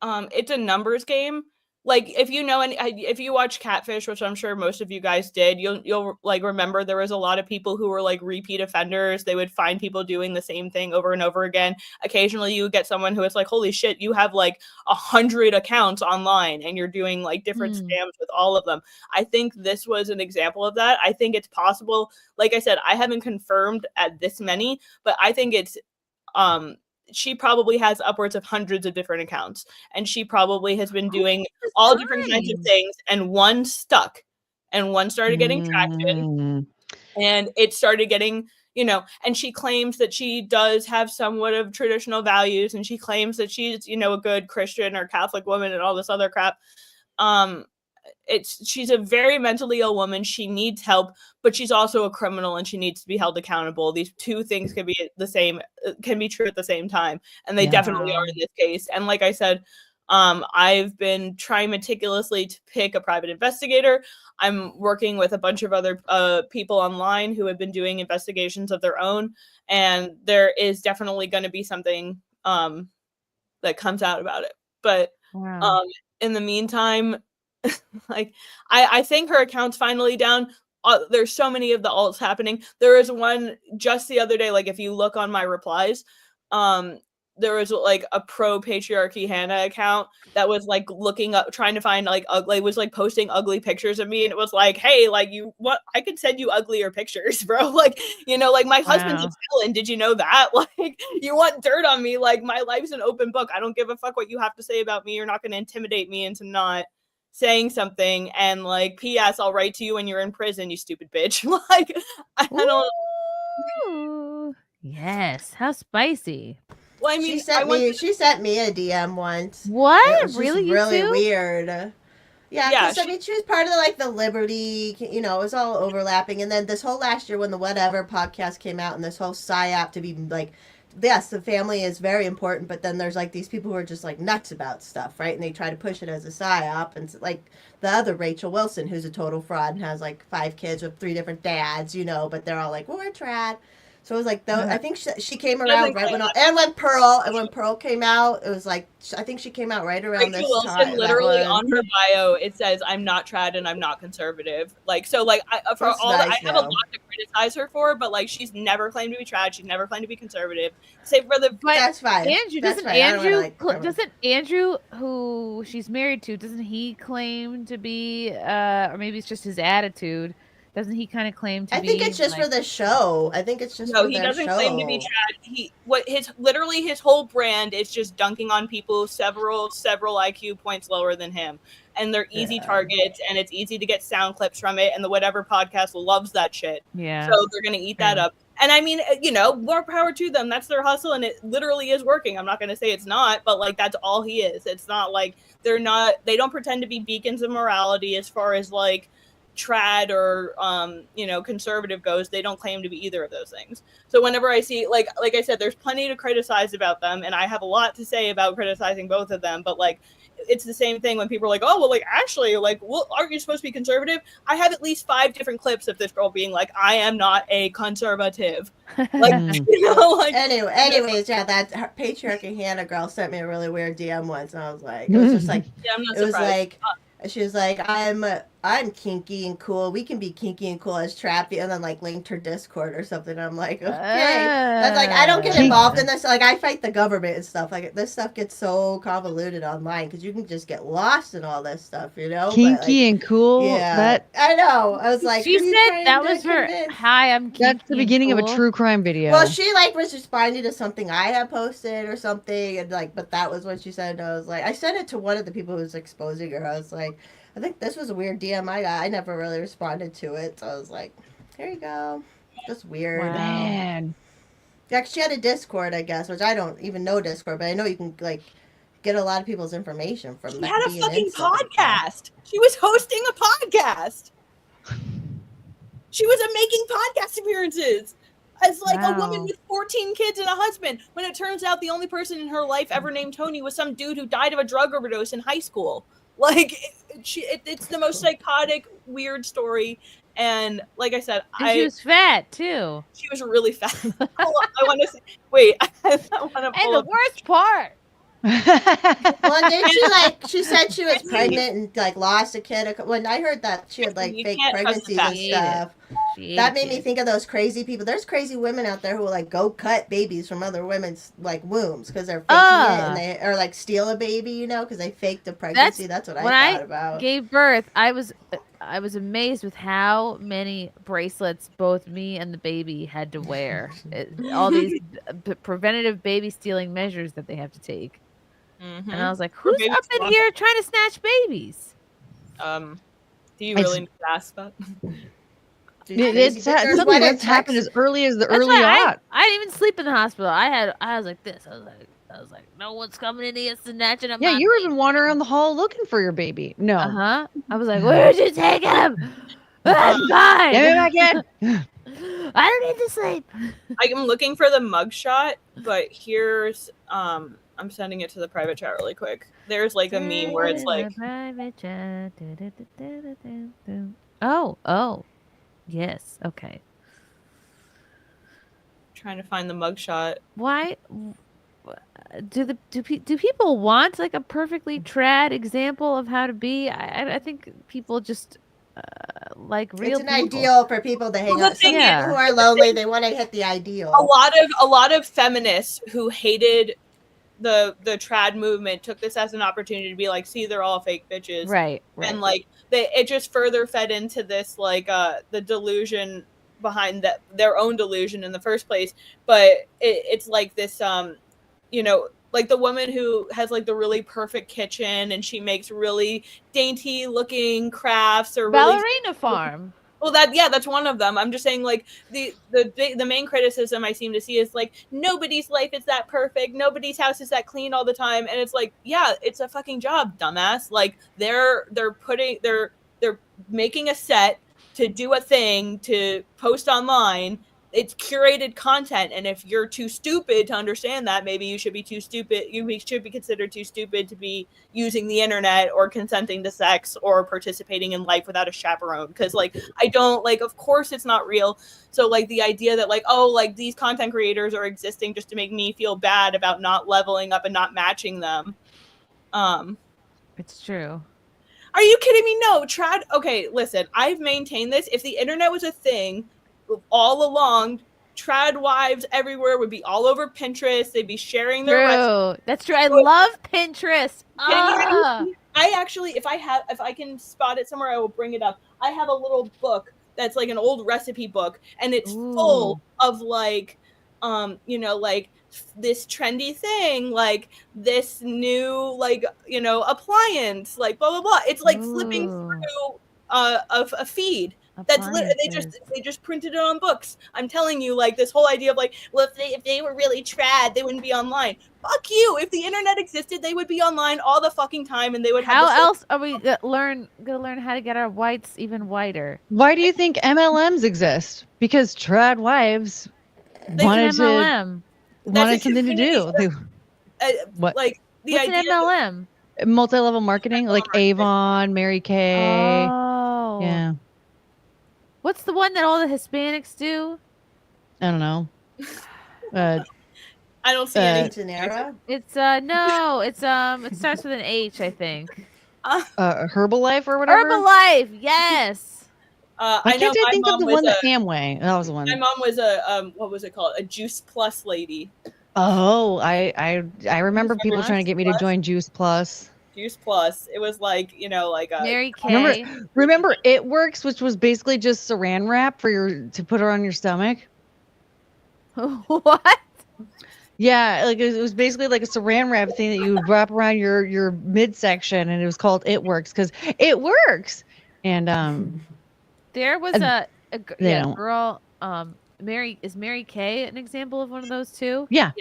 it's a numbers game. Like if you know, and if you watch Catfish, which I'm sure most of you guys did, you'll like remember there was a lot of people who were like repeat offenders. They would find people doing the same thing over and over again. Occasionally, you would get someone who is like, "Holy shit, you have like 100 accounts online, and you're doing like different scams with all of them." I think this was an example of that. I think it's possible. Like I said, I haven't confirmed at this many, but I think it's she probably has upwards of hundreds of different accounts, and she probably has been doing all different kinds of things, and one stuck and one started getting traction and it started getting, you know, and she claims that she does have somewhat of traditional values, and she claims that she's, you know, a good Christian or Catholic woman and all this other crap. She's a very mentally ill woman. She needs help, but she's also a criminal and she needs to be held accountable. These two things can be the same, can be true at the same time. And they definitely are in this case. And like I said, I've been trying meticulously to pick a private investigator. I'm working with a bunch of other people online who have been doing investigations of their own. And there is definitely going to be something that comes out about it. But in the meantime, like I think her account's finally down. There's so many of the alts happening. There was one just the other day, like if you look on my replies, there was like a pro patriarchy Hannah account that was like looking up, trying to find like ugly, was like posting ugly pictures of me, and it was like, hey, like you what, I could send you uglier pictures, bro. Like, you know, like my husband's a felon, did you know that? Like you want dirt on me, like my life's an open book. I don't give a fuck what you have to say about me. You're not going to intimidate me into not saying something. And like, P.S. I'll write to you when you're in prison, you stupid bitch. Like I don't. Ooh, yes, how spicy. Well, I mean, she sent me a DM once. What? It was really? Really you too? weird. Yeah, because I mean, she was part of like the Liberty, you know, it was all overlapping. And then this whole last year when the Whatever podcast came out, and this whole PSYOP to be like, yes, the family is very important, but then there's like these people who are just like nuts about stuff, right? And they try to push it as a PSYOP. And like the other Rachel Wilson, who's a total fraud and has like 5 kids with 3 different dads, you know, but they're all like, well, we're trad. So it was like, I think she came around right when Pearl came out, it was like, I think she came out right around Rachel this Wilson, time. literally on her bio, it says, I'm not trad and I'm not conservative. Like, so like, I have a lot to criticize her for, but like, she's never claimed to be trad. She's never claimed to be conservative. Save for the, but that's fine. Andrew, doesn't Andrew, who she's married to, doesn't he claim to be, or maybe it's just his attitude, doesn't he kind of claim to be? I think it's just for the show. I think it's just for their show. No, he doesn't claim to be trad. His whole brand is just dunking on people several IQ points lower than him. And they're easy targets, and it's easy to get sound clips from it, and the Whatever podcast loves that shit. Yeah. So they're going to eat that up. And I mean, you know, more power to them. That's their hustle, and it literally is working. I'm not going to say it's not, but like, that's all he is. It's not like they don't pretend to be beacons of morality as far as like trad or you know, conservative goes. They don't claim to be either of those things. So whenever I see like I said, there's plenty to criticize about them, and I have a lot to say about criticizing both of them, but like, it's the same thing when people are like, oh well, like actually, like, well, aren't you supposed to be conservative? I have at least 5 different clips of this girl being like, I am not a conservative. Like, you know, like, anyways, yeah, that patriarchy Hannah girl sent me a really weird DM once, and I was like, it was just like, yeah, I'm not it surprised. was like, she was like, I'm kinky and cool. We can be kinky and cool as Trappy, and then like linked her Discord or something. I'm like, okay. That's like I don't get involved in this. Like I fight the government and stuff. Like this stuff gets so convoluted online because you can just get lost in all this stuff, you know. Kinky and cool. Yeah, I know. I was like, She who are you said trying that to was her. convince? Hi, I'm kinky. That's the beginning of a true crime video. Well, she like was responding to something I had posted or something, and like, but that was what she said. And I was like, I sent it to one of the people who was exposing her. I was like, I think this was a weird DM I got. I never really responded to it, so I was like, here you go. Just weird. Wow. Man. Yeah, 'cause she had a Discord, I guess, which I don't even know Discord, but I know you can like get a lot of people's information from. She that had a being fucking in stuff like that. podcast. She was hosting a podcast. She was making podcast appearances as like a woman with 14 kids and a husband. When it turns out the only person in her life ever named Tony was some dude who died of a drug overdose in high school. Like it's the most psychotic, weird story. And like I said, And she was fat too. She was really fat. Hold on, I want to say. Wait, I want to pull And the up. worst part. Well, did she said she was pregnant and like lost a kid. When I heard that she had like You fake can't trust pregnancies the and fact. stuff, that made me think of those crazy people. There's crazy women out there who will like go cut babies from other women's like wombs because they're faking it, and they or like steal a baby, you know, because they faked a pregnancy. That's what when I thought about. Gave birth, I was amazed with how many bracelets both me and the baby had to wear. All these preventative baby stealing measures that they have to take. Mm-hmm. And I was like, who's up in here trying to snatch babies? Do you really need to ask that? It's something that's happened as early as the early aughts. I didn't even sleep in the hospital. I was like this. I was like, no one's coming in here snatching him. Yeah, you were even wandering around the hall looking for your baby. No. I was like, where'd you take him? That's fine. Get him back in. I don't need to sleep. I'm looking for the mugshot, but here's I'm sending it to the private chat really quick. There's like a meme where it's like private chat. Oh. Yes. Okay. Trying to find the mugshot. Why do people want like a perfectly trad example of how to be? I think people just like real. It's an people. ideal for people to hang out. Some people who are lonely, they want to hit the ideal. A lot of feminists who hated the trad movement took this as an opportunity to be like, see, they're all fake bitches, right. And like it just further fed into this like the delusion behind their own delusion in the first place. But it's like this you know, like the woman who has like the really perfect kitchen and she makes really dainty looking crafts or Ballerina Farm. Well, that's one of them. I'm just saying, like the main criticism I seem to see is like nobody's life is that perfect, nobody's house is that clean all the time, and it's like, yeah, it's a fucking job, dumbass. Like they're making a set to do a thing to post online. It's curated content, and if you're too stupid to understand that, maybe you should be too stupid. You should be considered too stupid to be using the internet or consenting to sex or participating in life without a chaperone. Because, like, I don't like. Of course, it's not real. So, like, the idea that, like, oh, like these content creators are existing just to make me feel bad about not leveling up and not matching them. It's true. Are you kidding me? No, trad. Okay, listen. I've maintained this. If the internet was a thing all along, trad wives everywhere would be all over Pinterest. They'd be sharing their recipes. That's true. I love Pinterest. I actually, if I can spot it somewhere, I will bring it up. I have a little book that's like an old recipe book, and it's full of like, you know, like this trendy thing, like this new, like, you know, appliance, like blah blah blah. It's like flipping through a feed. That's they just printed it on books. I'm telling you, like this whole idea of like, well, if they were really trad, they wouldn't be online. Fuck you! If the internet existed, they would be online all the fucking time, and they would. How else are we gonna learn how to get our whites even whiter? Why do you think MLMs exist? Because trad wives wanted something to do. What? Like the What's idea. An MLM? Multi-level marketing, like Avon, Mary Kay. Oh. Yeah. What's the one that all the Hispanics do? I don't know. I don't see any. Genera? It's no, it's it starts with an H, I think. Herbalife or whatever. Herbalife, yes. Why I know can't I my think of mom the was one that a Amway? That was the one. my mom was a what was it called? A Juice Plus lady. Oh, I remember people Juice trying to get me to Plus? join Juice Plus. Juice Plus. It was like, you know, like a Mary Kay. Remember It Works, which was basically just saran wrap to put it on your stomach. What? Yeah, like it was basically like a saran wrap thing that you would wrap around your midsection, and it was called It Works because it works. And There was they don't. girl. Mary Kay an example of one of those too? Yeah.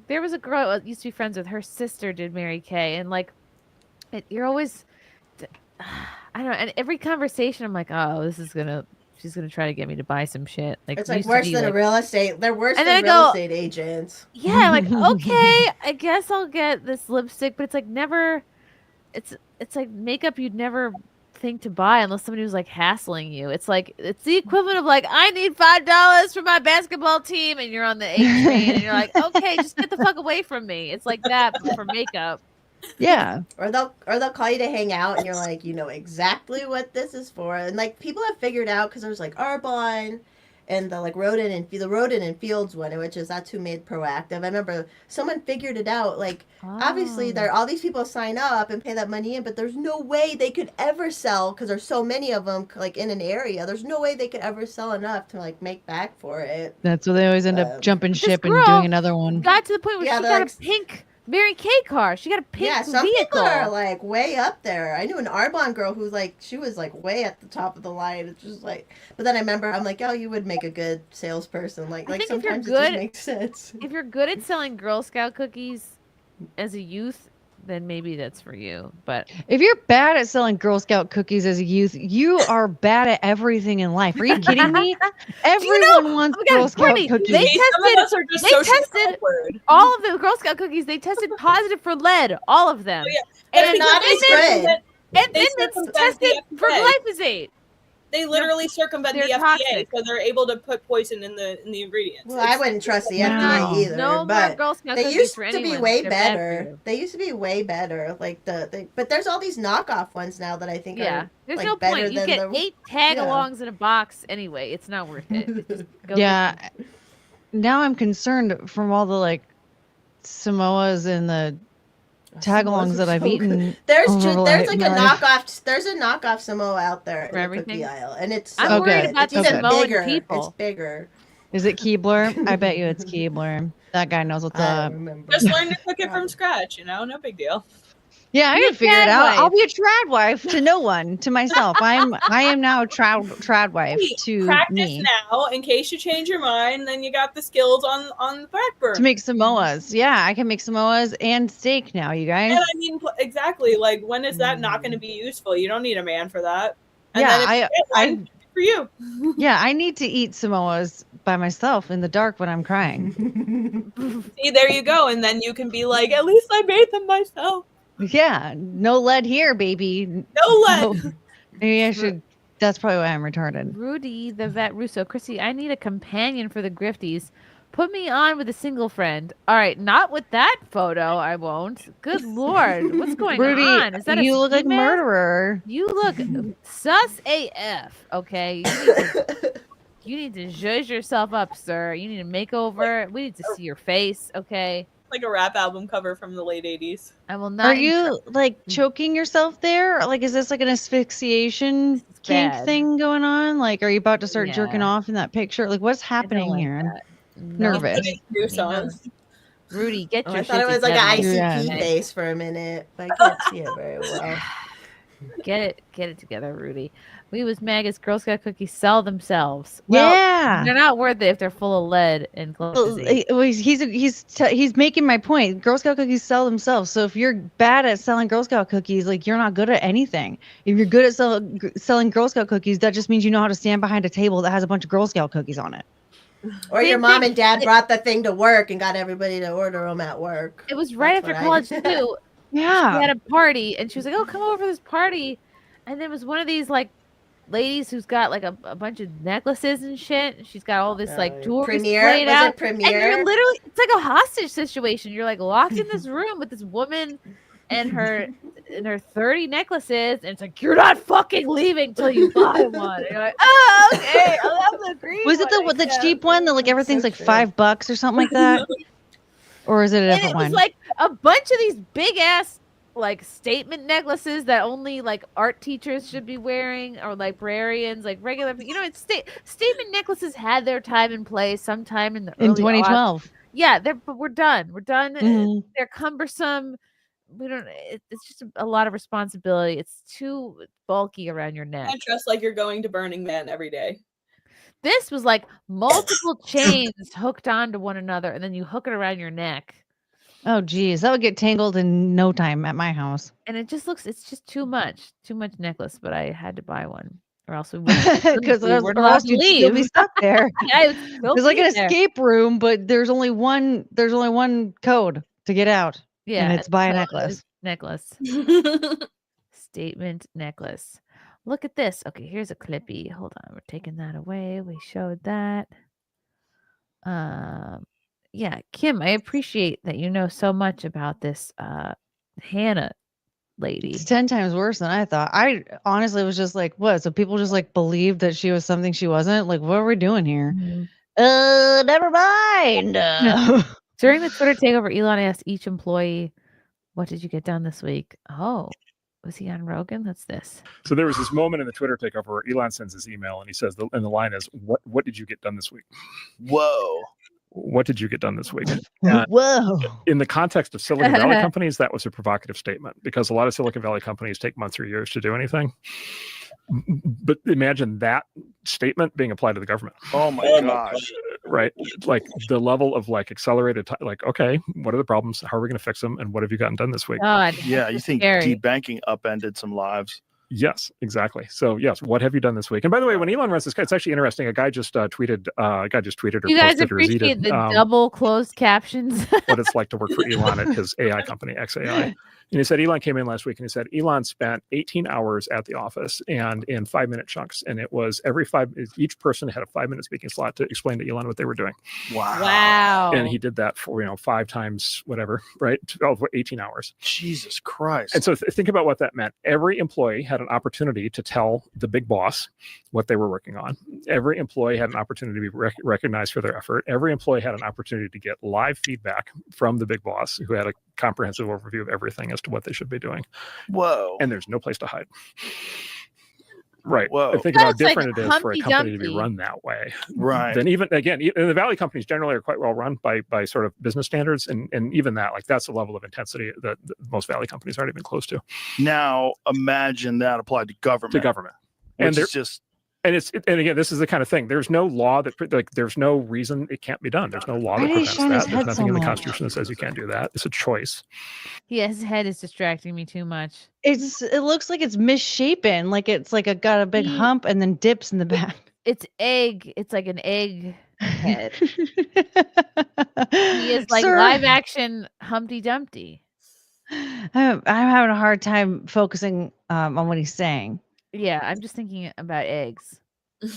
There was a girl I used to be friends with. Her sister did Mary Kay, and like, you're always, I don't know. And every conversation, I'm like, oh, she's gonna try to get me to buy some shit. Like, It's like worse than a real estate. They're worse and than then I real go, estate agents. Yeah, like, okay, I guess I'll get this lipstick, but it's like never. It's like makeup you'd never think to buy unless somebody was like hassling you. It's like it's the equivalent of like, I need $5 for my basketball team, and you're on the 8 train, and you're like, okay, just get the fuck away from me. It's like that but for makeup. Yeah. Or they'll call you to hang out, and you're like, you know exactly what this is for. And like people have figured out, because there's like Arbonne and the like Rodin and Fields one, that's who made Proactive. I remember someone figured it out. Like obviously there all these people sign up and pay that money in, but there's no way they could ever sell, because there's so many of them like in an area. There's no way they could ever sell enough to like make back for it. That's why they always end up jumping ship and girl doing another one. Got to the point where she got like, a pink Mary Kay car. She got a pink some vehicle. people are like way up there. I knew an Arbonne girl who's like, she was like way at the top of the line. It's just like, but then I remember I'm like, oh, you would make a good salesperson. Like think sometimes if you're it just good, makes sense. If you're good at selling Girl Scout cookies as a youth, then maybe that's for you. But if you're bad at selling Girl Scout cookies as a youth, you are bad at everything in life. Are you kidding me? Everyone wants Girl Scout cookies. They tested all of the Girl Scout cookies. They tested positive for lead, all of them. Oh, yeah. And not as good. And then it's tested for glyphosate. They literally circumvent the they're FDA, toxic. so they're able to put poison in the ingredients. Well, I wouldn't trust the FDA either. No more but Girl Scout they cookies used for to be anyone. way They're bad for better. you. They used to be way better. Like but there's all these knockoff ones now that I think are There's like no better point. You than get the 8 tag-alongs in a box anyway. It's not worth it. It's just go Yeah. Now I'm concerned from all the like Samoas and the tag-alongs that I've eaten. There's over, like a my life. knockoff. There's a knockoff Samoa out there in the everything? cookie aisle, and it's I'm worried Okay. about it's even Samoan bigger. people. It's bigger. Is it Keebler? I bet you it's Keebler. That guy knows what's I up. remember. Just learn to cook it from scratch, no big deal. Yeah, I Be can a figure it trad out. wife. I'll be a trad wife to no one, to myself. I am now a trad wife to Practice me. now in case you change your mind. Then you got the skills on the back burner. To make Samoas. Yeah, I can make Samoas and steak now, you guys. And I mean, exactly. Like, when is that not going to be useful? You don't need a man for that. And Yeah, then if you get one, for you. Yeah, I need to eat Samoas by myself in the dark when I'm crying. See, there you go. And then you can be like, at least I made them myself. Yeah, no lead here, baby. No lead. Maybe I should. That's probably why I'm retarded. Rudy the Vet Russo. Chrissy, I need a companion for the Grifties. Put me on with a single friend. All right, not with that photo. I won't. Good Lord. What's going Rudy, on? Is that you a look like ski mask? murderer. You look sus AF, okay? You need to zhuzh yourself up, sir. You need a makeover. We need to see your face, okay? Like a rap album cover from the late 80s. I will not. Are you like choking yourself there? Like, is this like an asphyxiation kink bad. thing going on? Like, are you about to start Yeah. jerking off in that picture? Like, what's happening like here? that. I'm No. nervous. Rudy, get Oh, your I thought it shit was like an together. ICP face for a minute, but I can't see it very well. Get it together, Rudy. We was Magus Girl Scout cookies sell themselves. Well, Yeah. they're not worth it if they're full of lead and glyphosate. Well, he's making my point. Girl Scout cookies sell themselves. So if you're bad at selling Girl Scout cookies, like, you're not good at anything. If you're good at selling Girl Scout cookies, that just means you know how to stand behind a table that has a bunch of Girl Scout cookies on it. Or your mom and dad brought the thing to work and got everybody to order them at work. It was right That's after what I college did. too. Yeah. She had a party and she was like, "Oh, come over for this party," and there was one of these like ladies who's got like a bunch of necklaces and shit. She's got all this like jewelry Premier? sprayed Was it out. And Premier? you're literally, it's like a hostage situation. You're like locked in this room with this woman and her and there are 30 necklaces, and it's like, you're not fucking leaving till you buy one. And you're like, oh, okay, I'll have the green Was it one, the cheap one that like everything's like $5 or something like that? Or is it a And different it was one? like a bunch of these big ass like statement necklaces that only like art teachers should be wearing, or librarians, like regular, it's statement necklaces had their time and place sometime in the In early 2012. Yeah, but we're done. We're done. Mhm. They're cumbersome. We don't. It's just a lot of responsibility. It's too bulky around your neck. And dress like you're going to Burning Man every day. This was like multiple chains hooked onto one another, and then you hook it around your neck. Oh, geez. That would get tangled in no time at my house. And it's just too much necklace, but I had to buy one, or else we Because weren't or allowed else to you'd leave. still be stuck there. I would still It's like be an there. escape room, but there's only one code to get out. Yeah, And it's buy a so necklace. Necklace. Statement necklace. Look at this. Okay, here's a clippy. Hold on, we're taking that away. We showed that. Yeah, Kim, I appreciate that you know so much about this Hannah lady. It's 10 times worse than I thought. I honestly was just like, what? So people just like believed that she was something she wasn't? Like, what are we doing here? Never mind. During the Twitter takeover, Elon asked each employee, what did you get done this week? Oh, was he on Rogan? That's this. So there was this moment in the Twitter takeover where Elon sends his email and he says, and the line is, what did you get done this week? Whoa. What did you get done this week? Whoa. In the context of Silicon Valley companies, that was a provocative statement because a lot of Silicon Valley companies take months or years to do anything. But imagine that statement being applied to the government. Oh my gosh. Right. Like the level of like accelerated time, like, okay, what are the problems? How are we going to fix them? And what have you gotten done this week? God, yeah. You think debanking upended some lives? Yes, exactly. So yes, what have you done this week? And by the way, when Elon runs this guy, it's actually interesting. A guy just tweeted or you guys posted or appreciate tweeted the double closed captions. what it's like to work for Elon at his AI company, XAI. And he said Elon came in last week and he said Elon spent 18 hours at the office and in 5-minute chunks. And it was each person had a 5-minute speaking slot to explain to Elon what they were doing. Wow. And he did that for, 5 times whatever, right? 18 hours. Jesus Christ. And so think about what that meant. Every employee had an opportunity to tell the big boss what they were working on. Every employee had an opportunity to be recognized for their effort. Every employee had an opportunity to get live feedback from the big boss who had a comprehensive overview of everything as to what they should be doing. Whoa. And there's no place to hide. Right. Whoa. And think about how different it is for a company to be run that way. Right. Then even again, the Valley companies generally are quite well run by sort of business standards. And even that, like that's the level of intensity that most Valley companies aren't even close to. Now imagine that applied to government. And it's just and again, this is the kind of thing. There's no law that like there's no reason it can't be done. There's no law that prevents that. There's nothing in the Constitution that says you can't do that. It's a choice. Yeah, his head is distracting me too much. It looks like it's misshapen, like it's like got a big hump and then dips in the back. It's like an egg head. He is like live action Humpty Dumpty. I'm having a hard time focusing on what he's saying. Yeah, I'm just thinking about eggs. He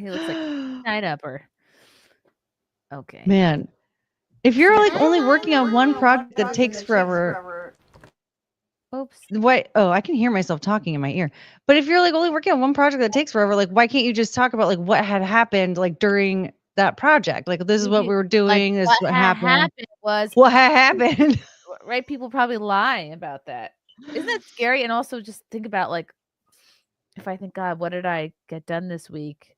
looks like a night upper. Okay. Man, if you're like only working on one project that takes forever. Oops. Why? Oh, I can hear myself talking in my ear. But if you're like only working on one project that takes forever, like why can't you just talk about like what had happened like during that project? Like this is what we were doing. This is what happened. What had happened? Right? People probably lie about that. Isn't that scary? And also just think about like, if I think, God, what did I get done this week?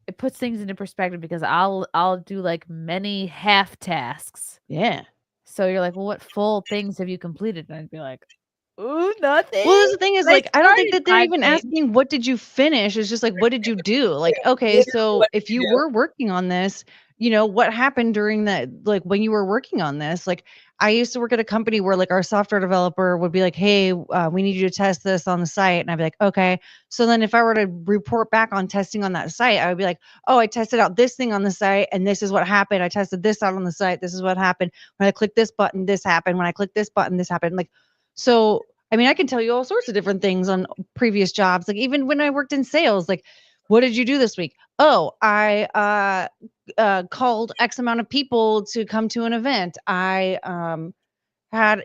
It puts things into perspective because I'll do like many half tasks. Yeah. So you're like, well, what full things have you completed? And I'd be like, ooh, nothing. Well, the thing is, like, I don't think that they're even asking what did you finish. It's just like, what did you do? Like, okay, so if you were working on this, what happened during that, like when you were working on this? Like, I used to work at a company where like our software developer would be like, hey, we need you to test this on the site. And I'd be like, okay. So then if I were to report back on testing on that site, I would be like, oh, I tested out this thing on the site and this is what happened. I tested this out on the site. This is what happened. When I clicked this button, this happened. When I clicked this button, this happened. Like, so, I mean, I can tell you all sorts of different things on previous jobs. Like even when I worked in sales, like what did you do this week? Oh, I called X amount of people to come to an event. I had,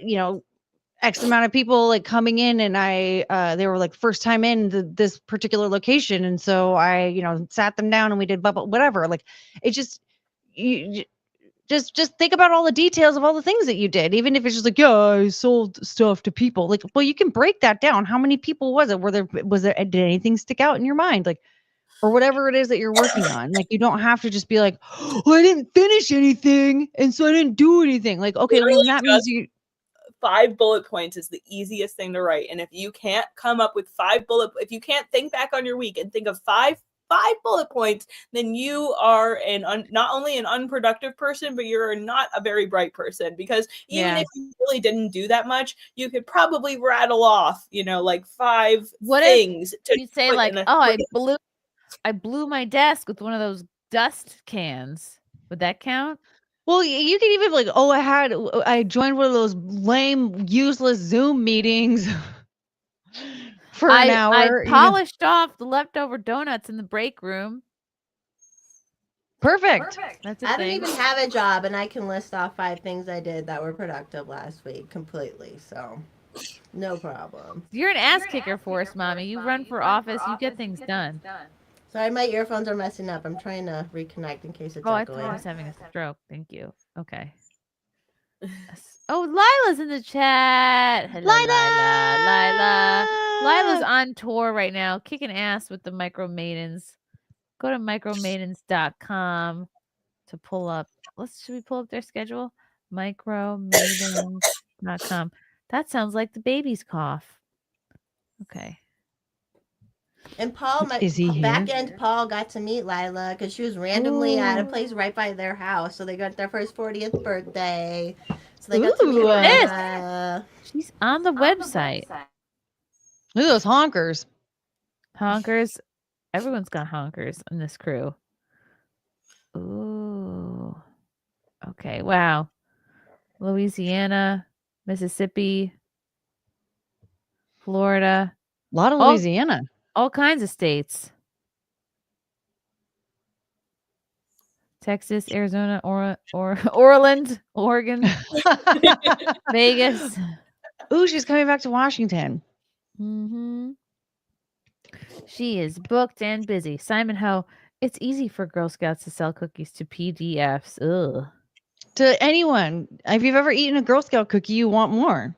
X amount of people like coming in, and they were like first time in this particular location, and so I sat them down and we did whatever. Like it just think about all the details of all the things that you did, even if it's just like, yeah, I sold stuff to people. Like, well, you can break that down. How many people was it? Did anything stick out in your mind? Like, or whatever it is that you're working on. Like, you don't have to just be like, oh, I didn't finish anything, and so I didn't do anything. Like, okay, well, that means you 5 bullet points is the easiest thing to write. And if you can't come up with if you can't think back on your week and think of five bullet points, then you are not only an unproductive person, but you're not a very bright person, because even if you really didn't do that much, you could probably rattle off, like 5 things. You say like, oh, I blew my desk with one of those dust cans. Would that count? Well, you can even like, oh, I joined one of those lame, useless Zoom meetings for an hour. I polished off the leftover donuts in the break room. Perfect. That's I don't even have a job, and I can list off 5 things I did that were productive last week completely. So, no problem. You're an ass kicker for us, Mommy. You run for office. You get things done. Sorry, my earphones are messing up. I'm trying to reconnect in case it's I echoing. thought I was having a stroke. Thank you. Okay. Oh, Lila's in the chat. Hello, Lila. Lila's on tour right now, kicking ass with the Micro Maidens. Go to micromaidens.com to pull up. Should we pull up their schedule? Micromaidens.com. That sounds like the baby's cough. Okay. And Paul, back end Paul got to meet Lila because she was randomly at a place right by their house. So they got their first 40th birthday. So they got to meet Lila. She's on the website. Look at those honkers. Honkers. Everyone's got honkers in this crew. Ooh. Okay. Wow. Louisiana, Mississippi, Florida. A lot of Louisiana. All kinds of states. Texas, Arizona, Orland, Oregon, Vegas. Ooh, she's coming back to Washington. Mm-hmm. She is booked and busy. Simon Ho, it's easy for Girl Scouts to sell cookies to PDFs. Ugh. To anyone. If you've ever eaten a Girl Scout cookie, you want more.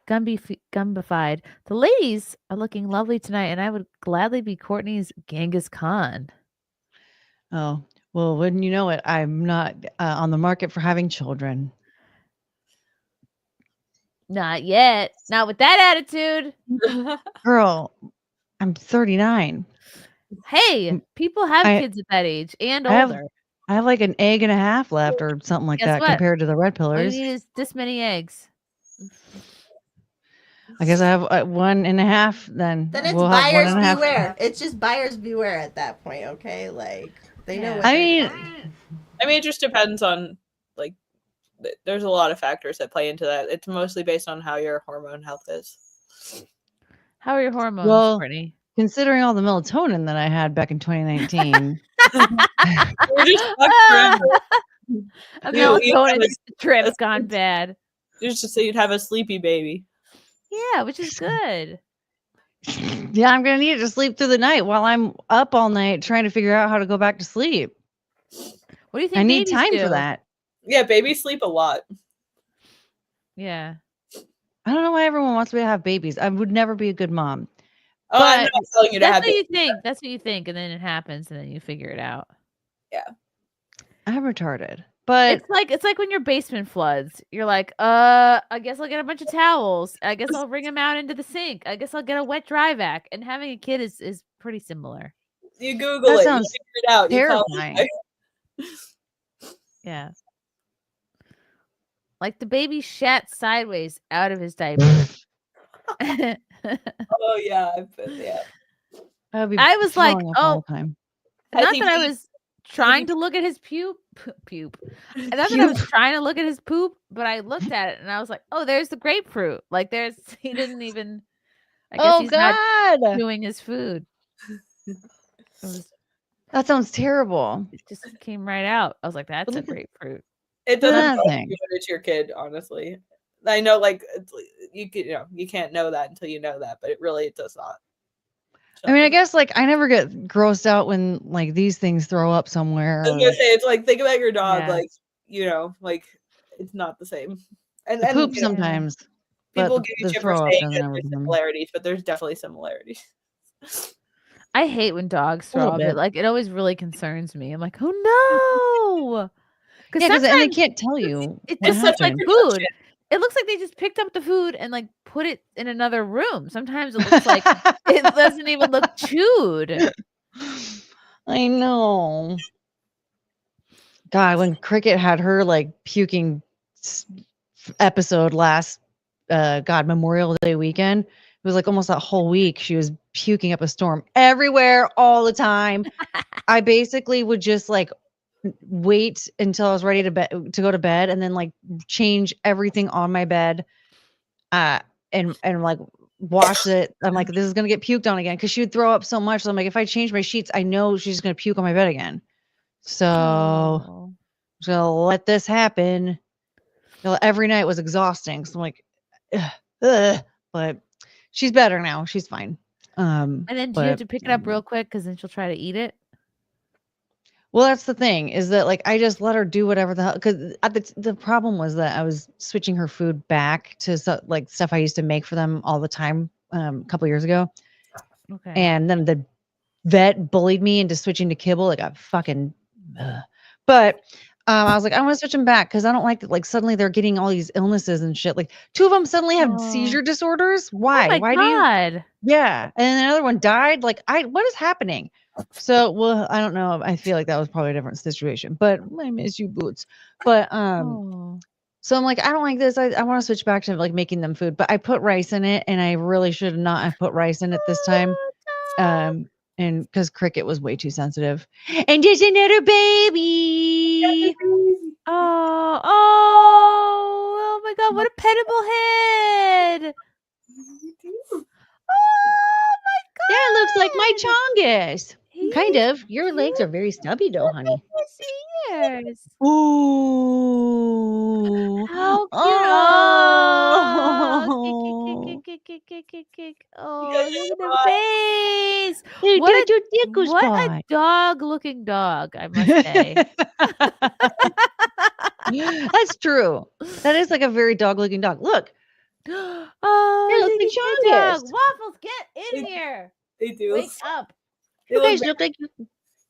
Gumbified. The ladies are looking lovely tonight, and I would gladly be Courtney's Genghis Khan. Oh, well, wouldn't you know it? I'm not on the market for having children. Not yet. Not with that attitude. Girl, I'm 39. Hey, people have kids at that age and older. I have like an egg and a half left or something like that compared to the red pillars. All you need is this many eggs. I guess I have 1.5 then. Then it's buyers beware. It's just buyers beware at that point, okay? Like, they know what I mean, it just depends on, like, there's a lot of factors that play into that. It's mostly based on how your hormone health is. How are your hormones, Courtney? Considering all the melatonin that I had back in 2019. We're just fucked forever. A melatonin trip's gone bad. It's just so you'd have a sleepy baby. Yeah, which is good. Yeah, I'm going to need to sleep through the night while I'm up all night trying to figure out how to go back to sleep. What do you think? I need time for that. Yeah, babies sleep a lot. Yeah. I don't know why everyone wants me to have babies. I would never be a good mom. Oh, but I'm not telling you to have babies. That's what you think, and then it happens, and then you figure it out. Yeah. I'm retarded. But it's like when your basement floods. You're like, I guess I'll get a bunch of towels. I guess I'll bring them out into the sink. I guess I'll get a wet dry vac. And having a kid is pretty similar. You Google it. Sounds you figure it out. terrifying. Yeah. Like the baby shat sideways out of his diaper. Oh yeah, I was like, oh, time. Not that I was trying to look at his poop. Not that I was trying to look at his poop, but I looked at it and I was like, oh, there's the grapefruit. Like he didn't even. I guess he's not doing his food. That sounds terrible. It just came right out. I was like, that's a grapefruit. It doesn't Nothing. give it to your kid, honestly. I know, like you can't know that until you know that, but it does not. I mean, I guess like I never get grossed out when like these things throw up somewhere. I was gonna say it's like think about your dog, Yeah. like it's not the same. And The poop you know, sometimes, people but give the you shit for throw up saying doesn't that ever there's come. similarities, but there's definitely similarities. I hate when dogs A throw little up. bit. It always really concerns me. I'm like, oh no. Yeah, because then they sometimes can't tell you it what just looks like happened. food. It looks like they just picked up the food and like put it in another room. Sometimes it looks like it doesn't even look chewed. I know. God, when Cricket had her like puking episode last Memorial Day weekend, it was like almost that whole week she was puking up a storm everywhere all the time. I basically would just like wait until I was ready to go to bed and then like change everything on my bed and like wash it. I'm like, this is gonna get puked on again because she would throw up so much. So I'm like, if I change my sheets, I know she's gonna puke on my bed again. So I'm just gonna let this happen. Every night was exhausting. So I'm like, ugh. But she's better now. She's fine. And then do you have to pick it up real quick because then she'll try to eat it? Well, that's the thing is that like I just let her do whatever the hell because the problem was that I was switching her food back to like stuff I used to make for them all the time a couple years ago. Okay. And then the vet bullied me into switching to kibble. Like I fucking, but I was like, I want to switch them back because I don't like suddenly they're getting all these illnesses and shit. Like 2 of them suddenly have seizure disorders. Why? Oh my Why God. do you? Yeah, and then another one died. Like what is happening? So well, I don't know. I feel like that was probably a different situation. But I miss you, Boots. But so I'm like, I don't like this. I want to switch back to like making them food. But I put rice in it, and I really should not have put rice in it this time. And because Cricket was way too sensitive. And there's another baby. Oh my God, what a petable head. Oh my God. That looks like my Chongus. Kind of. Your legs are very stubby though, honey. Ears. Ooh. How cute. Oh. Kick. Oh, look at the face. Hey, What that's your tickle a spot. dog-looking dog, I must say. That's true. That is like a very dog-looking dog. Look. Oh, They look look like at dog. Chongus. Waffles, get in here. They do. Wake up. You guys look like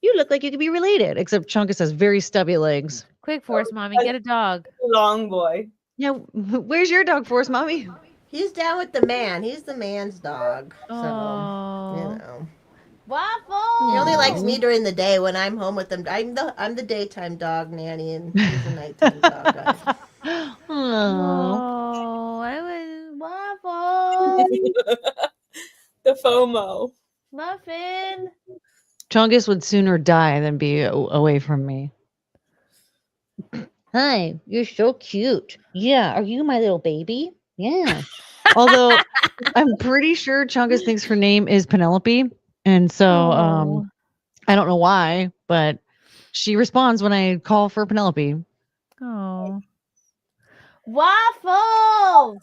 you look like you could be related, except Chunkus has very stubby legs. Quick, Forest Mommy, get a dog. Long boy. Yeah, where's your dog, Forest Mommy? He's down with the man. He's the man's dog. So, you know. Waffle. He only likes me during the day when I'm home with him. I'm the daytime dog nanny, and he's the nighttime dog guy. Oh, I was Waffle. The FOMO. Muffin. Chungus would sooner die than be away from me. Hi, you're so cute. Yeah, are you my little baby? Yeah. Although I'm pretty sure Chungus thinks her name is Penelope, and so I don't know why, but she responds when I call for Penelope. Oh. Waffles.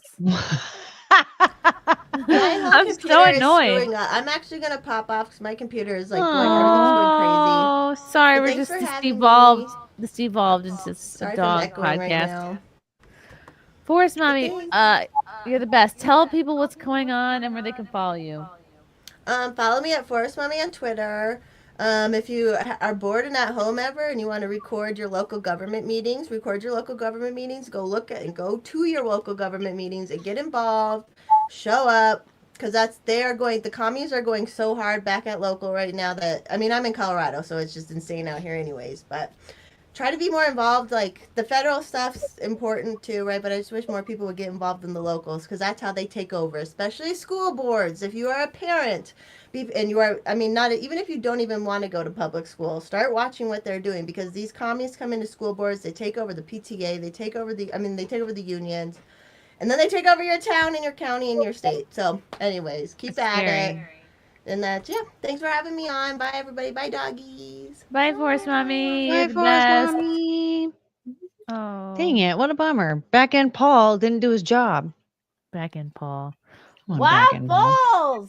I'm so annoyed. I'm actually gonna pop off because my computer is like everything's going crazy. Oh, sorry, But we're thanks just for having evolved. This evolved into Sorry a if I'm dog echoing right podcast. now. Forest Mommy, you're the best. Tell people what's going on and where they can follow you. Follow me at Forest Mommy on Twitter. If you are bored and at home ever and you want to record your local government meetings, go to your local government meetings and get involved, show up, because the commies are going so hard back at local right now that, I mean, I'm in Colorado, so it's just insane out here anyways, but try to be more involved. Like, the federal stuff's important too, right? But I just wish more people would get involved in the locals, because that's how they take over, especially school boards. If you are a parent and you are, I mean, not even if you don't even want to go to public school, start watching what they're doing, because these commies come into school boards, they take over the PTA, they take over the unions, and then they take over your town and your county and your state. So anyways, keep at it. And thanks for having me on. Bye, everybody. Bye, doggies. Bye, Forest Mommy. Bye, You're the Forest best. Mommy. Oh. Dang it. What a bummer. Back end Paul didn't do his job. Back end Paul. Come on, back end Paul.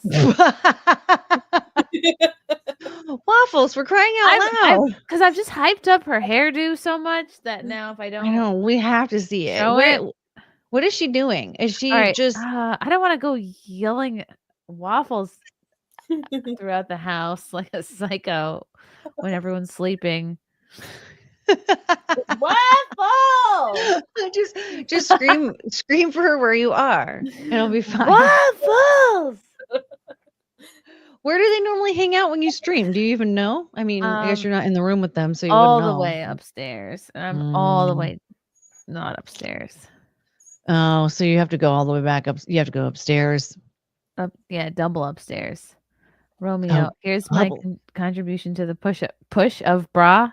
Waffles, we're crying out loud. Because I've just hyped up her hairdo so much that now if I don't I know, we have to see it. show it. What is she doing? Is she All right, just I don't want to go yelling Waffles throughout the house like a psycho when everyone's sleeping. Waffles! just scream for her where you are. It'll be fine. Waffles! Where do they normally hang out when you stream? Do you even know? I mean, I guess you're not in the room with them, so you all wouldn't know. the way upstairs. And I'm all the way not upstairs. Oh, so you have to go all the way back up. You have to go upstairs. Double upstairs. Romeo, here's my contribution to the push of bra.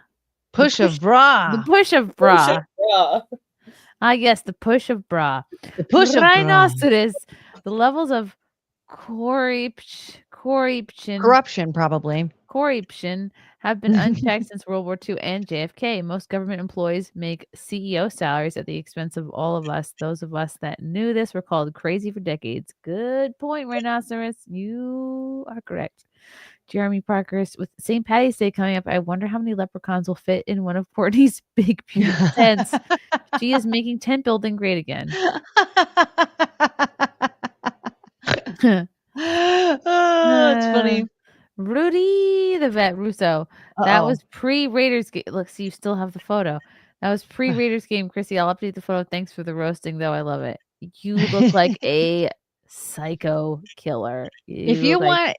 Push of bra. The push of bra. Yes, the push of bra. The push of rhinoceros. The levels of corruption probably. Corruption have been unchecked since World War II and JFK. Most government employees make CEO salaries at the expense of all of us. Those of us that knew this were called crazy for decades. Good point, Rhinoceros. You are correct. Jeremy Parker's with St. Patty's Day coming up. I wonder how many leprechauns will fit in one of Courtney's big beautiful tents. She is making tent building great again. It's funny. Rudy the vet Russo. That was pre-Raiders game. Look, see, you still have the photo. That was pre-Raiders game, Chrissy. I'll update the photo. Thanks for the roasting, though. I love it. You look like a psycho killer. If you want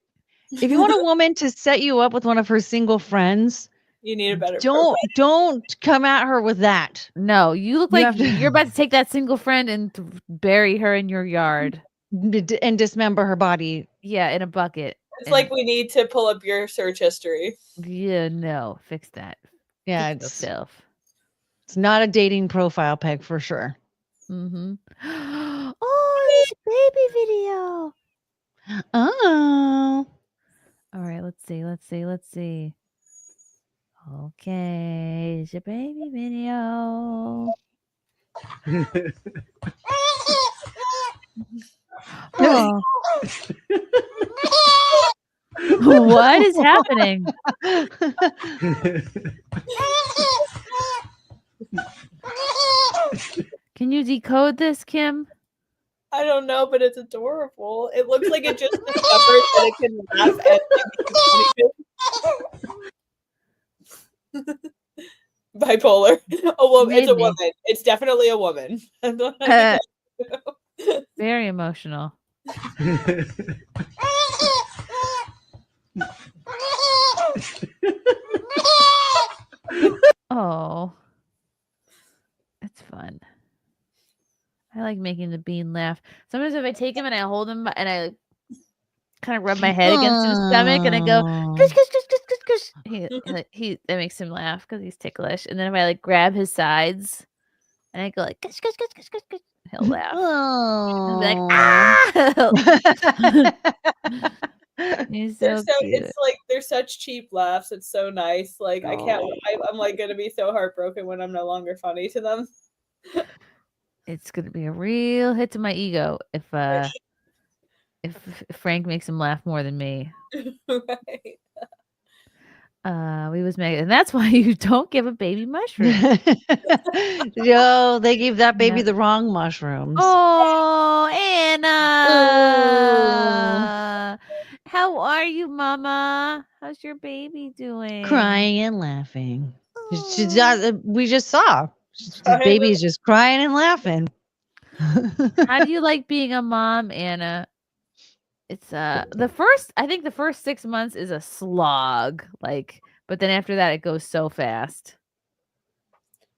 a woman to set you up with one of her single friends, you need a better. Don't come at her with that. No, you look like you're about to take that single friend and bury her in your yard and dismember her body. Yeah, in a bucket. It's like we need to pull up your search history. Yeah, no, fix that. Yeah, it's not a dating profile peg for sure. Mm-hmm. Oh, it's baby video. Oh. All right, let's see. Okay, it's your baby video. Oh. What is happening? Can you decode this, Kim? I don't know, but it's adorable. It looks like it just discovered that it can laugh at bipolar. A woman. It's a woman. It's definitely a woman. Very emotional. Oh, it's fun. I like making the bean laugh. Sometimes if I take him and I hold him and I kind of rub my head against his stomach and I go, kush, kush, kush, kush, kush, kush. He that makes him laugh because he's ticklish. And then if I like grab his sides and I go like, kush, kush, kush, kush, kush, kush, he'll laugh. He'll be like, ah! He's so cute. It's like they're such cheap laughs. It's so nice. Like I can't. I'm like gonna be so heartbroken when I'm no longer funny to them. It's gonna be a real hit to my ego if Frank makes him laugh more than me. Right. We was made, and that's why you don't give a baby mushroom. Yo, they gave that baby the wrong mushrooms. Oh, Anna. How are you, Mama? How's your baby doing? Crying and laughing. We just saw. The baby's just crying and laughing. How do you like being a mom, Anna? It's I think the first 6 months is a slog, but then after that it goes so fast.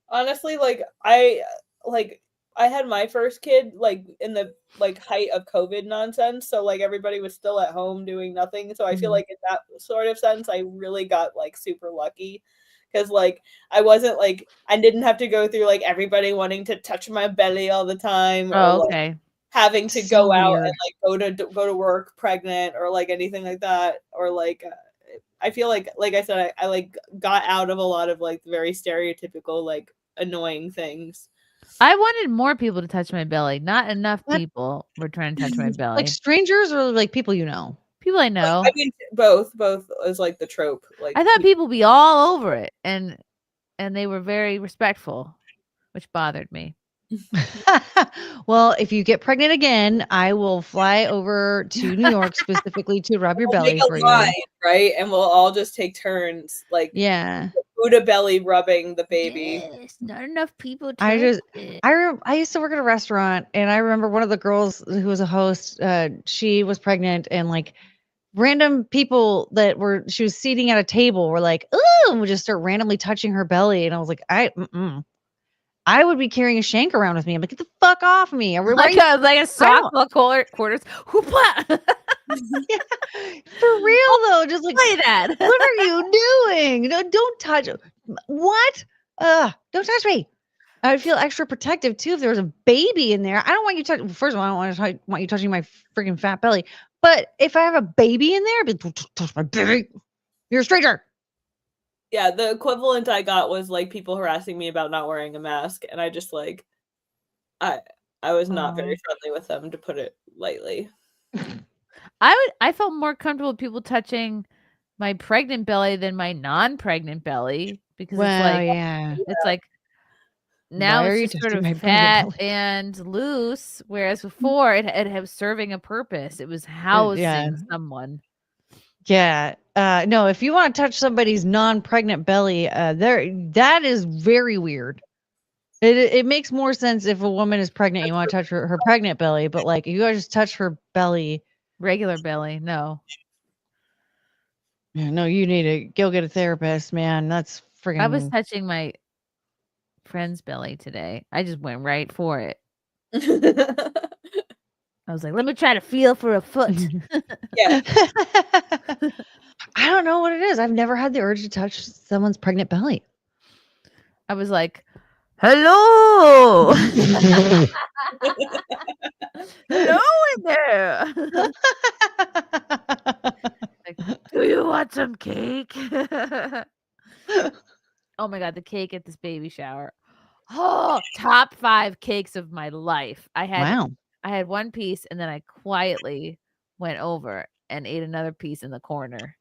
Honestly, I had my first kid in the height of COVID nonsense, so everybody was still at home doing nothing. So I feel like in that sort of sense, I really got super lucky because I wasn't I didn't have to go through everybody wanting to touch my belly all the time. Oh, okay. having to So go out weird. and like go to work pregnant or like anything like that, or like I feel like I said, I like got out of a lot of like very stereotypical like annoying things. I wanted more people to touch my belly. Not enough people were trying to touch my belly. Like strangers or like people you know? People I know. I mean, both is like the trope. Like I thought people would be all over it, and they were very respectful, which bothered me. Well, if you get pregnant again, I will fly over to New York specifically to rub your we'll belly make for a you. line, right? And we'll all just take turns, like Buddha belly rubbing the baby. Yes, not enough people. I used to work at a restaurant, and I remember one of the girls who was a host. She was pregnant, and like random people she was seating at a table were like, "Ooh," and would just start randomly touching her belly, and I was like, I would be carrying a shank around with me. I'm like, get the fuck off me! Like a sock quarters. Hoopla. Yeah, for real though, just like play that. What are you doing? No, don't touch. What? Don't touch me. I would feel extra protective too if there was a baby in there. I don't want you touching. First of all, I don't want you touching my freaking fat belly. But if I have a baby in there, I'd be, don't touch my baby. You're a stranger. Yeah, the equivalent I got was like people harassing me about not wearing a mask, and I just like, I was not very friendly with them, to put it lightly. I felt more comfortable with people touching my pregnant belly than my non-pregnant belly, because it's like now it's just sort of fat and loose, whereas before it was serving a purpose. It was housing someone. Yeah. No, if you want to touch somebody's non-pregnant belly, that is very weird. It makes more sense if a woman is pregnant, you want to touch her pregnant belly, but like if you gotta just touch her belly. Regular belly, no. Yeah, no, you need to go get a therapist, man. That's freaking. I was touching my friend's belly today. I just went right for it. I was like, let me try to feel for a foot. Yeah. I don't know what it is. I've never had the urge to touch someone's pregnant belly. I was like, hello. Hello in there. Like, do you want some cake? Oh my God, the cake at this baby shower. Oh, top 5 cakes of my life. I had one piece, and then I quietly went over and ate another piece in the corner.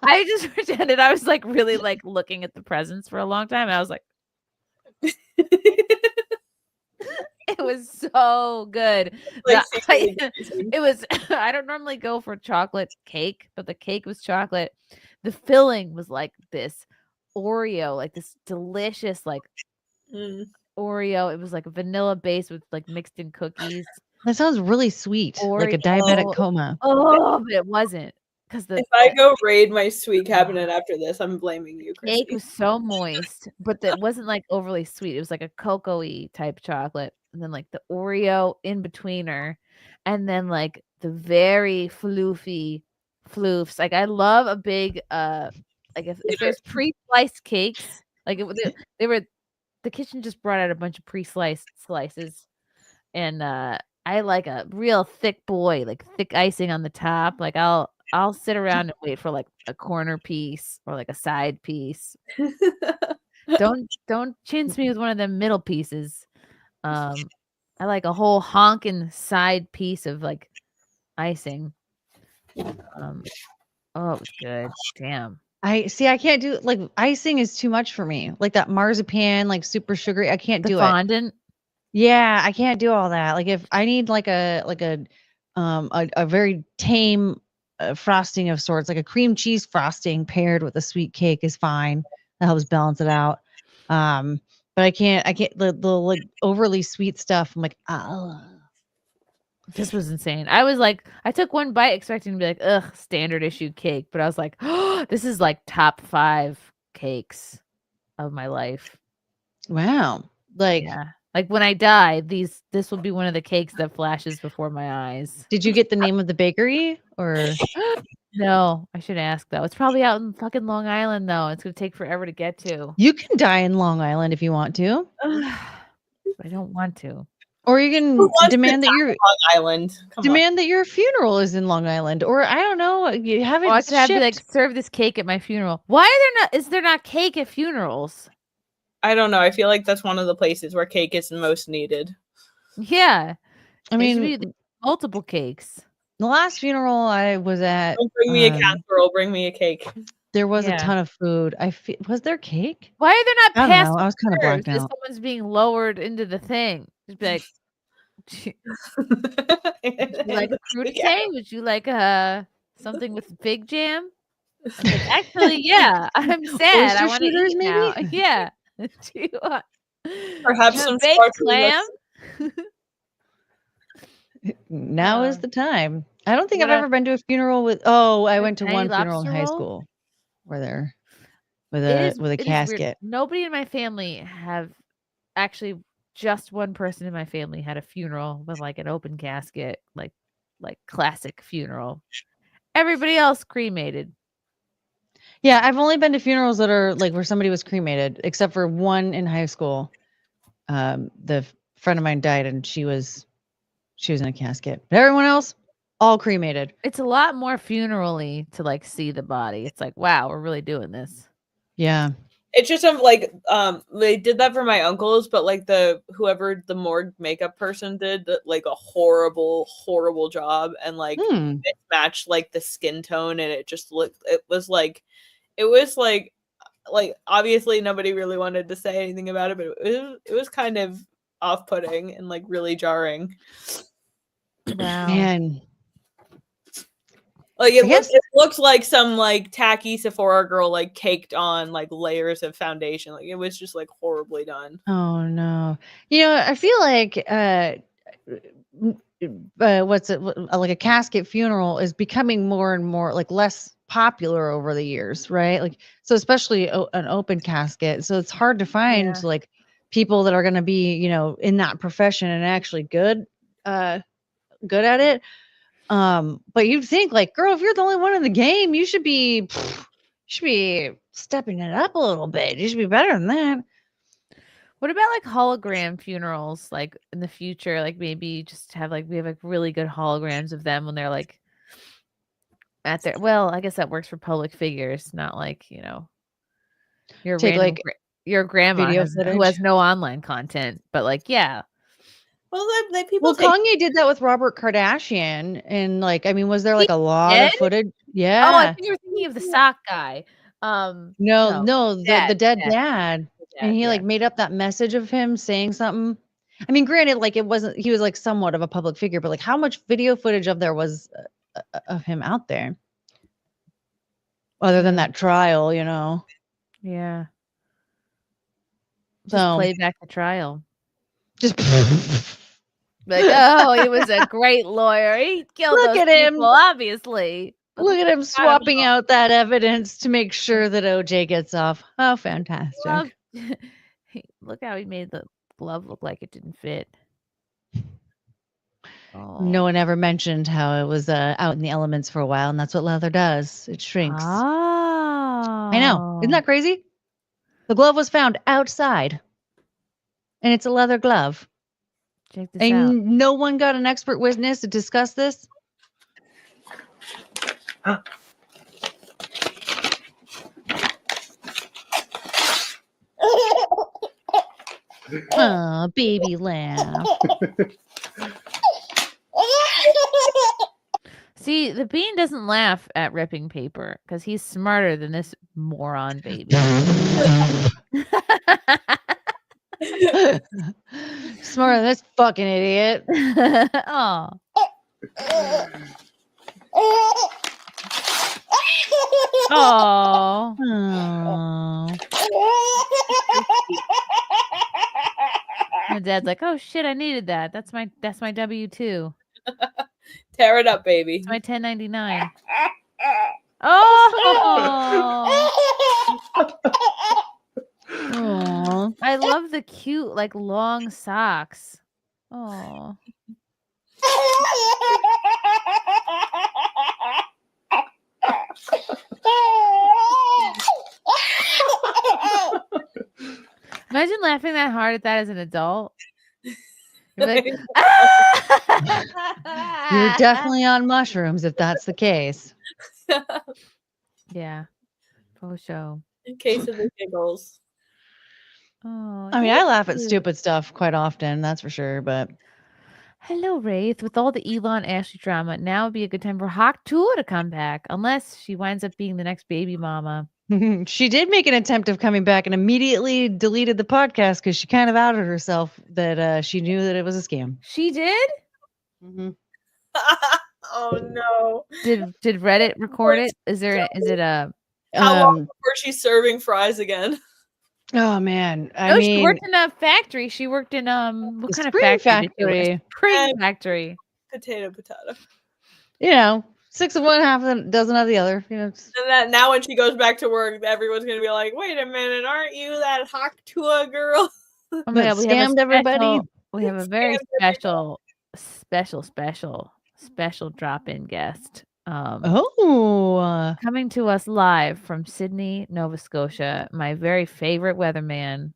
I just pretended I was like really like looking at the presents for a long time. And I was like, it was so good. It was. I don't normally go for chocolate cake, but the cake was chocolate. The filling was like this Oreo, like this delicious like Oreo. It was like a vanilla base with like mixed in cookies. That sounds really sweet, like a diabetic coma. Oh, but it wasn't. If I go raid my sweet cabinet after this, I'm blaming you, Chrissie. Cake was so moist, but it wasn't like overly sweet. It was like a cocoa-y type chocolate, and then like the Oreo in betweener, and then like the very floofy floofs. Like I love a big like if there's pre-sliced cakes, like they were the kitchen just brought out a bunch of pre-sliced slices, and I like a real thick boy, like thick icing on the top. Like I'll sit around and wait for like a corner piece or like a side piece. Don't chintz me with one of them middle pieces. I like a whole honking side piece of like icing. Oh, it was good. Damn. I can't do like icing is too much for me. Like that marzipan, like super sugary. I can't do fondant. Yeah, I can't do all that. Like if I need like a very tame frosting of sorts, like a cream cheese frosting paired with a sweet cake is fine. That helps balance it out. But I can't the like overly sweet stuff. I'm like, this was insane. I was like, I took one bite expecting to be like, ugh, standard issue cake, but I was like, oh, this is like top 5 cakes of my life. Wow. Like, yeah. Like when I die, this will be one of the cakes that flashes before my eyes. Did you get the name of the bakery or? No, I should ask though. It's probably out in fucking Long Island though. It's gonna take forever to get to. You can die in Long Island if you want to. I don't want to. Or you can demand that your Long Island. Come demand that your funeral is in Long Island, or I don't know, you have it I could have shipped. like serve this cake at my funeral. Why is there not cake at funerals? I don't know. I feel like that's one of the places where cake is most needed. Yeah, I it should mean, be multiple cakes. the last funeral I was at, Don't bring me a casserole. Bring me a cake. there was a Yeah. ton of food. Was there cake? Why are there not I don't past know. I was kind of blacked if out. someone's being lowered into the thing? Just be like, would you like a crudité? Would you like something with fig jam? I'm like, actually, yeah, I'm sad. I Oyster want to shooters, eat maybe? now. Yeah. Do you want Perhaps a some baked sparkling clam? Now is the time. I don't think I've What ever been to a funeral with. Oh, I went to Penny one funeral in lobster high roll? school where they're with It a is weird. casket. Nobody in my family have actually just one person in my family had a funeral with like an open casket, like classic funeral. Everybody else cremated. Yeah, I've only been to funerals that are like where somebody was cremated, except for one in high school. The friend of mine died, and she was in a casket. But everyone else, all cremated. It's a lot more funeral-y to like see the body. It's like, wow, we're really doing this. Yeah. It's just like they did that for my uncles, but like whoever the morgue makeup person did like a horrible job, and like it matched like the skin tone, and it was like obviously nobody really wanted to say anything about it, but it was kind of off-putting and like really jarring. Wow. Man. Like it looks like some like tacky Sephora girl like caked on like layers of foundation. Like it was just like horribly done. Oh no. You know, I feel like like a casket funeral is becoming more and more like less popular over the years, right? Like so especially an open casket. So it's hard to find like people that are going to be, in that profession and actually good at it. But you'd think like, girl, if you're the only one in the game, you should be stepping it up a little bit. You should be better than that. What about like hologram funerals, like in the future? Like maybe just have we have like really good holograms of them when they're like at their. Well, I guess that works for public figures, not like your Take random like your grandma video who footage. has no online content, but like yeah. Well, people. Kanye did that with Robert Kardashian, and like, I mean, was there like a lot of footage? Yeah. Oh, I think you were thinking of the sock guy. No, the dead dad. And he like made up that message of him saying something. I mean, granted, like he was like somewhat of a public figure, but like how much video footage of there was of him out there? Other than that trial, Yeah. So Just play back the trial. Just like, oh, he was a great lawyer. He killed Look those at him. people, obviously. Look at him swapping out that evidence to make sure that OJ gets off. Oh, fantastic. Look how he made the glove look like it didn't fit. No one ever mentioned how it was out in the elements for a while, and that's what leather does. It shrinks. Oh. I know. Isn't that crazy? The glove was found outside, and it's a leather glove. Check this and out. No one got an expert witness to discuss this? Oh, baby lamb. See, the bean doesn't laugh at ripping paper because he's smarter than this moron baby. Smarter than this fucking idiot. Oh. Oh. My dad's like, oh shit, I needed that. That's my W-2. Tear it up, baby. It's my 1099. Oh. Aww. I love the cute, like long socks. Oh. Imagine laughing that hard at that as an adult. Like, You're definitely on mushrooms if that's the case. yeah, for sure. In case of the giggles. Oh, I mean, I laugh at you. stupid stuff quite often, that's for sure. But Hello, Wraith. With all the Elon Ashley drama, now would be a good time for Hawk Tua to come back, unless she winds up being the next baby mama. she did make an attempt of coming back and immediately deleted the podcast because she kind of outed herself that she knew that it was a scam. She did? Oh no! Did Reddit record it? Is it a? How long before she's serving fries again? Oh man, I No, mean, she worked in a factory. She worked in what kind of spring factory? Did she work? factory. Spring factory. Potato. You know, 6 of one, half of a dozen of the other. You know, And that now when she goes back to work, everyone's gonna be like, "Wait a minute, aren't you that Hawk Tua girl?" Oh my God, we have a scammed everybody. We have a very special drop-in guest. Coming to us live from Sydney, Nova Scotia, my very favorite weatherman.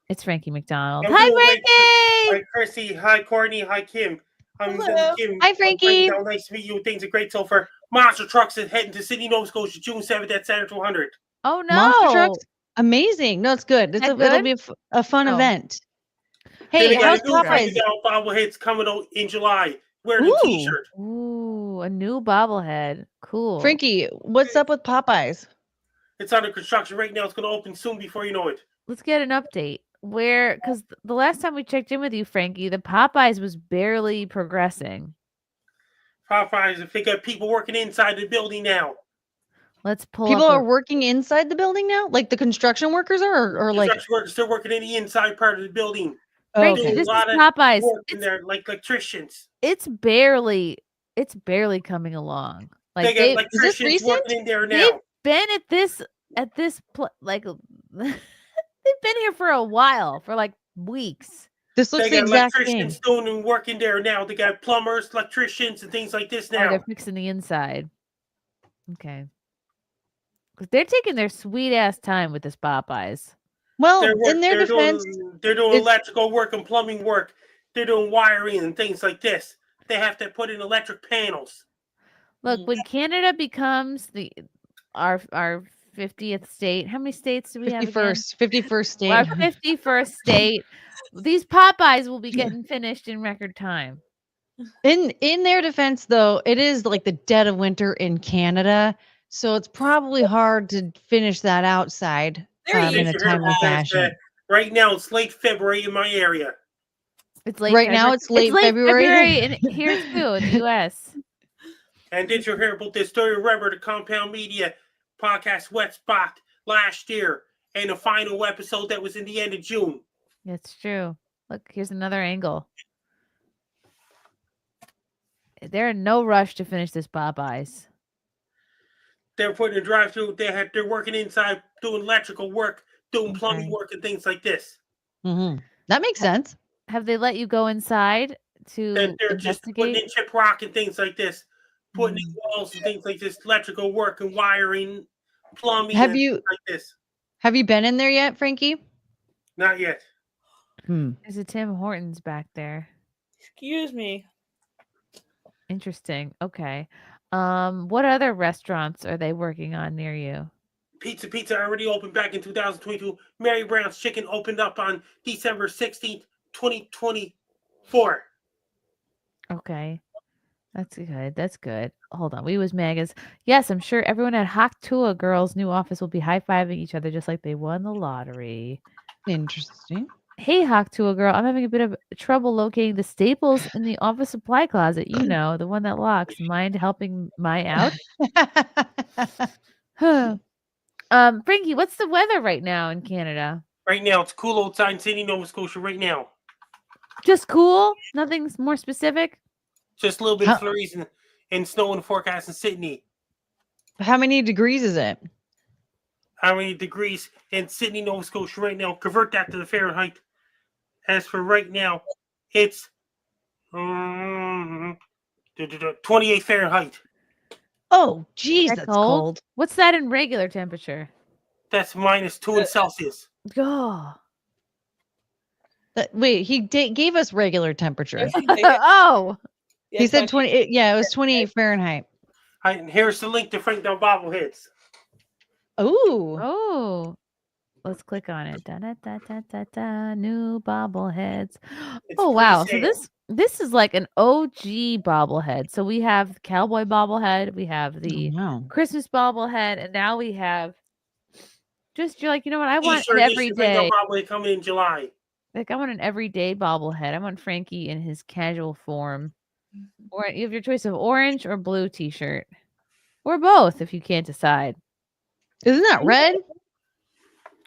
It's Frankie McDonald. Hi, Frankie! Hi, Chrissy. Hi, Courtney. Hi, Kim. I'm Kim. Hi, Frankie. Nice to meet you. Things are great so far. Monster Trucks is heading to Sydney, Nova Scotia, June 7th at Center 200. Oh, no. Monster trucks, amazing. No, it's good. It'll be a fun event. Hey, how's Popeyes? Bobbleheads coming out in July. Wear the t-shirt. Ooh, a new bobblehead. Cool. Frankie, what's up with Popeyes? It's under construction right now. It's going to open soon before you know it. Let's get an update. Because the last time we checked in with you, Frankie, the Popeyes was barely progressing. Popeyes, if they got people working inside the building now. Let's pull People up are working inside the building now? Like the construction workers are? Or like construction workers, they're working in the inside part of the building. Frankie, Doing this a lot is of Popeyes. work in there, like electricians. It's barely coming along. They got electricians working in there now. They've been like they've been here for a while, for like weeks. This looks they the got exact electricians same. doing and working there now. They got plumbers, electricians, and things like this Oh, now. they're fixing the inside. Okay. Because they're taking their sweet ass time with this Popeyes. Well, in their defense, they're doing electrical work and plumbing work. They're doing wiring and things like this. They have to put in electric panels. Look, when Canada becomes our 50th state, how many states do we have? 51st state. Our 51st state. These Popeyes will be getting finished in record time. In their defense, though, it is like the dead of winter in Canada, so it's probably hard to finish that outside in a timely fashion. Right now, it's late February in my area. It's late. Right now, it's late February. in here too in the U.S. And did you hear about this story? Remember the Compound Media podcast Wet Spot last year, and the final episode that was in the end of June. It's true. Look, here's another angle. They're in no rush to finish this Popeyes. They're putting a drive-through. They're working inside, doing electrical work, doing plumbing work, and things like this. Mm-hmm. That makes sense. Have they let you go inside to They're just putting in chip rock and things like this, putting in walls and things like this, electrical work and wiring, plumbing, and things like this. Have you been in there yet, Frankie? Not yet. There's a Tim Hortons back there. Excuse me. Interesting. Okay. What other restaurants are they working on near you? Pizza already opened back in 2022. Mary Brown's Chicken opened up on December 16th, 2024. Okay. That's good. Hold on. We was Magas. Yes, I'm sure everyone at Hawk Tua Girls' new office will be high-fiving each other just like they won the lottery. Interesting. Hey, Hawk Tua Girl, I'm having a bit of trouble locating the staples in the office supply closet. You know, the one that locks. Mind helping my out? Frankie, what's the weather right now in Canada? Right now, it's cool outside in Sydney, Nova Scotia right now. Just cool? Nothing more specific? Just a little bit of flurries and snow in the forecast in Sydney. How many degrees is it? How many degrees in Sydney, Nova Scotia right now? Convert that to the Fahrenheit. As for right now, it's 28 Fahrenheit. Oh, geez, that's cold. What's that in regular temperature? That's -2 in Celsius. Oh. Wait, he gave us regular temperature. Oh, He said 20. It was 28 Fahrenheit. And here's the link to Frank Del bobbleheads. Ooh. Oh. Let's click on it. Da, da, da, da, da, da. New bobbleheads. Oh wow! So this is like an OG bobblehead. So we have the cowboy bobblehead, we have the Christmas bobblehead, and now we have just you're like, you know what? I want an everyday. Probably coming in July. Like I want an everyday bobblehead. I want Frankie in his casual form. Or you have your choice of orange or blue T-shirt, or both if you can't decide. Isn't that red?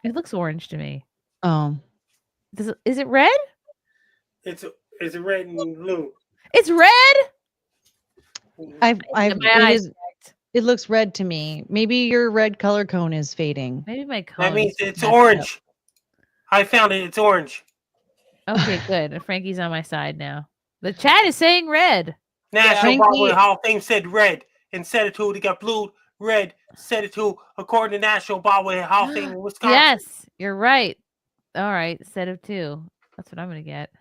It looks orange to me. Oh. Is it red? It's red and blue. It's red? It looks red to me. Maybe your red color cone is fading. Maybe my cone. That means it's orange. I found it. It's orange. Okay, good. Frankie's on my side now. The chat is saying red. National Bobblehead Hall of Fame said red and set it to. They got blue, red, set it to according to National Bobblehead Hall of Fame in Wisconsin. Yes, you're right. All right, set of 2. That's what I'm gonna get.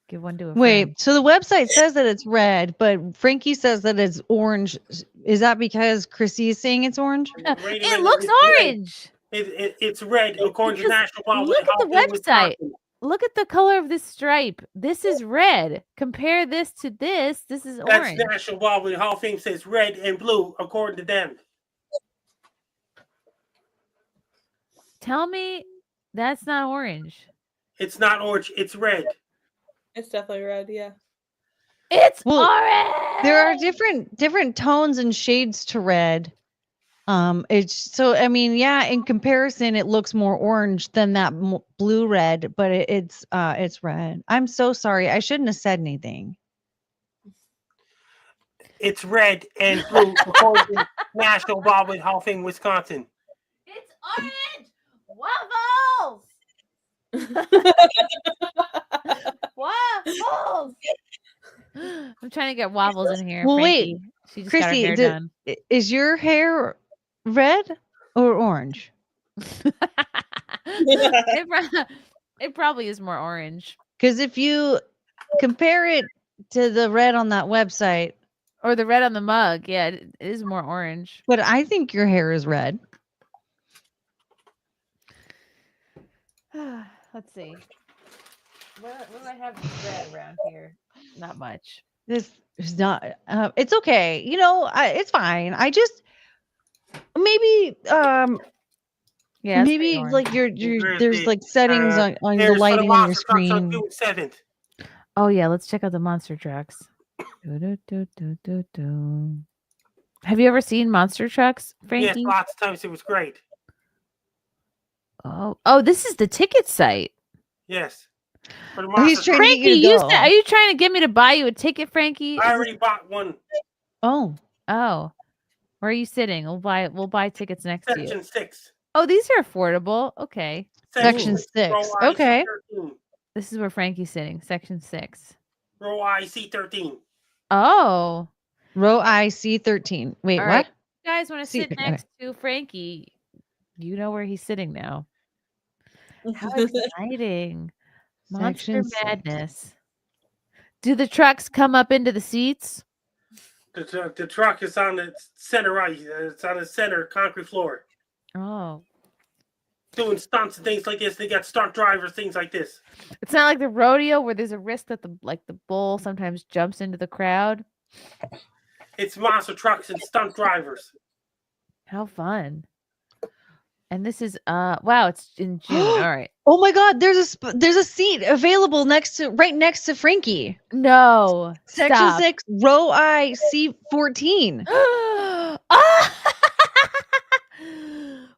Give one to a friend. So the website says that it's red, but Frankie says that it's orange. Is that because Chrissie is saying it's orange? It looks orange. It's red according to National Bobblehead Look at Hall the of Fame, website. Wisconsin. Look at the color of this stripe. This is red. Compare this to this. This is orange. That's National Bobblehead Hall of Fame says red and blue according to them. Tell me that's not orange. It's not orange. It's red. It's definitely red. Yeah. It's orange. There are different tones and shades to red. It's so I mean, yeah, in comparison, it looks more orange than that blue red, but it's red. I'm so sorry. I shouldn't have said anything. It's red and blue according to National Bobblehead Hall of Fame, Wisconsin. It's orange. Waffles. Waffles. I'm trying to get waffles in here. Well, Frankie. wait, She just got her Chrissie, hair done. is your hair red or orange? It probably is more orange. Because if you compare it to the red on that website, or the red on the mug, yeah, it is more orange. But I think your hair is red. Let's see. What do I have red around here? Not much. This is not. It's okay. You know, it's fine. I just maybe yeah, maybe like there's like settings on the lighting on your screen. Oh yeah, let's check out the monster trucks. Have you ever seen monster trucks, Frankie? Yes, lots of times. It was great. Oh, this is the ticket site. Yes. He's trying Frankie, to get a are you trying to get me to buy you a ticket, Frankie? I already bought one. Oh. Where are you sitting? We'll buy tickets next to you. Section 6. Oh, these are affordable. Okay. Section 6. Okay. This is where Frankie's sitting. Section 6. Row I, C13. Oh. Row I, C13. Wait, All what? right. You guys want to sit Okay. next to Frankie? You know where he's sitting now. How exciting. Monster Section 6. Madness. Do the trucks come up into the seats? The truck is on the center right. It's on the center concrete floor. Oh. Doing stunts and things like this. They got stunt drivers, things like this. It's not like the rodeo where there's a risk that the bull sometimes jumps into the crowd. It's monster trucks and stunt drivers. How fun. And this is wow, it's in June. All right. Oh my God, there's a seat available right next to Frankie. No. Section Stop. 6, row I, C14.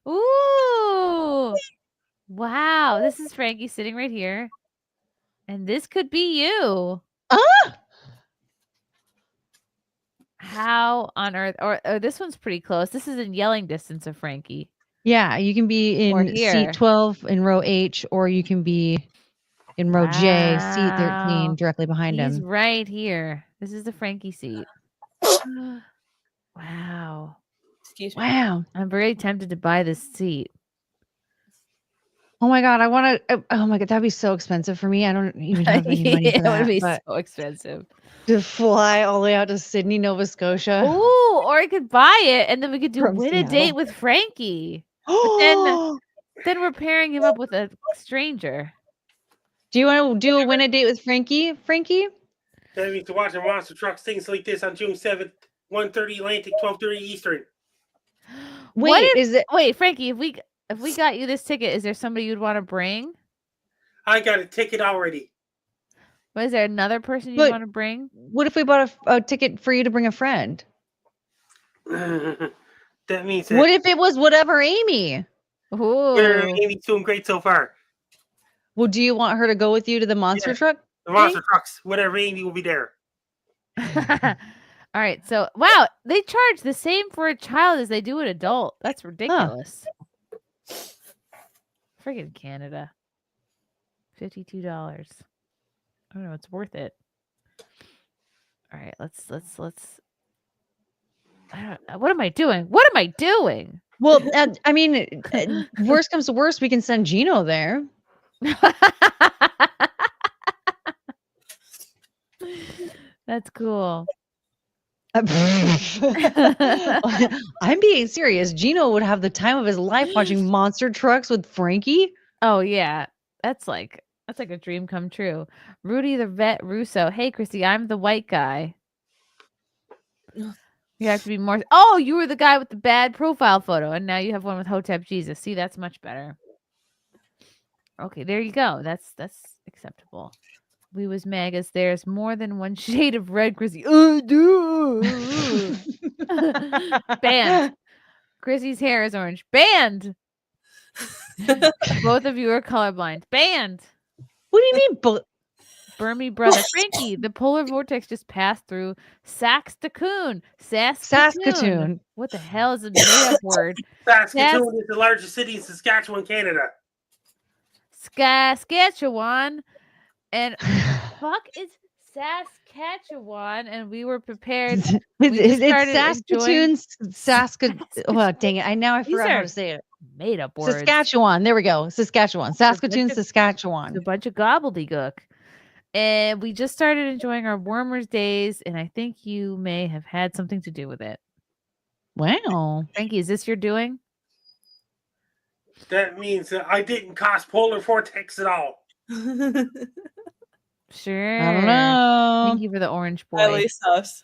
Ooh. Wow. This is Frankie sitting right here. And this could be you. How on earth? Or this one's pretty close. This is in yelling distance of Frankie. Yeah, you can be Or in here. seat 12 in row H, or you can be in row J, seat 13, Wow. directly behind He's him. right here. This is the Frankie seat. Wow. Excuse me. Wow. I'm very tempted to buy this seat. Oh my god, I want to. Oh my god, that'd be so expensive for me. I don't even have any money for It would that. be but so expensive. to fly all the way out to Sydney, Nova Scotia. Ooh, or I could buy it and then we could do From win a Seattle. date with Frankie. But then we're pairing him up with a stranger. Do you want to do a win a date with Frankie? Frankie? That means to watch a monster trucks things like this on June 7th, 1:30 Atlantic, 12:30 Eastern. Wait, Frankie, if we got you this ticket, is there somebody you'd want to bring? I got a ticket already. But is there another person you want to bring? What if we bought a ticket for you to bring a friend? That means What if it was whatever Amy? Amy's doing great so far. Well, do you want her to go with you to the monster truck? The monster trucks, whatever Amy will be there. All right, so wow, they charge the same for a child as they do an adult. That's ridiculous. Friggin' Canada. $52. I don't know, it's worth it. All right, let's I don't, what am I doing? What am I doing? Well, I mean, worst comes to worst, we can send Gino there. That's cool. I'm being serious. Gino would have the time of his life watching monster trucks with Frankie. Oh yeah, that's like a dream come true. Rudy the vet Russo. Hey Chrissy, I'm the white guy. You have to be more. Oh, you were the guy with the bad profile photo, and now you have one with Hotep Jesus. See, that's much better. Okay, there you go. That's acceptable. We was magas. There's more than one shade of red, Chrissy. Banned. Chrissy's hair is orange. Banned. Both of you are colorblind. Banned. What do you mean? Burmy brother Frankie, the polar vortex just passed through Saskatoon. Saskatoon. What the hell is a made-up word? Saskatoon is the largest city in Saskatchewan, Canada. Saskatchewan. And fuck is Saskatchewan, and we were prepared. It's Saskatoon, Saskatoon. Well, dang it! I forgot how to say it. Made up words. Saskatchewan. There we go. Saskatchewan. Saskatoon, Saskatchewan. It's a bunch of gobbledygook. And we just started enjoying our warmer days, and I think you may have had something to do with it. Wow. Frankie, is this your doing? That means that I didn't cause polar vortex at all. Sure. I don't know. Thank you for the orange boy. At least us.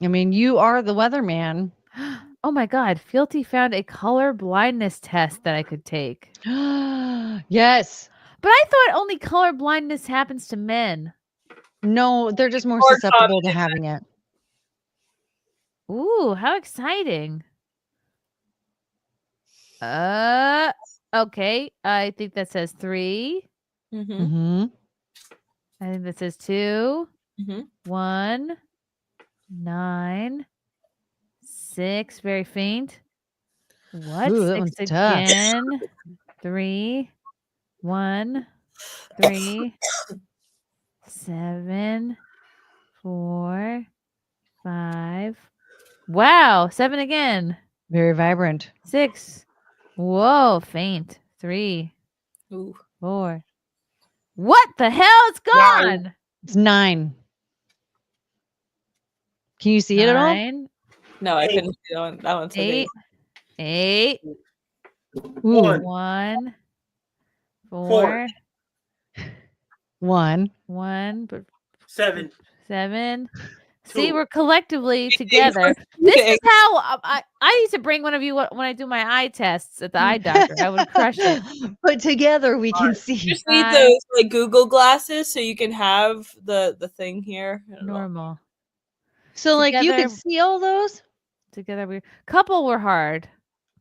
I mean, you are the weatherman. Oh my God. Fealty found a color blindness test that I could take. Yes. But I thought only color blindness happens to men. No, they're just more susceptible to having it. Ooh, how exciting. Okay. I think that says 3. Mm-hmm. I think that says 2. 1. 9. 6. Very faint. What? Ooh, that 6 one's tough. again. 3. 1. 3. 7. 4. 5. Wow. 7 again. Very vibrant. 6. Whoa. Faint. 3. Ooh. 4. What the hell? It's gone. It's 9. Can you see it at all? 9. No, I couldn't see that one. That one's 8. 8. Ooh. 1. 4. 1. 1. But 7. 7. See, we're collectively together. This is how I need to bring one of you when I do my eye tests at the eye doctor. I would crush it. But together we can see. You just need those like Google glasses so you can have the thing here. Normal. So like you could see all those? Together we couple were hard.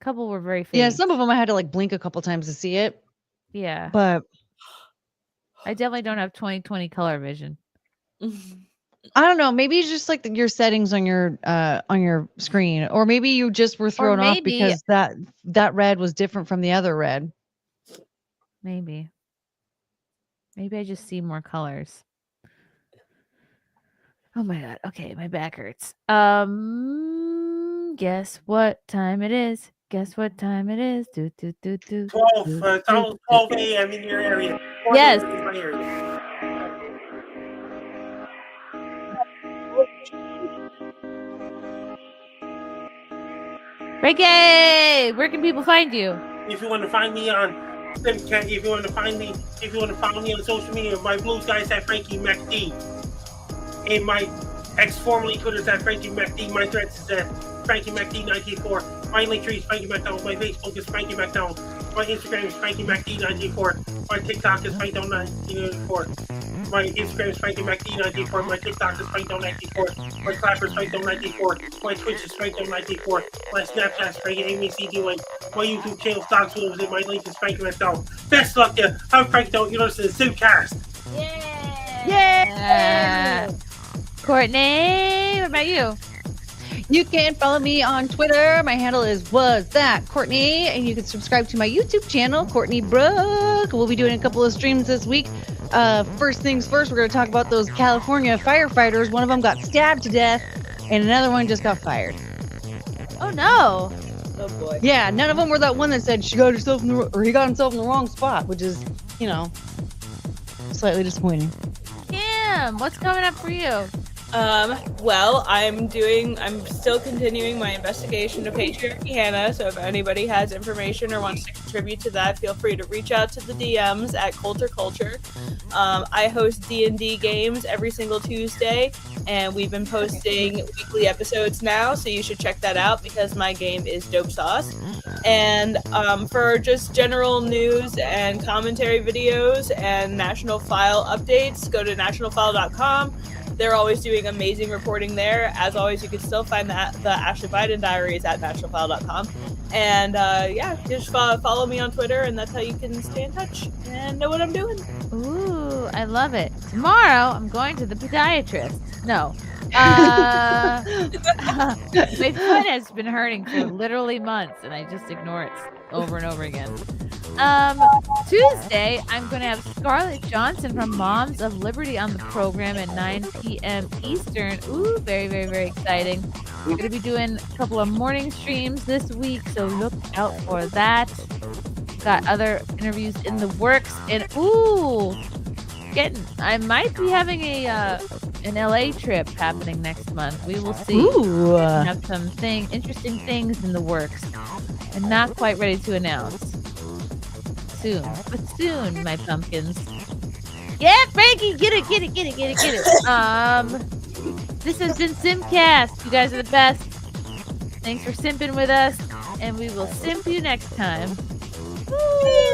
Couple were very faint. Yeah, some of them I had to like blink a couple times to see it. Yeah. But I definitely don't have 20/20 color vision. I don't know. Maybe it's just like your settings on your screen, or maybe you just were thrown off because that red was different from the other red. Maybe I just see more colors. Oh my God. Okay, my back hurts. Guess what time it is? Guess what time it is? 12 a.m. in your area. Yes. In my area. Reggae! Where can people find you? If you want to find me on SimpCast, if you want to follow me on social media, my blue sky is at Frankie MacD. And my formerly Twitter is at Frankie MacD. My threads is at Frankie MacD94. My link tree is Frankie McDonald. My Facebook is Frankie McDonald. My Instagram is Frankie MacD94. My TikTok is Frankie94. My Instagram is Frankie MacD94. My TikTok is Frankie94. My Clapper is Frankie94. My Twitch is Frankie94. My Snapchat is Frankie AMCD1. My YouTube channel Stocks Williams and my link is Frankie McDonald. Best luck to you. I'm Frankie McDonald. You're listening to SimpCast. Yeah. Courtney, what about you? You can follow me on Twitter. My handle is Was That Courtney, and you can subscribe to my YouTube channel, Courtney Brooke. We'll be doing a couple of streams this week. First things first, we're going to talk about those California firefighters. One of them got stabbed to death, and another one just got fired. Oh no! Oh boy. Yeah, none of them were that one that said he got himself in the wrong spot, which is, slightly disappointing. Kim, what's coming up for you? Well, I'm still continuing my investigation of patriarchy Hannah, so if anybody has information or wants to contribute to that, feel free to reach out to the DMs at Coulter. I host D&D games every single Tuesday, and we've been posting weekly episodes now, so you should check that out because my game is dope sauce. And for just general news and commentary videos and National File updates, go to nationalfile.com. They're always doing amazing reporting there. As always, you can still find the Ashley Biden diaries at nationalfile.com. And just follow me on Twitter, and that's how you can stay in touch and know what I'm doing. Ooh, I love it. Tomorrow, I'm going to the podiatrist. No. My foot has been hurting for literally months, and I just ignore it over and over again. Tuesday, I'm going to have Scarlett Johnson from Moms of Liberty on the program at 9 p.m. Eastern. Ooh, very, very, very exciting. We're going to be doing a couple of morning streams this week, so look out for that. Got other interviews in the works, and I might be having an LA trip happening next month. We will see. Ooh. Have some interesting things in the works. I'm not quite ready to announce. Soon, but soon, my pumpkins. Yeah, Frankie, get it. This has been SimpCast. You guys are the best. Thanks for simping with us, and we will simp you next time. Woo!